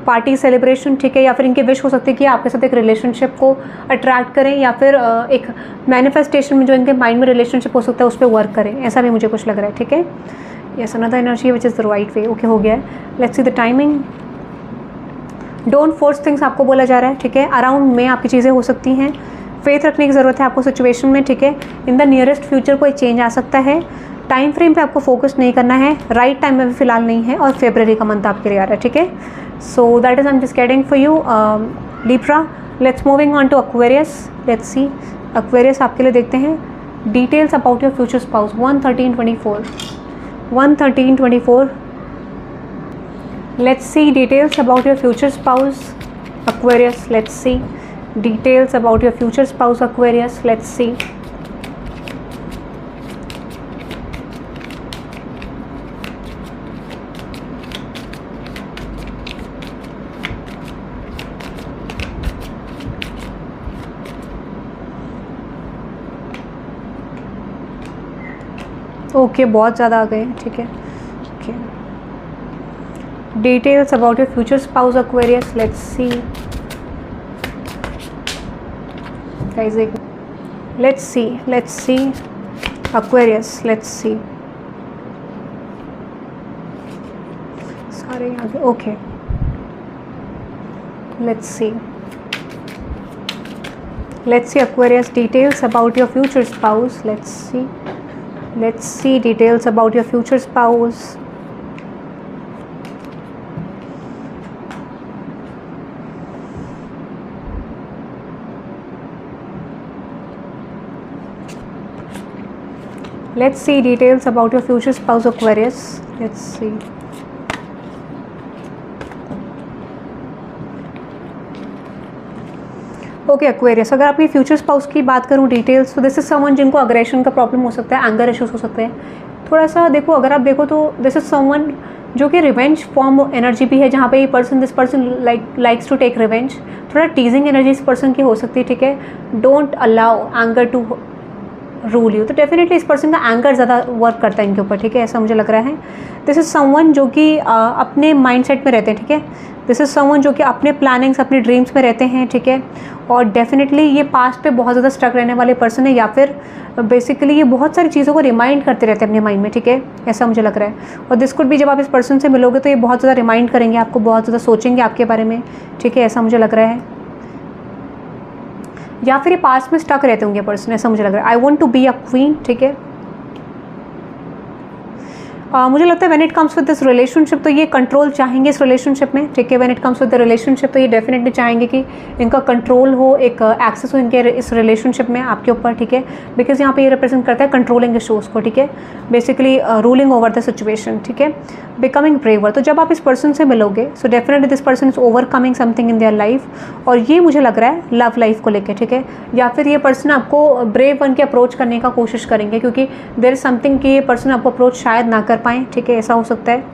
party celebration, ठीक है। या फिर इनकी विश हो सकती है कि आपके साथ एक रिलेशनशिप को अट्रैक्ट करें, या फिर एक मैनिफेस्टेशन में जो इनके माइंड में रिलेशनशिप हो सकता है उस पर वर्क करें, ऐसा भी मुझे कुछ लग रहा है, ठीक है। Yes, another energy which is the right way, okay, हो गया है। Let's see the timing. Don't force things आपको बोला जा रहा है, ठीक है। अराउंड में आपकी चीज़ें हो सकती हैं, फेथ रखने की ज़रूरत है आपको सिचुएशन में, ठीक है। इन द नियरेस्ट फ्यूचर कोई चेंज आ सकता है। टाइम फ्रेम पे आपको फोकस नहीं करना है, राइट टाइम में भी फिलहाल नहीं है, और फेब्रवरी का मंथ आपके लिए आ रहा है, ठीक है। So that is I am just getting for you Libra. Let's moving on to Aquarius. Let's see Aquarius आपके लिए देखते हैं details about your future spouse. 11324 let's see details about your future spouse Aquarius. Let's see details about your future spouse Aquarius. Let's see. Okay, बहुत ज़्यादा आ गए, ठीक है। Okay, details about your future spouse Aquarius, let's see guys, let's see Aquarius, let's सी सारे आगे। Okay, let's C Aquarius, details about your future spouse. Let's see details about your future spouse. Let's see details about your future spouse, Aquarius. Let's see. Okay Aquarius, अगर आपकी future spouse की बात करूँ details, तो this is someone जिनको aggression का problem हो सकता है, एंगर इश्यूज हो सकते हैं थोड़ा सा। देखो, अगर आप देखो तो दिस इज समवन जो कि रिवेंज फॉर्म एनर्जी भी है, जहाँ पे ये this person likes to take revenge. थोड़ा टीजिंग एनर्जी इस पर्सन की हो सकती है, ठीक है। Don't allow anger to rule you, तो डेफिनेटली इस पर्सन का एंगर ज़्यादा वर्क करता है इनके ऊपर, ठीक है, ऐसा मुझे लग रहा है। दिस इज समवन जो कि अपने माइंडसेट में रहते हैं, ठीक है। दिस इज समवन जो कि अपने प्लानिंग्स, अपने ड्रीम्स में रहते हैं, ठीक है। और डेफिनेटली ये पास्ट पे बहुत ज़्यादा स्टक रहने वाले पर्सन है, या फिर बेसिकली ये बहुत सारी चीज़ों को रिमाइंड करते रहते हैं अपने माइंड में, ठीक है, ऐसा मुझे लग रहा है। और दिस कुड भी, जब आप इस पर्सन से मिलोगे तो ये बहुत ज़्यादा रिमाइंड करेंगे आपको, बहुत ज़्यादा सोचेंगे आपके बारे में, ठीक है, ऐसा मुझे लग रहा है। या फिर ये पास्ट में स्टक रहते होंगे पर्सन, ऐसा मुझे लग रहा है। I want to be a queen, ठीक है। मुझे लगता है when it comes with this relationship, तो ये कंट्रोल चाहेंगे इस रिलेशनशिप में, ठीक है। When it comes with the relationship, तो ये डेफिनेटली चाहेंगे कि इनका कंट्रोल हो, एक एक्सेस हो इनके इस रिलेशनशिप में आपके ऊपर, ठीक है। बिकॉज यहाँ पे ये रिप्रेजेंट करता है कंट्रोलिंग इशूज़ को, ठीक है, basically ruling over the situation, ठीक है, बिकमिंग ब्रेवर। तो जब आप इस पर्सन से मिलोगे, सो definitely this person is overcoming something in their life, और ये मुझे लग रहा है लव लाइफ को लेकर, ठीक है। या फिर ये पर्सन आपको ब्रेव बन के अप्रोच करने का कोशिश करेंगे, क्योंकि देयर इज समथिंग कि ये पर्सन आपको अप्रोच शायद ना कर पाएँ, ठीक है, ऐसा हो सकता है।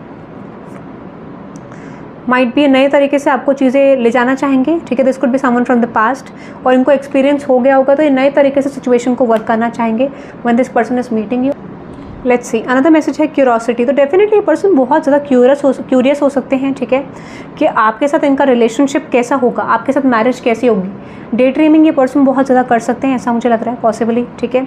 माइट भी नए तरीके से आपको चीज़ें ले जाना चाहेंगे, ठीक है। This could be someone from the past, और इनको एक्सपीरियंस हो गया होगा, तो ये नए तरीके से सिचुएशन को वर्क करना चाहेंगे when this person is meeting you. Let's see, another message है क्यूरोसिटी। तो डेफिनेटली ये पर्सन बहुत ज़्यादा क्यूरियस हो सकते हैं, ठीक है, कि आपके साथ इनका रिलेशनशिप कैसा होगा, आपके साथ मैरिज कैसी होगी। डे ड्रीमिंग ये पर्सन बहुत ज़्यादा कर सकते हैं, ऐसा मुझे लग रहा है, पॉसिबली, ठीक है।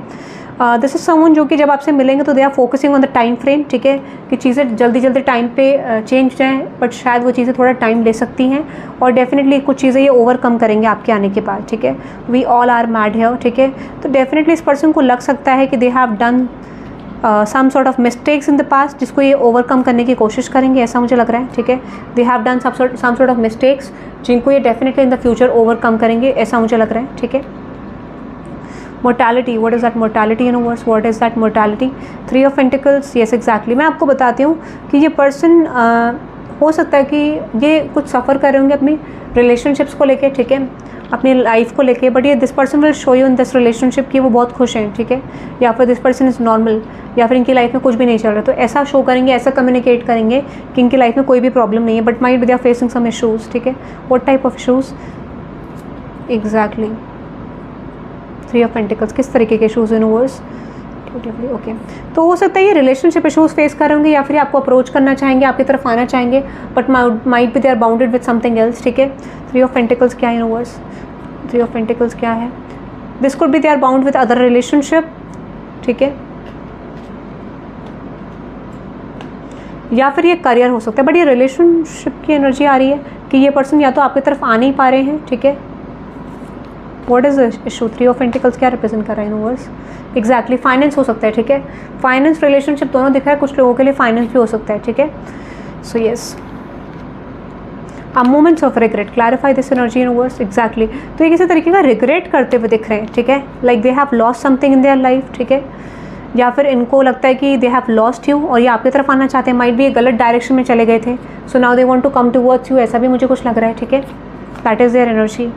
दिस इज समवन जो कि जब आपसे मिलेंगे तो they are focusing on the time frame, ठीक है, कि चीज़ें जल्दी टाइम पे चेंज जाएँ, बट शायद वो चीज़ें थोड़ा टाइम ले सकती हैं, और डेफिनेटली कुछ चीज़ें ये ओवरकम करेंगे आपके आने के बाद, ठीक है। We all are mad here, ठीक है। तो डेफिनेटली इस पर्सन को लग सकता है कि they have done some sort of mistakes in the past, जिसको ये ओवरकम करने की कोशिश करेंगे, ऐसा मुझे लग रहा है, ठीक है। They have done some sort of mistakes, जिनको ये definitely in the future overcome करेंगे, ऐसा मुझे लग रहा है, ठीक है। Mortality, what is that mortality universe, what is that mortality. 3 of pentacles, yes exactly. मैं आपको बताती हूँ कि ये पर्सन हो सकता है कि ये कुछ सफ़र कर रहे होंगे अपनी रिलेशनशिप्स को लेके, ठीक है, अपनी लाइफ को लेके, बट ये this person will show you in this relationship कि वो बहुत खुश हैं, ठीक है, या फिर दिस पर्सन इज़ नॉर्मल, या फिर इनकी लाइफ में कुछ भी नहीं चल रहा। तो ऐसा शो करेंगे, ऐसा कम्युनिकेट करेंगे कि इनकी लाइफ में कोई भी प्रॉब्लम नहीं है, but might be they are facing some issues, ठीक है। What type of issues exactly. 3 of pentacles, किस तरीके के इशूज़ यूनिवर्स, ओके। तो हो सकता है ये रिलेशनशिप इशूज़ फेस कर रहे होंगे, या फिर आपको अप्रोच करना चाहेंगे, आपकी तरफ आना चाहेंगे, but might be they are bounded with something else, ठीक है। 3 ऑफ पेंटिकल्स क्या है यूनिवर्स, 3 ऑफ पेंटिकल्स क्या है। This could be they are bound with other relationship, ठीक है, या फिर ये करियर हो सकता है, बट ये रिलेशनशिप की एनर्जी आ रही है कि ये पर्सन या तो आपकी तरफ आ नहीं पा रहे हैं, ठीक है। What is issue, 3 of pentacles क्या रिप्रेजेंट कर रहा है यूनिवर्स, एग्जैक्टली। फाइनेंस हो सकता है, ठीक है, फाइनेंस रिलेशनशिप दोनों दिख रहा है, कुछ लोगों के लिए फाइनेंस भी हो सकता है, ठीक है। So yes, moments of regret, clarify this energy universe, exactly. तो ये किसी तरीके का रिग्रेट करते हुए दिख रहे हैं, ठीक है, like they have lost something in their life, ठीक है, या फिर इनको लगता है कि दे हैव लॉस्ट यू और ये आपकी तरफ आना चाहते हैं, माइट भी ये गलत डायरेक्शन में चले गए थे, so now they want to come towards you, ऐसा भी मुझे कुछ लग रहा है, ठीक है। That is their energy.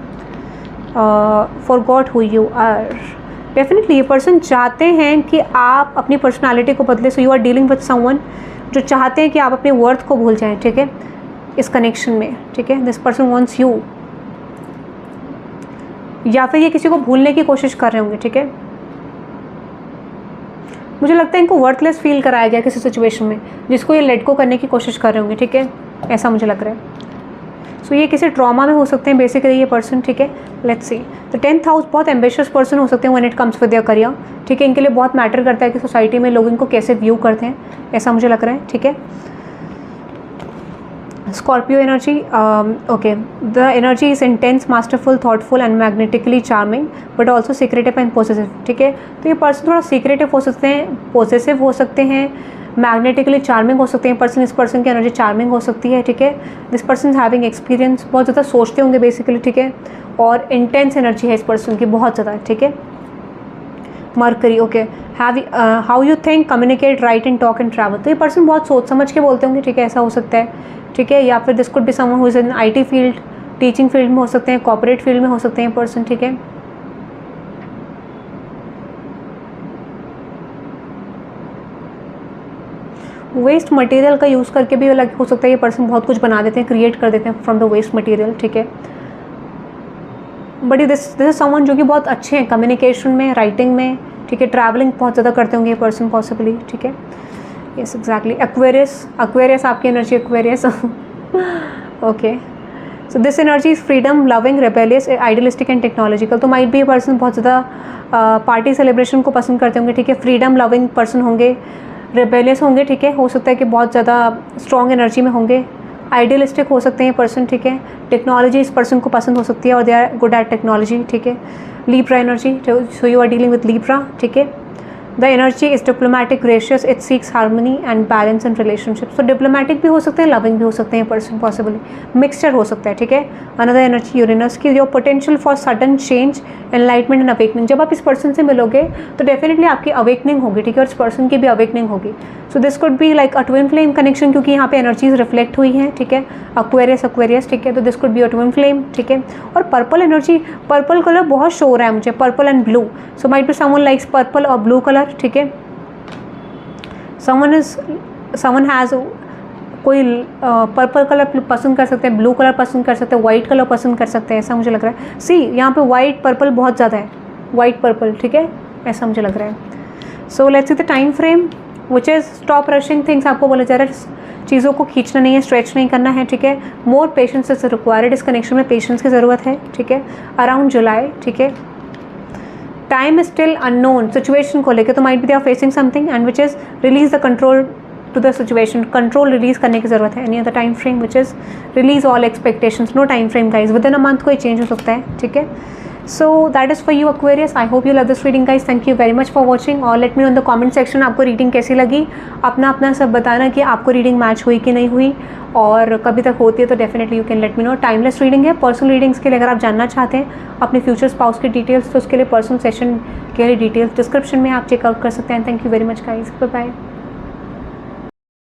Forgot who you are, definitely ये पर्सन चाहते हैं कि आप अपनी पर्सनालिटी को बदले, so you are dealing with someone जो चाहते हैं कि आप अपने वर्थ को भूल जाएं, ठीक है, इस कनेक्शन में, ठीक है। दिस पर्सन वांट्स यू, या फिर ये किसी को भूलने की कोशिश कर रहे होंगे, ठीक है। मुझे लगता है इनको वर्थलेस फील कराया गया किसी सिचुएशन में जिसको ये लेट गो करने की कोशिश कर रहे होंगे, ठीक है, ऐसा मुझे लग रहा है। सो ये किसी ट्रॉमा में हो सकते हैं बेसिकली ये पर्सन, ठीक है। लेट्स सी, तो 10th हाउस बहुत एम्बिशियस पर्सन हो सकते हैं when it comes with their career, ठीक है। इनके लिए बहुत मैटर करता है कि सोसाइटी में लोग इनको कैसे व्यू करते हैं, ऐसा मुझे लग रहा है, ठीक है। Scorpio energy, okay, the energy is intense, masterful, thoughtful and magnetically charming, but also secretive and possessive, ठीक है। तो ये पर्सन थोड़ा secretive हो सकते हैं, possessive हो सकते हैं, मैग्नेटिकली चार्मिंग हो सकते हैं पर्सन। इस पर्सन की एनर्जी चार्मिंग हो सकती है, ठीक है। दिस पर्सन हैविंग एक्सपीरियंस, बहुत ज़्यादा सोचते होंगे बेसिकली, ठीक है। और इंटेंस एनर्जी है इस पर्सन की बहुत ज़्यादा, ठीक है। Mercury, okay, how you think, communicate, right and talk and travel, तो ये पर्सन बहुत सोच समझ के बोलते होंगे, ठीक है, ऐसा हो सकता है, ठीक है। या फिर this could be someone who is in IT field, teaching field में हो सकते हैं, कॉर्पोरेट फील्ड में हो सकते हैं पर्सन, ठीक है। वेस्ट मटेरियल का यूज़ करके भी अलग हो सकता है, ये पर्सन बहुत कुछ बना देते हैं, क्रिएट कर देते हैं फ्रॉम द वेस्ट मटेरियल, ठीक है। बट दिस इज समवन जो कि बहुत अच्छे हैं कम्युनिकेशन में, राइटिंग में, ठीक है। ट्रैवलिंग बहुत ज़्यादा करते होंगे ये पर्सन पॉसिबली, ठीक है। यस एग्जैक्टली, एक्वेरियस आपकी energy, Aquarius okay. So this energy is freedom, loving, rebellious, idealistic and technological, तो माइट भी ये पर्सन बहुत ज़्यादा पार्टी सेलिब्रेशन को पसंद करते होंगे, ठीक है। फ्रीडम लविंग पर्सन होंगे, रेबेलियस होंगे, ठीक है। हो सकता है कि बहुत ज़्यादा स्ट्रॉन्ग एनर्जी में होंगे, आइडियलिस्टिक हो सकते हैं पर्सन, ठीक है। टेक्नोलॉजी इस पर्सन को पसंद हो सकती है और they are good at technology, ठीक है। Libra energy, so you are dealing with Libra, ठीक है। The energy is diplomatic, gracious, it seeks harmony and balance in relationship, तो डिप्लोमेटिक भी हो सकते हैं, लविंग भी हो सकते हैं पर्सन पॉसिबली, मिक्सचर हो सकता है, ठीक है। अनदर एनर्जी यूरेनस की, your potential for sudden change, enlightenment and awakening, जब आप इस पर्सन से मिलोगे तो डेफिनेटली आपकी अवेकनिंग होगी, ठीक है, और इस पर्सन की भी अवेकनिंग होगी। सो this could be like a twin flame connection, क्योंकि यहाँ पे एनर्जीज रिफ्लेक्ट हुई हैं, ठीक है। एक्वेरियस, ठीक है, तो this could be a twin flame, ठीक है। और पर्पल एनर्जी, पर्पल कलर बहुत शो हो रहा है मुझे, purple and blue, so might be someone likes purple और ब्लू कलर, ठीक है। समवन हैज़, कोई पर्पल कलर पसंद कर सकते हैं, ब्लू कलर पसंद कर सकते हैं, वाइट कलर पसंद कर सकते हैं, ऐसा मुझे लग रहा है। सी यहाँ पे वाइट पर्पल बहुत ज़्यादा है, वाइट पर्पल, ठीक है, ऐसा मुझे लग रहा है। So let's see the time frame which is stop rushing things, आपको बोला जा रहा है चीज़ों को खींचना नहीं है, स्ट्रेच नहीं करना है, ठीक है। मोर पेशेंस इज रिक्वायर्ड, इस कनेक्शन में पेशेंस की ज़रूरत है, ठीक है। अराउंड जुलाई, ठीक है। Time is still unknown, situation को लेकर, तो might be they are facing something and which is release the control to the situation, control release करने की ज़रूरत है। Any other time frame which is release all expectations, no time frame guys, within a month कोई change हो सकता है, ठीक है। So that is for you Aquarius, I hope you love this reading guys, thank you very much for watching, और let me know in the comment section आपको reading कैसी लगी, अपना सब बताना कि आपको रीडिंग मैच हुई कि नहीं हुई, और कभी तक होती है तो definitely you can let me no. Timeless reading है, पर्सनल रीडिंग्स के लिए अगर आप जानना चाहते हैं अपने फ्यूचर स्पाउस की डिटेल्स, तो उसके लिए पर्सनल सेशन के लिए डिटेल्स डिस्क्रिप्शन में आप चेकआउट कर सकते हैं। Thank you very much guys, bye bye.